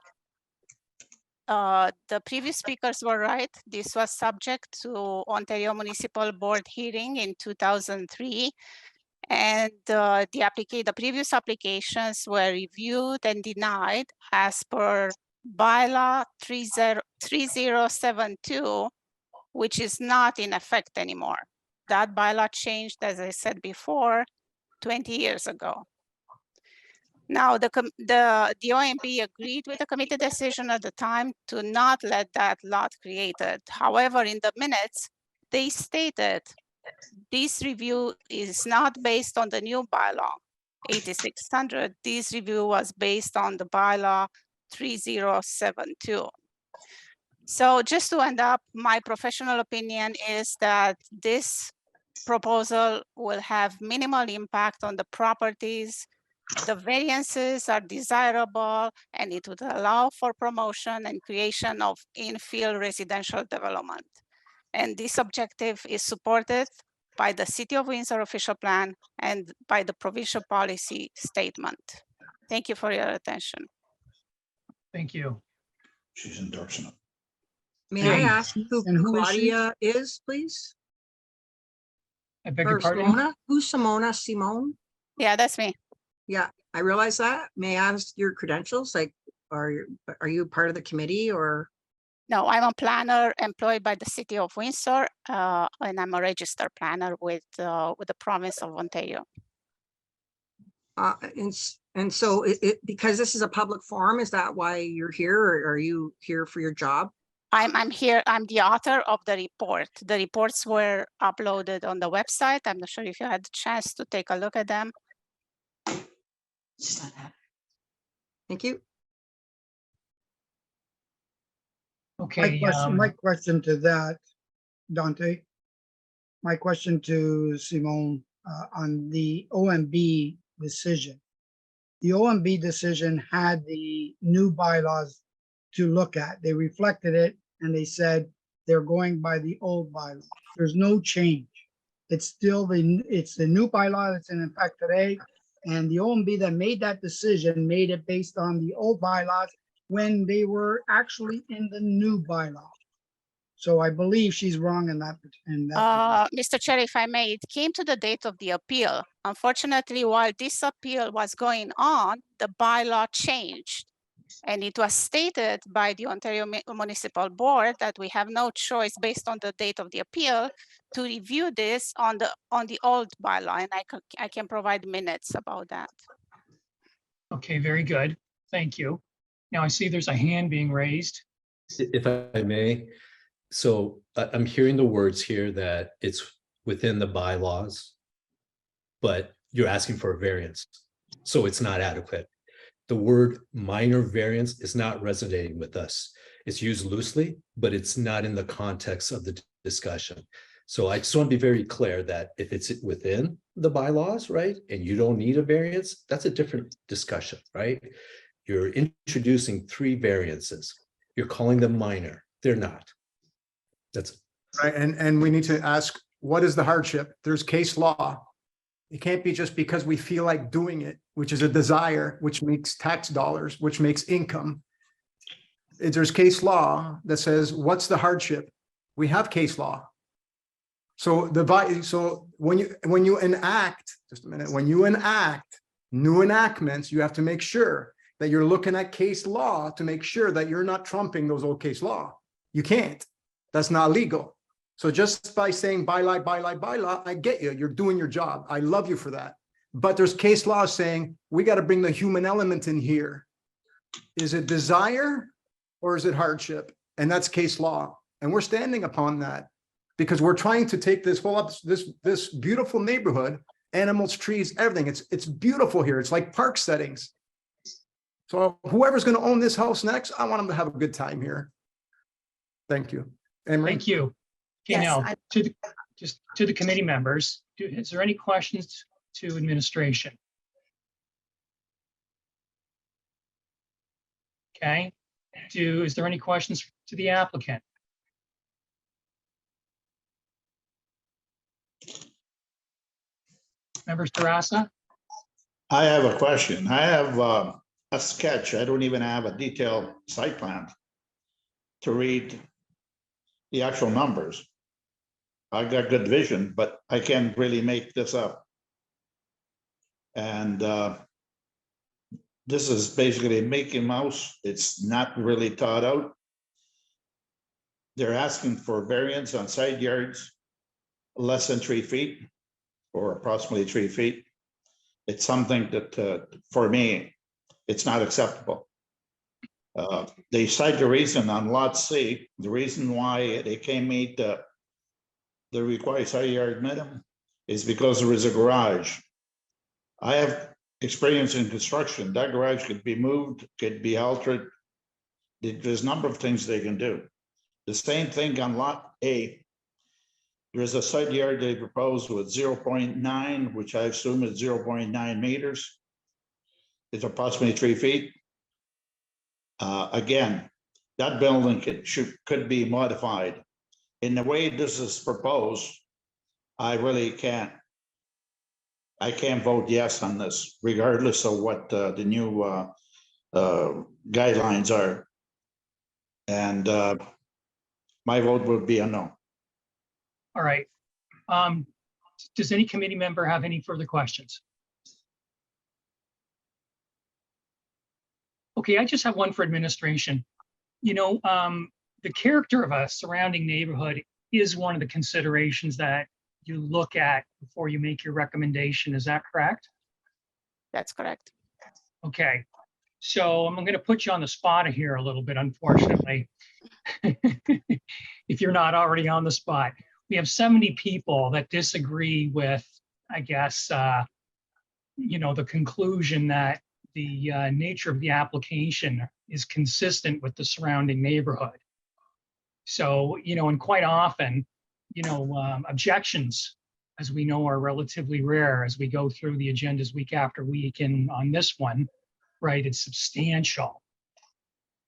The previous speakers were right. This was subject to Ontario Municipal Board hearing in 2003. And the previous applications were reviewed and denied as per bylaw 3072, which is not in effect anymore. That bylaw changed, as I said before, 20 years ago. Now, the OMB agreed with the committee decision at the time to not let that lot created. However, in the minutes, they stated this review is not based on the new bylaw 8600. This review was based on the bylaw 3072. So just to end up, my professional opinion is that this proposal will have minimal impact on the properties. The variances are desirable, and it would allow for promotion and creation of infill residential development. And this objective is supported by the City of Windsor official plan and by the provincial policy statement. Thank you for your attention. Thank you. She's endorsing it. May I ask who And who is she? Claudia is, please? I beg Or your pardon? Simona? Who's Simona? Simone? Yeah, that's me. Yeah, I realize that. May I ask your credentials? Like, are you part of the committee or? No, I'm a planner employed by the City of Windsor, and I'm a registered planner with the province of Ontario. And so because this is a public forum, is that why you're here, or are you here for your job? I'm here, I'm the author of the report. The reports were uploaded on the website. I'm not sure if you had the chance to take a look at them. Thank you. Okay. My question to that, Dante. My question to Simone on the OMB decision. The OMB decision had the new bylaws to look at. They reflected it and they said they're going by the old bylaw. There's no change. It's still the new bylaw that's in effect today. And the OMB that made that decision made it based on the old bylaws when they were actually in the new bylaw. So I believe she's wrong in that. Mr. Chair, if I may, it came to the date of the appeal. Unfortunately, while this appeal was going on, the bylaw changed. And it was stated by the Ontario Municipal Board that we have no choice based on the date of the appeal to review this on the old bylaw, and I can provide minutes about that. Okay, very good. Thank you. Now I see there's a hand being raised. If I may, so I'm hearing the words here that it's within the bylaws, but you're asking for a variance, so it's not adequate. The word minor variance is not resonating with us. It's used loosely, but it's not in the context of the discussion. So I just want to be very clear that if it's within the bylaws, right, and you don't need a variance, that's a different discussion, right? You're introducing 3 variances. You're calling them minor. They're not. That's right. And we need to ask, what is the hardship? There's case law. It can't be just because we feel like doing it, which is a desire, which makes tax dollars, which makes income. There's case law that says, what's the hardship? We have case law. So when you enact, just a minute, when you enact new enactments, you have to make sure that you're looking at case law to make sure that you're not trumping those old case law. You can't. That's not legal. So just by saying bylaw, I get you. You're doing your job. I love you for that. But there's case law saying we got to bring the human element in here. Is it desire or is it hardship? And that's case law. And we're standing upon that because we're trying to take this whole this beautiful neighborhood animals, trees, everything. It's beautiful here. It's like park settings. So whoever's going to own this house next, I want them to have a good time here. Thank you. Emery? Thank you. Okay, Yes, now I- to the committee members, is there any questions to administration? Okay, is there any questions to the applicant? Member Sarasa? I have a question. I have a sketch. I don't even have a detailed site plan to read the actual numbers. I got good vision, but I can't really make this up. And this is basically Mickey Mouse. It's not really thought out. They're asking for variance on side yards less than 3 feet or approximately 3 feet. It's something that, for me, it's not acceptable. They cite the reason on lot C, the reason why they can't meet the required side yard minimum is because there is a garage. I have experience in construction. That garage could be moved, could be altered. There's a number of things they can do. The same thing on lot A. There's a side yard they proposed with 0.9, which I assume is 0.9 meters. It's approximately 3 feet. Again, that building could be modified. In the way this is proposed, I really can't vote yes on this, regardless of what the new guidelines are. And my vote would be a no. All right. Does any committee member have any further questions? Okay, I just have one for administration. You know, the character of a surrounding neighborhood is one of the considerations that you look at before you make your recommendation. Is that correct? That's correct. Okay, so I'm going to put you on the spot here a little bit, unfortunately. If you're not already on the spot. We have 70 people that disagree with, I guess, you know, the conclusion that the nature of the application is consistent with the surrounding neighborhood. So, you know, and quite often, you know, objections, as we know, are relatively rare as we go through the agendas week after week. And on this one, right, it's substantial.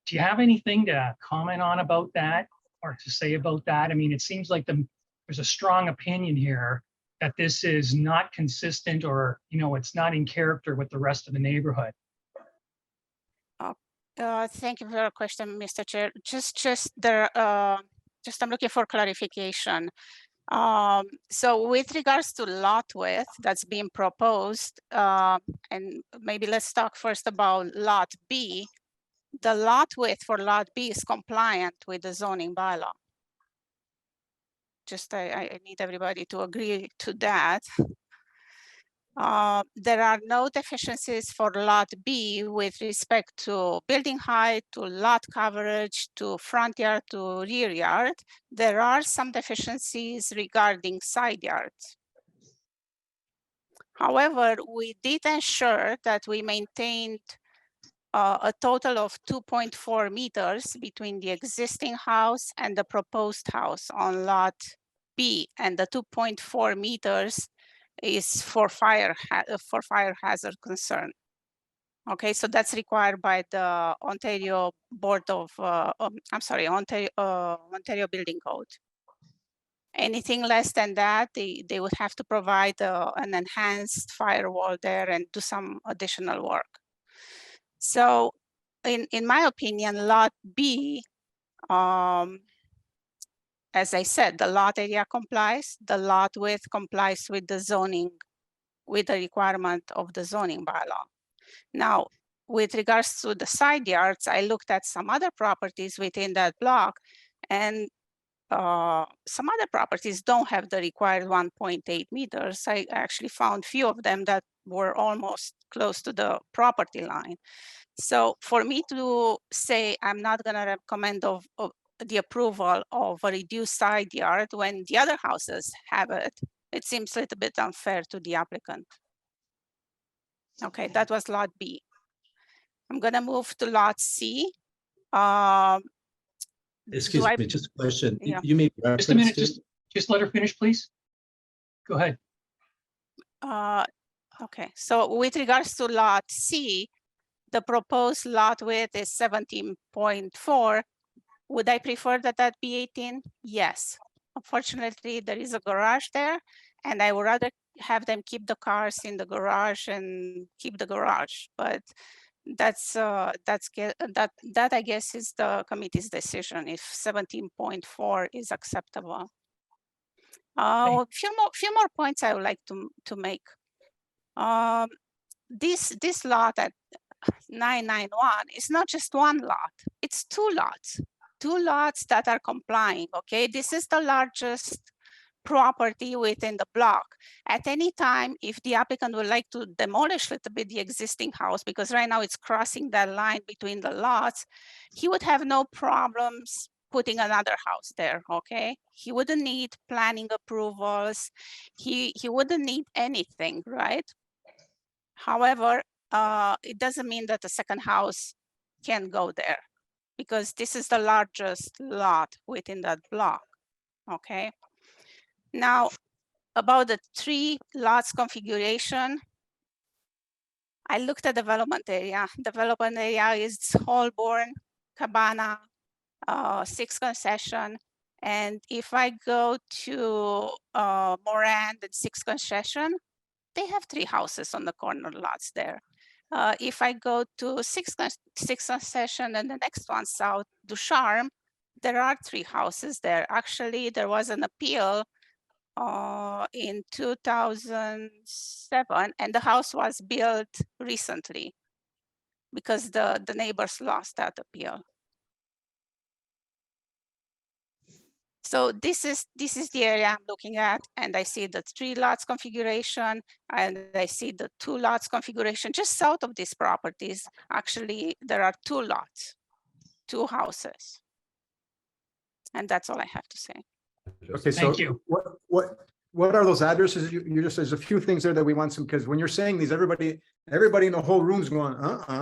Do you have anything to comment on about that or to say about that? I mean, it seems like there's a strong opinion here that this is not consistent or, you know, it's not in character with the rest of the neighborhood. Thank you for your question, Mr. Chair. Just I'm looking for clarification. So with regards to lot width that's being proposed, and maybe let's talk first about lot B. The lot width for lot B is compliant with the zoning bylaw. Just I need everybody to agree to that. There are no deficiencies for lot B with respect to building height, to lot coverage, to front yard, to rear yard. There are some deficiencies regarding side yards. However, we did ensure that we maintained a total of 2.4 meters between the existing house and the proposed house on lot B, and the 2.4 meters is for fire hazard concern. Okay, so that's required by the Ontario Board of, Ontario Building Code. Anything less than that, they would have to provide an enhanced firewall there and do some additional work. So in my opinion, lot B, as I said, the lot area complies, the lot width complies with the zoning, with the requirement of the zoning bylaw. Now, with regards to the side yards, I looked at some other properties within that block, and some other properties don't have the required 1.8 meters. I actually found few of them that were almost close to the property line. So for me to say I'm not going to recommend of the approval of a reduced side yard when the other houses have it, It seems a little bit unfair to the applicant. Okay, that was lot B. I'm gonna move to lot C. Excuse I- me, just a question. Yeah. You made Just a minute, reference to, just let her finish, please. Go ahead. Okay, so with regards to lot C, the proposed lot width is 17.4. Would I prefer that that be 18? Yes. Unfortunately, there is a garage there, and I would rather have them keep the cars in the garage and keep the garage. But that I guess is the committee's decision if 17.4 is acceptable. Few more points I would like to make. This lot at 991 is not just one lot, it's two lots that are complying, okay? This is the largest property within the block. At any time, if the applicant would like to demolish a little bit the existing house, because right now it's crossing that line between the lots, he would have no problems putting another house there, okay? He wouldn't need planning approvals. He wouldn't need anything, right? However, it doesn't mean that the second house can go there because this is the largest lot within that block, okay? Now, about the 3 lots configuration, I looked at development area. Development area is Holborn, Cabana, 6 concession. And if I go to Morand and 6 concession, they have 3 houses on the corner lots there. If I go to 6 concession and the next one south, Ducharme, there are 3 houses there. Actually, there was an appeal in 2007, and the house was built recently because the neighbors lost that appeal. So this is the area I'm looking at, and I see the 3 lots configuration, and I see the 2 lots configuration just south of these properties. Actually, there are 2 lots, 2 houses, and that's all I have to say. Okay, so Thank you. what are those addresses? You just, there's a few things there that we want some, because when you're saying these, everybody in the whole room's going,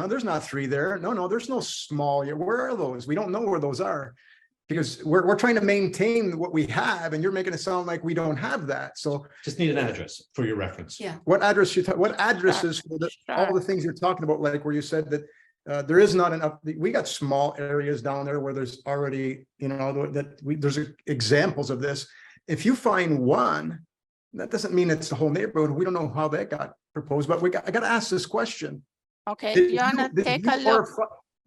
there's not 3 there. No, there's no small. Where are those? We don't know where those are. Because we're trying to maintain what we have, and you're making it sound like we don't have that. So just need an address for your reference. Yeah. what address what addresses for all the things you're talking about, like where you said that there is not enough. We got small areas down there where there's already, there's examples of this. If you find one, that doesn't mean it's the whole neighborhood. We don't know how that got proposed, but I got to ask this question. Okay, do you wanna take a look?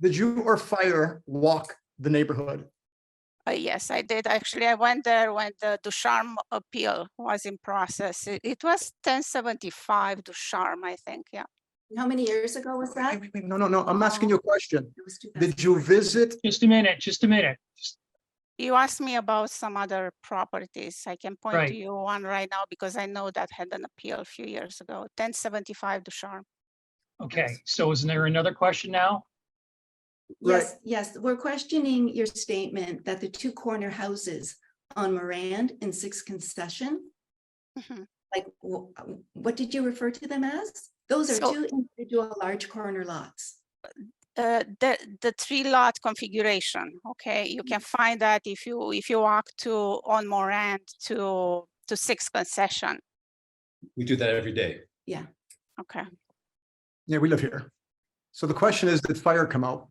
Did you or fire walk the neighborhood? Yes, I did. Actually, I went there when the Ducharme appeal was in process. It was 1075 Ducharme, I think, yeah. How many years ago was that? No. I'm asking you a question. Did you visit? Just a minute. You asked me about some other properties. I can point Right. to you one right now because I know that had an appeal a few years ago, 1075 Ducharme. Okay, so is there another question now? Yes, we're questioning your statement that the 2 corner houses on Morand and 6 concession, Mhm. like, what did you refer to them as? Those are So- 2 individual large corner lots. The 3 lot configuration, okay? You can find that if you walk on Morand to 6 concession. We do that every day. Yeah. Okay. Yeah, we live here. So the question is, did fire come out?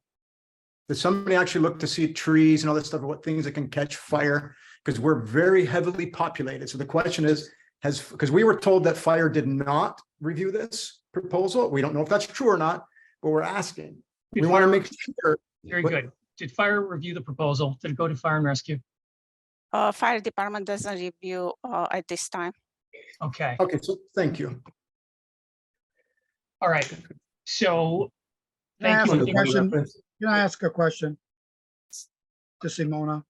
Did somebody actually look to see trees and all this stuff, what things that can catch fire? Because we're very heavily populated. So the question is, because we were told that fire did not review this proposal. We don't know if that's true or not, but we're asking. Did We want to fire- make sure. Very good. Did fire review the proposal? Did it go to fire and rescue? Fire department doesn't review at this time. Okay, Okay, so thank you. all right. So, Can I thank ask you. a question? Can I ask a question? To Simona?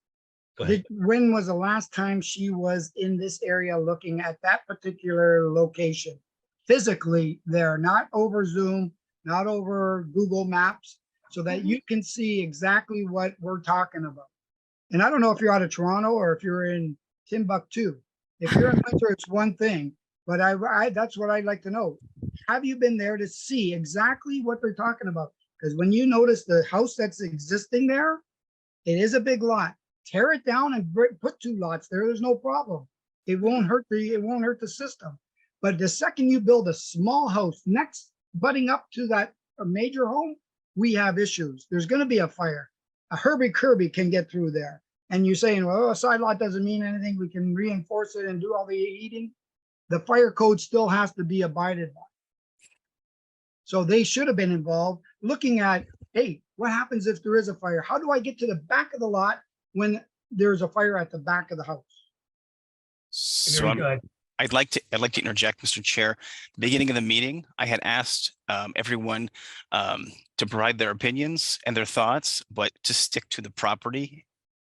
Go ahead. When was the last time she was in this area looking at that particular location? Physically there, not over Zoom, not over Google Maps, so that you can see exactly what we're talking about. And I don't know if you're out of Toronto or if you're in Timbuktu, If you're in winter, it's one thing, but that's what I'd like to know. Have you been there to see exactly what they're talking about? Because when you notice the house that's existing there, it is a big lot. Tear it down and put 2 lots there. There's no problem. It won't hurt the system. But the second you build a small house next, butting up to that major home, we have issues. There's going to be a fire. A Herbie Kirby can get through there. And you're saying, well, a side lot doesn't mean anything. We can reinforce it and do all the heating. The fire code still has to be abided by. So they should have been involved looking at, hey, what happens if there is a fire? How do I get to the back of the lot when there's a fire at the back of the house? So Very good. I'd like to interject, Mr. Chair. Beginning of the meeting, I had asked everyone to provide their opinions and their thoughts, but to stick to the property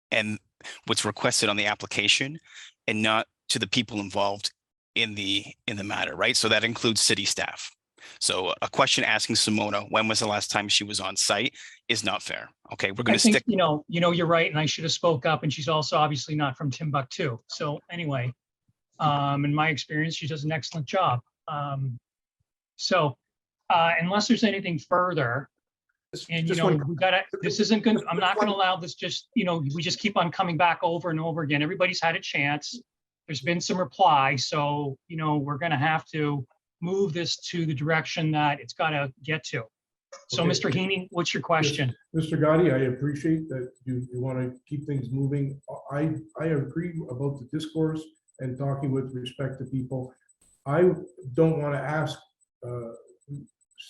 and what's requested on the application, and not to the people involved in the matter, right? So that includes city staff. So a question asking Simona, when was the last time she was on site, is not fair. Okay, we're going I to think, stick. you're right, and I should have spoke up, and she's also obviously not from Timbuktu. So anyway, in my experience, she does an excellent job. Unless there's anything further, and we gotta, this isn't good. I'm not gonna allow this we just keep on coming back over and over again. Everybody's had a chance. There's been some reply, so, we're gonna have to move this to the direction that it's gotta get to. So, Okay. Mr. Heaney, what's your question? Mr. Gotti, I appreciate that you want to keep things moving. I agree about the discourse and talking with respect to people. I don't want to ask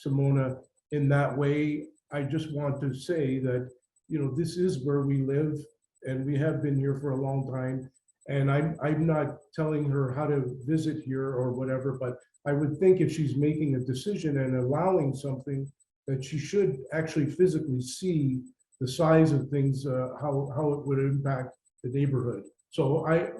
Simona in that way. I just want to say that, this is where we live and we have been here for a long time. And I'm not telling her how to visit here or whatever, but I would think if she's making a decision and allowing something, that she should actually physically see the size of things, how it would impact the neighborhood. So I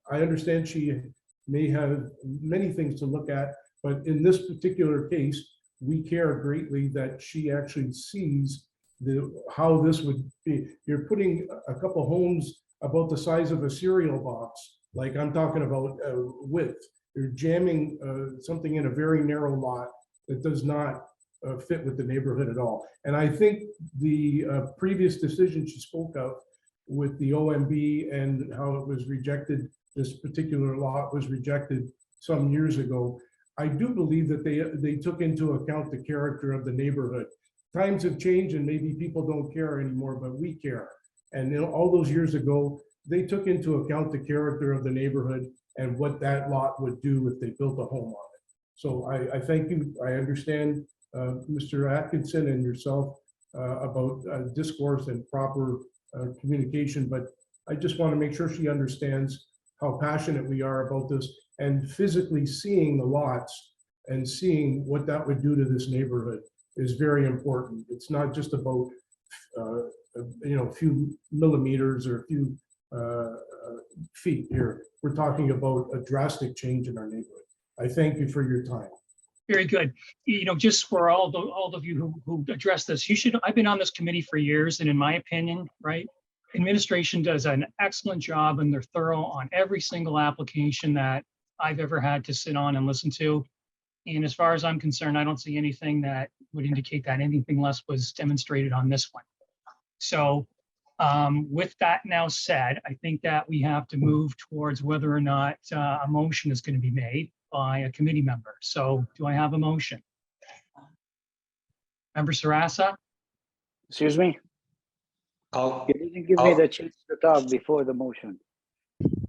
understand she may have many things to look at, but in this particular case, we care greatly that she actually sees how this would be. You're putting a couple homes about the size of a cereal box, like I'm talking about width. You're jamming something in a very narrow lot that does not fit with the neighborhood at all. And I think the previous decision she spoke of with the OMB and how it was rejected, this particular lot was rejected some years ago. I do believe that they took into account the character of the neighborhood. Times have changed and maybe people don't care anymore, but we care. And all those years ago, they took into account the character of the neighborhood and what that lot would do if they built a home on it. So I thank you. I understand Mr. Atkinson and yourself about discourse and proper communication, but I just want to make sure she understands how passionate we are about this, and physically seeing the lots and seeing what that would do to this neighborhood is very important. It's not just about a few millimeters or a few feet here. We're talking about a drastic change in our neighborhood. I thank you for your time. Very good. Just for all of you who address this, I've been on this committee for years, and in my opinion, right, administration does an excellent job and they're thorough on every single application that I've ever had to sit on and listen to. And as far as I'm concerned, I don't see anything that would indicate that anything less was demonstrated on this one. So with that now said, I think that we have to move towards whether or not a motion is going to be made by a committee member. So do I have a motion? Member Sarasa? Excuse me? You didn't give me the chance to talk before the motion.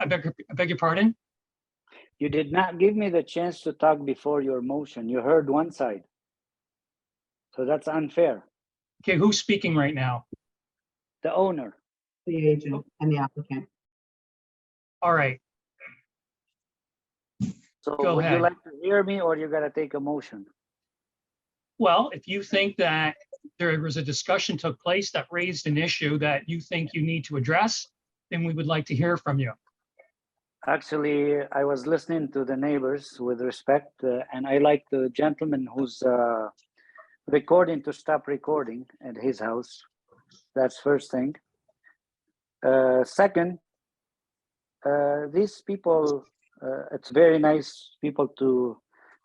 I beg your pardon? You did not give me the chance to talk before your motion. You heard one side. So that's unfair. Okay, who's speaking right now? The owner. The agent and the applicant. All right. So Go would ahead. you like to hear me, or you gotta take a motion? Well, if you think that there was a discussion took place that raised an issue that you think you need to address, then we would like to hear from you. Actually, I was listening to the neighbors with respect, and I like the gentleman who's recording to stop recording at his house. That's first thing. Second, these people, it's very nice people to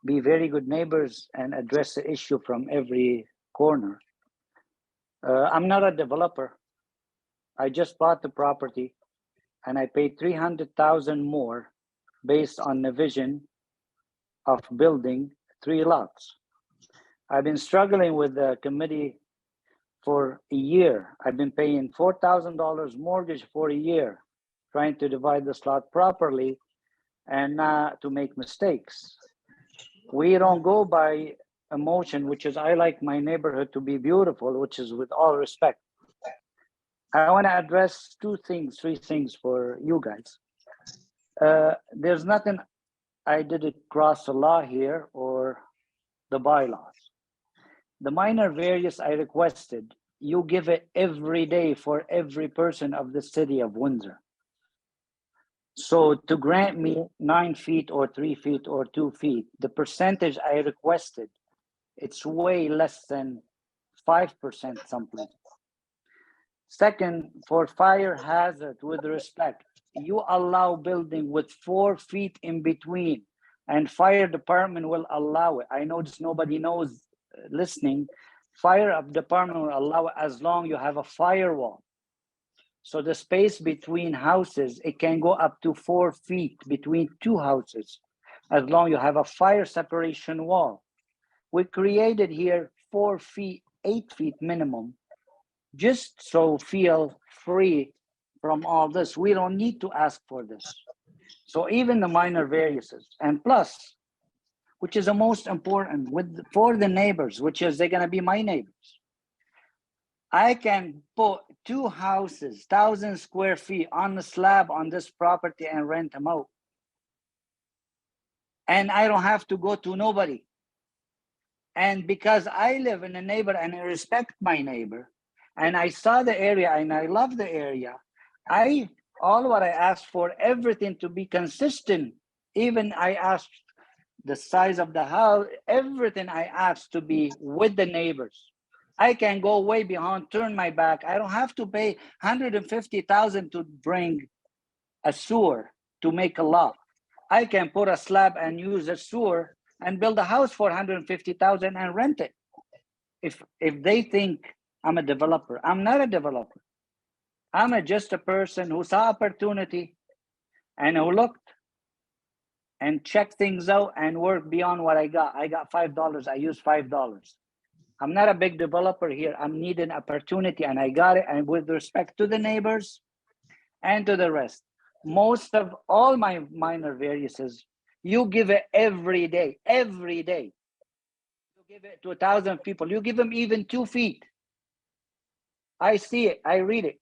be very good neighbors and address the issue from every corner. I'm not a developer. I just bought the property and I paid 300,000 more based on the vision of building 3 lots. I've been struggling with the committee for a year. I've been paying $4,000 mortgage for a year, trying to divide this lot properly and not to make mistakes. We don't go by emotion, which is I like my neighborhood to be beautiful, which is with all respect. I want to address 3 things for you guys. There's nothing I did cross the law here or the bylaws. The minor variance I requested, you give it every day for every person of the city of Windsor. So to grant me 9 feet or 3 feet or 2 feet, the percentage I requested, it's way less than 5% something. Second, for fire hazard, with respect, you allow building with 4 feet in between, and fire department will allow it. I know just nobody knows listening. Fire department will allow it as long you have a firewall. So the space between houses, it can go up to 4 feet between 2 houses, as long you have a fire separation wall. We created here 4 feet, 8 feet minimum, just so feel free from all this. We don't need to ask for this. So even the minor variances, and plus, which is the most important for the neighbors, which is they're gonna be my neighbors. I can put 2 houses, 1,000 square feet on the slab on this property and rent them out. And I don't have to go to nobody. And because I live in a neighbor and I respect my neighbor, and I saw the area and I love the area, all what I asked for, everything to be consistent. Even I asked the size of the house, everything I asked to be with the neighbors. I can go way beyond, turn my back. I don't have to pay $150,000 to bring a sewer to make a lot. I can put a slab and use a sewer and build a house for $150,000 and rent it. If they think I'm a developer, I'm not a developer. I'm just a person who saw opportunity and who looked and checked things out and worked beyond what I got. I got $5, I used $5. I'm not a big developer here. I'm needing opportunity and I got it. And with respect to the neighbors and to the rest, most of all my minor variances, you give it every day, every day. You give it to 1,000 people. You give them even 2 feet. I see it, I read it.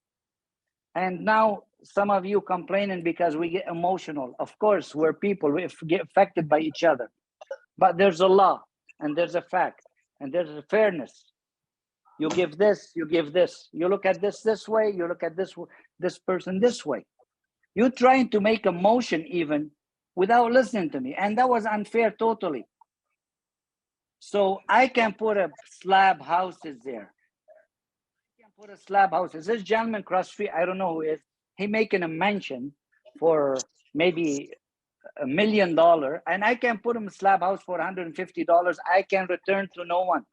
And now some of you complaining because we get emotional. Of course, we're people, we get affected by each other. But there's a law and there's a fact and there's a fairness. You give this, you give this. You look at this way, you look at this person this way. You're trying to make a motion even without listening to me. And that was unfair totally. So I can put a slab houses there. Put a slab houses. This gentleman cross street, I don't know who is, he making a mention for maybe $1 million, and I can put him a slab house for $150. I can return to no one.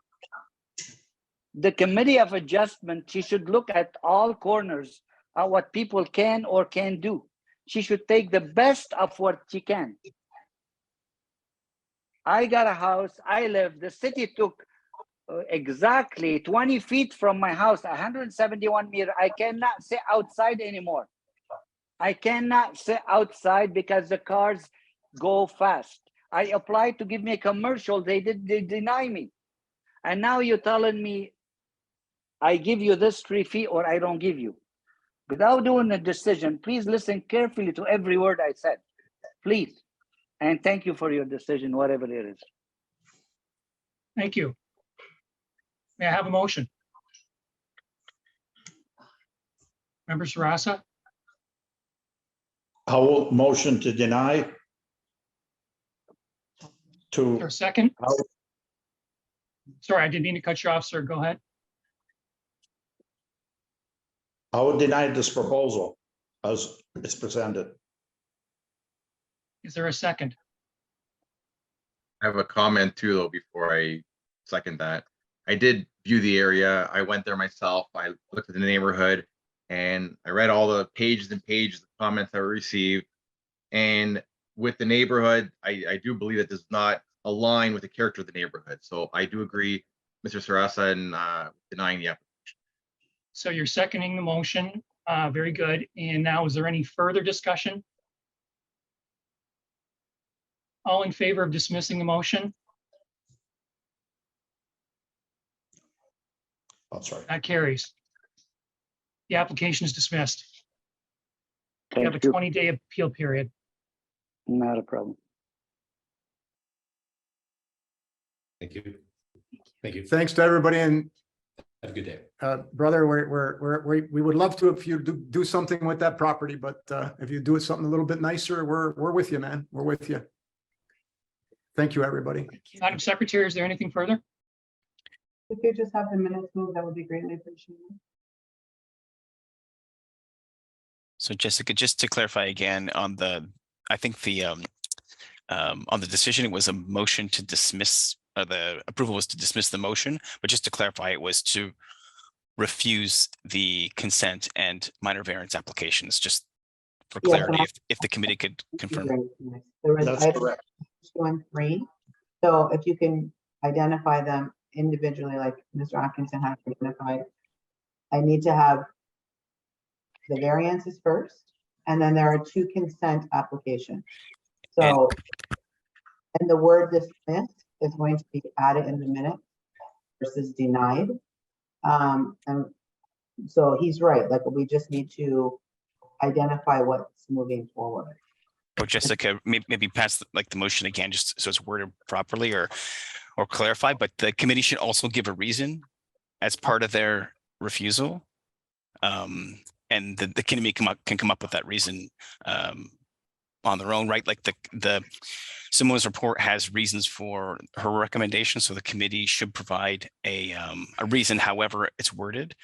The committee of adjustment, she should look at all corners at what people can or can't do. She should take the best of what she can. I got a house, I live, the city took exactly 20 feet from my house, 171 meters. I cannot sit outside anymore. I cannot sit outside because the cars go fast. I applied to give me a commercial, they deny me. And now you're telling me I give you this 3 feet or I don't give you. Without doing a decision, please listen carefully to every word I said, please. And thank you for your decision, whatever it is. Thank you. May I have a motion? Member Sarasa? I will motion to deny. Or second? Sorry, I didn't mean to cut you off, sir. Go ahead. I would deny this proposal as it's presented. Is there a second? I have a comment too, though, before I second that. I did view the area. I went there myself. I looked at the neighborhood and I read all the pages and pages of comments I received. And with the neighborhood, I do believe that does not align with the character of the neighborhood. So I do agree, Mr. Sarasa, in denying the application. So you're seconding the motion. Very good. And now is there any further discussion? All in favor of dismissing the motion? I'm sorry. That carries. The application is dismissed. You have a Thank you. 20-day appeal period. Not a problem. Thank you. Thank you. Thanks to everybody, and Have a good day. brother, we would love to if you do something with that property, but if you do it something a little bit nicer, we're with you, man. We're with you. Thank you, everybody. Madam Secretary, is there anything further? If you just have the minutes moved, that would be greatly appreciated. So Jessica, just to clarify again on the, I think the on the decision, it was a motion to dismiss, the approval was to dismiss the motion, but just to clarify, it was to refuse the consent and minor variance applications, just for Yes, and clarity, if the committee could confirm. There was That's items correct. 2 and 3. So if you can identify them individually, like Mr. Atkinson has identified, I need to have the variances first, and then there are 2 consent applications. So, and the word dismissed is going to be added in the minute versus denied. And so he's right, like we just need to identify what's moving forward. Or Jessica, maybe pass like the motion again, just so it's worded properly or clarified, but the committee should also give a reason as part of their refusal. And the committee can come up with that reason on their own, right? Like the Simone's report has reasons for her recommendation, so the committee should provide a reason, however it's worded,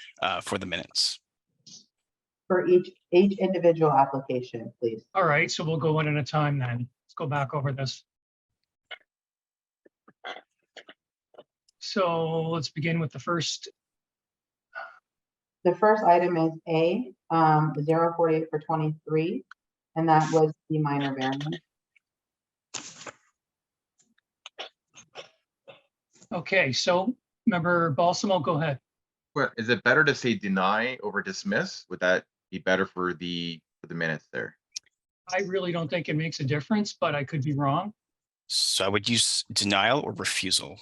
for the minutes. For each individual application, please. All right, so we'll go one at a time then. Let's go back over this. So let's begin with the first. The first item is A, 048 for 23, and that was the minor variance. Okay, so member Balsamo, go ahead. Well, is it better to say deny over dismiss? Would that be better for the minutes there? I really don't think it makes a difference, but I could be wrong. So I would use denial or refusal.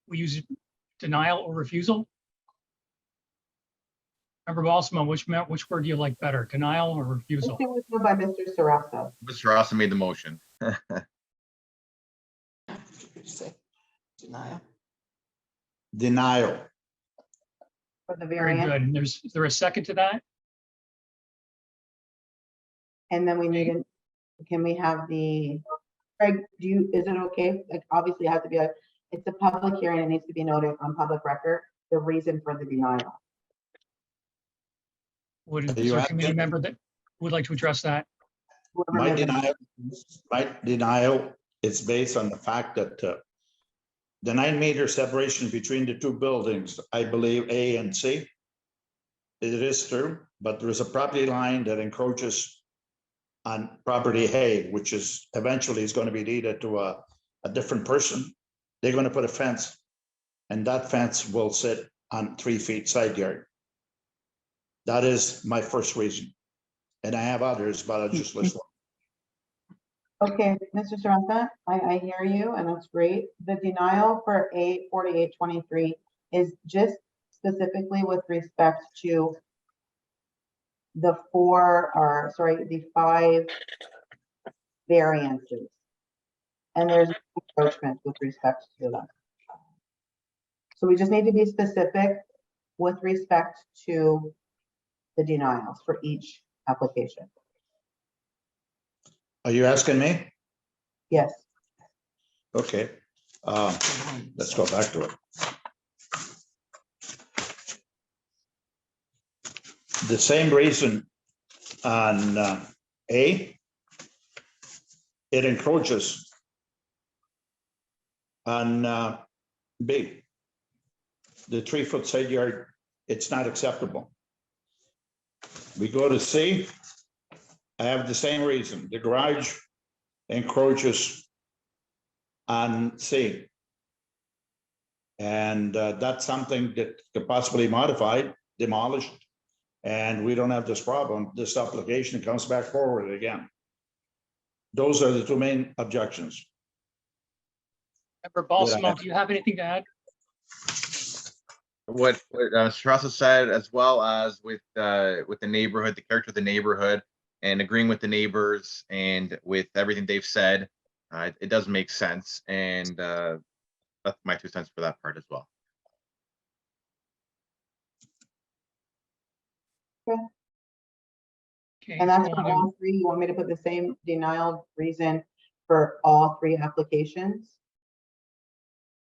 We use denial or refusal. Member Balsamo, which word do you like better, denial or refusal? This was moved by Mr. Sarasa. Mr. Rossa made the motion. Denial. Denial. For the Very variance, good. Is there a second to that? and then we need, can we have the, Craig, is it okay? Like, obviously it has to be it's a public hearing, it needs to be noted on public record, the reason for the denial. Is you there a asking- committee member that would like to address that? My denial is based on the fact that the 9-meter separation between the 2 buildings, I believe A and C. It is true, but there is a property line that encroaches on property A, which is eventually is going to be deeded to a different person. They're going to put a fence, and that fence will sit on 3 feet side yard. That is my first reason. And I have others, but I'll just list one. Okay, Mr. Sarasa, I hear you, and that's great. The denial for A 4823 is just specifically with respect to the 5 variances. And there's encroachment with respect to them. So we just need to be specific with respect to the denials for each application. Are you asking me? Yes. Okay. Let's go back to it. The same reason on A, it encroaches on B. The 3-foot side yard, it's not acceptable. We go to C, I have the same reason. The garage encroaches on C. And that's something that could possibly modified, demolished, and we don't have this problem. This application comes back forward again. Those are the two main objections. Member Balsamo, do you have anything to add? What Sarasa said, as well as with the neighborhood, the character of the neighborhood, and agreeing with the neighbors and with everything they've said, it does make sense. And that's my 2 cents for that part as well. Okay, And that's you for wanna- all three. You want me to put the same denial reason for all three applications?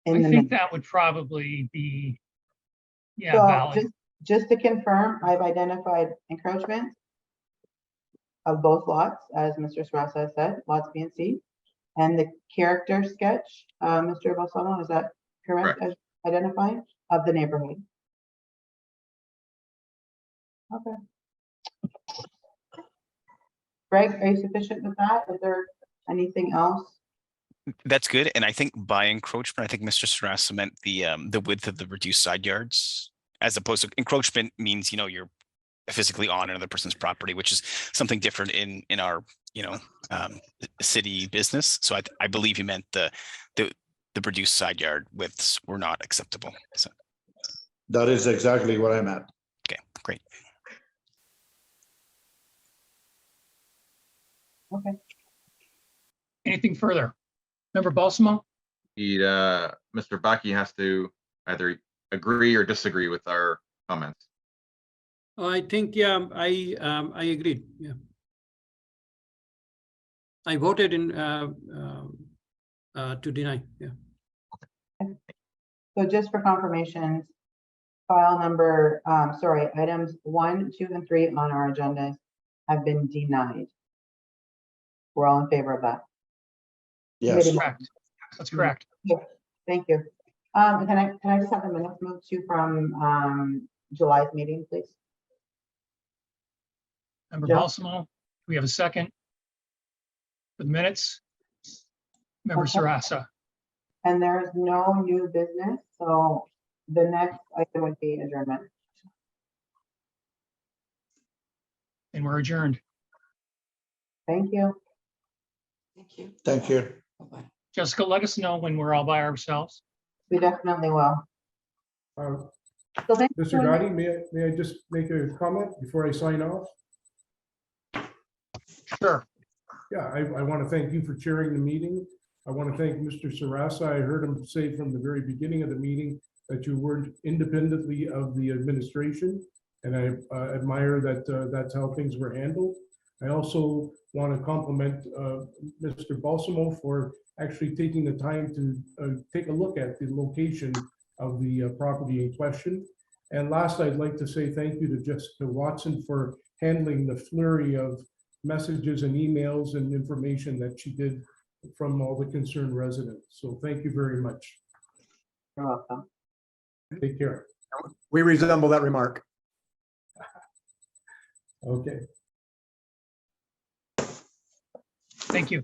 I In the think minute. that would probably be, yeah, So valid. just to confirm, I've identified encroachment of both lots, as Mr. Sarasa said, lots B and C. And the character sketch, Mr. Balsamo, is that correct? As identified of the neighborhood? Okay. Greg, are you sufficient with that? Is there anything else? That's good. And I think by encroachment, I think Mr. Sarasa meant the width of the reduced side yards, as opposed to encroachment means, you know, you're physically on another person's property, which is something different in our, you know, city business. So I believe he meant the reduced side yard widths were not acceptable. So, That is exactly what I meant. okay, great. Okay. Anything further? Member Balsamo? Mr. Baki has to either agree or disagree with our comments. I think, yeah, I agreed, yeah. I voted in to deny, yeah. So just for confirmations, file number, items 1, 2, and 3 on our agendas have been denied. We're all in favor of that. Yes. Committee- Correct. That's correct. Yeah, thank you. Can I just have the minutes moved to from July's meeting, please? Member Joe? Balsamo, we have a second for the minutes. Member Okay. Sarasa, And there's no new business, so the next item would be adjournment. and we're adjourned. Thank you. Thank you. Thank you. Jessica, let us know when we're all by ourselves. We definitely will. Uh, So thank you. Mr. Gotti, may I just make a comment before I sign off? Sure. Yeah, I want to thank you for chairing the meeting. I want to thank Mr. Sarasa. I heard him say from the very beginning of the meeting that you worked independently of the administration. And I admire that that's how things were handled. I also want to compliment Mr. Balsamo for actually taking the time to take a look at the location of the property in question. And last, I'd like to say thank you to Jessica Watson for handling the flurry of messages and emails and information that she did from all the concerned residents. So thank you very much. You're welcome. Take care. We resemble that remark. Okay. Thank you.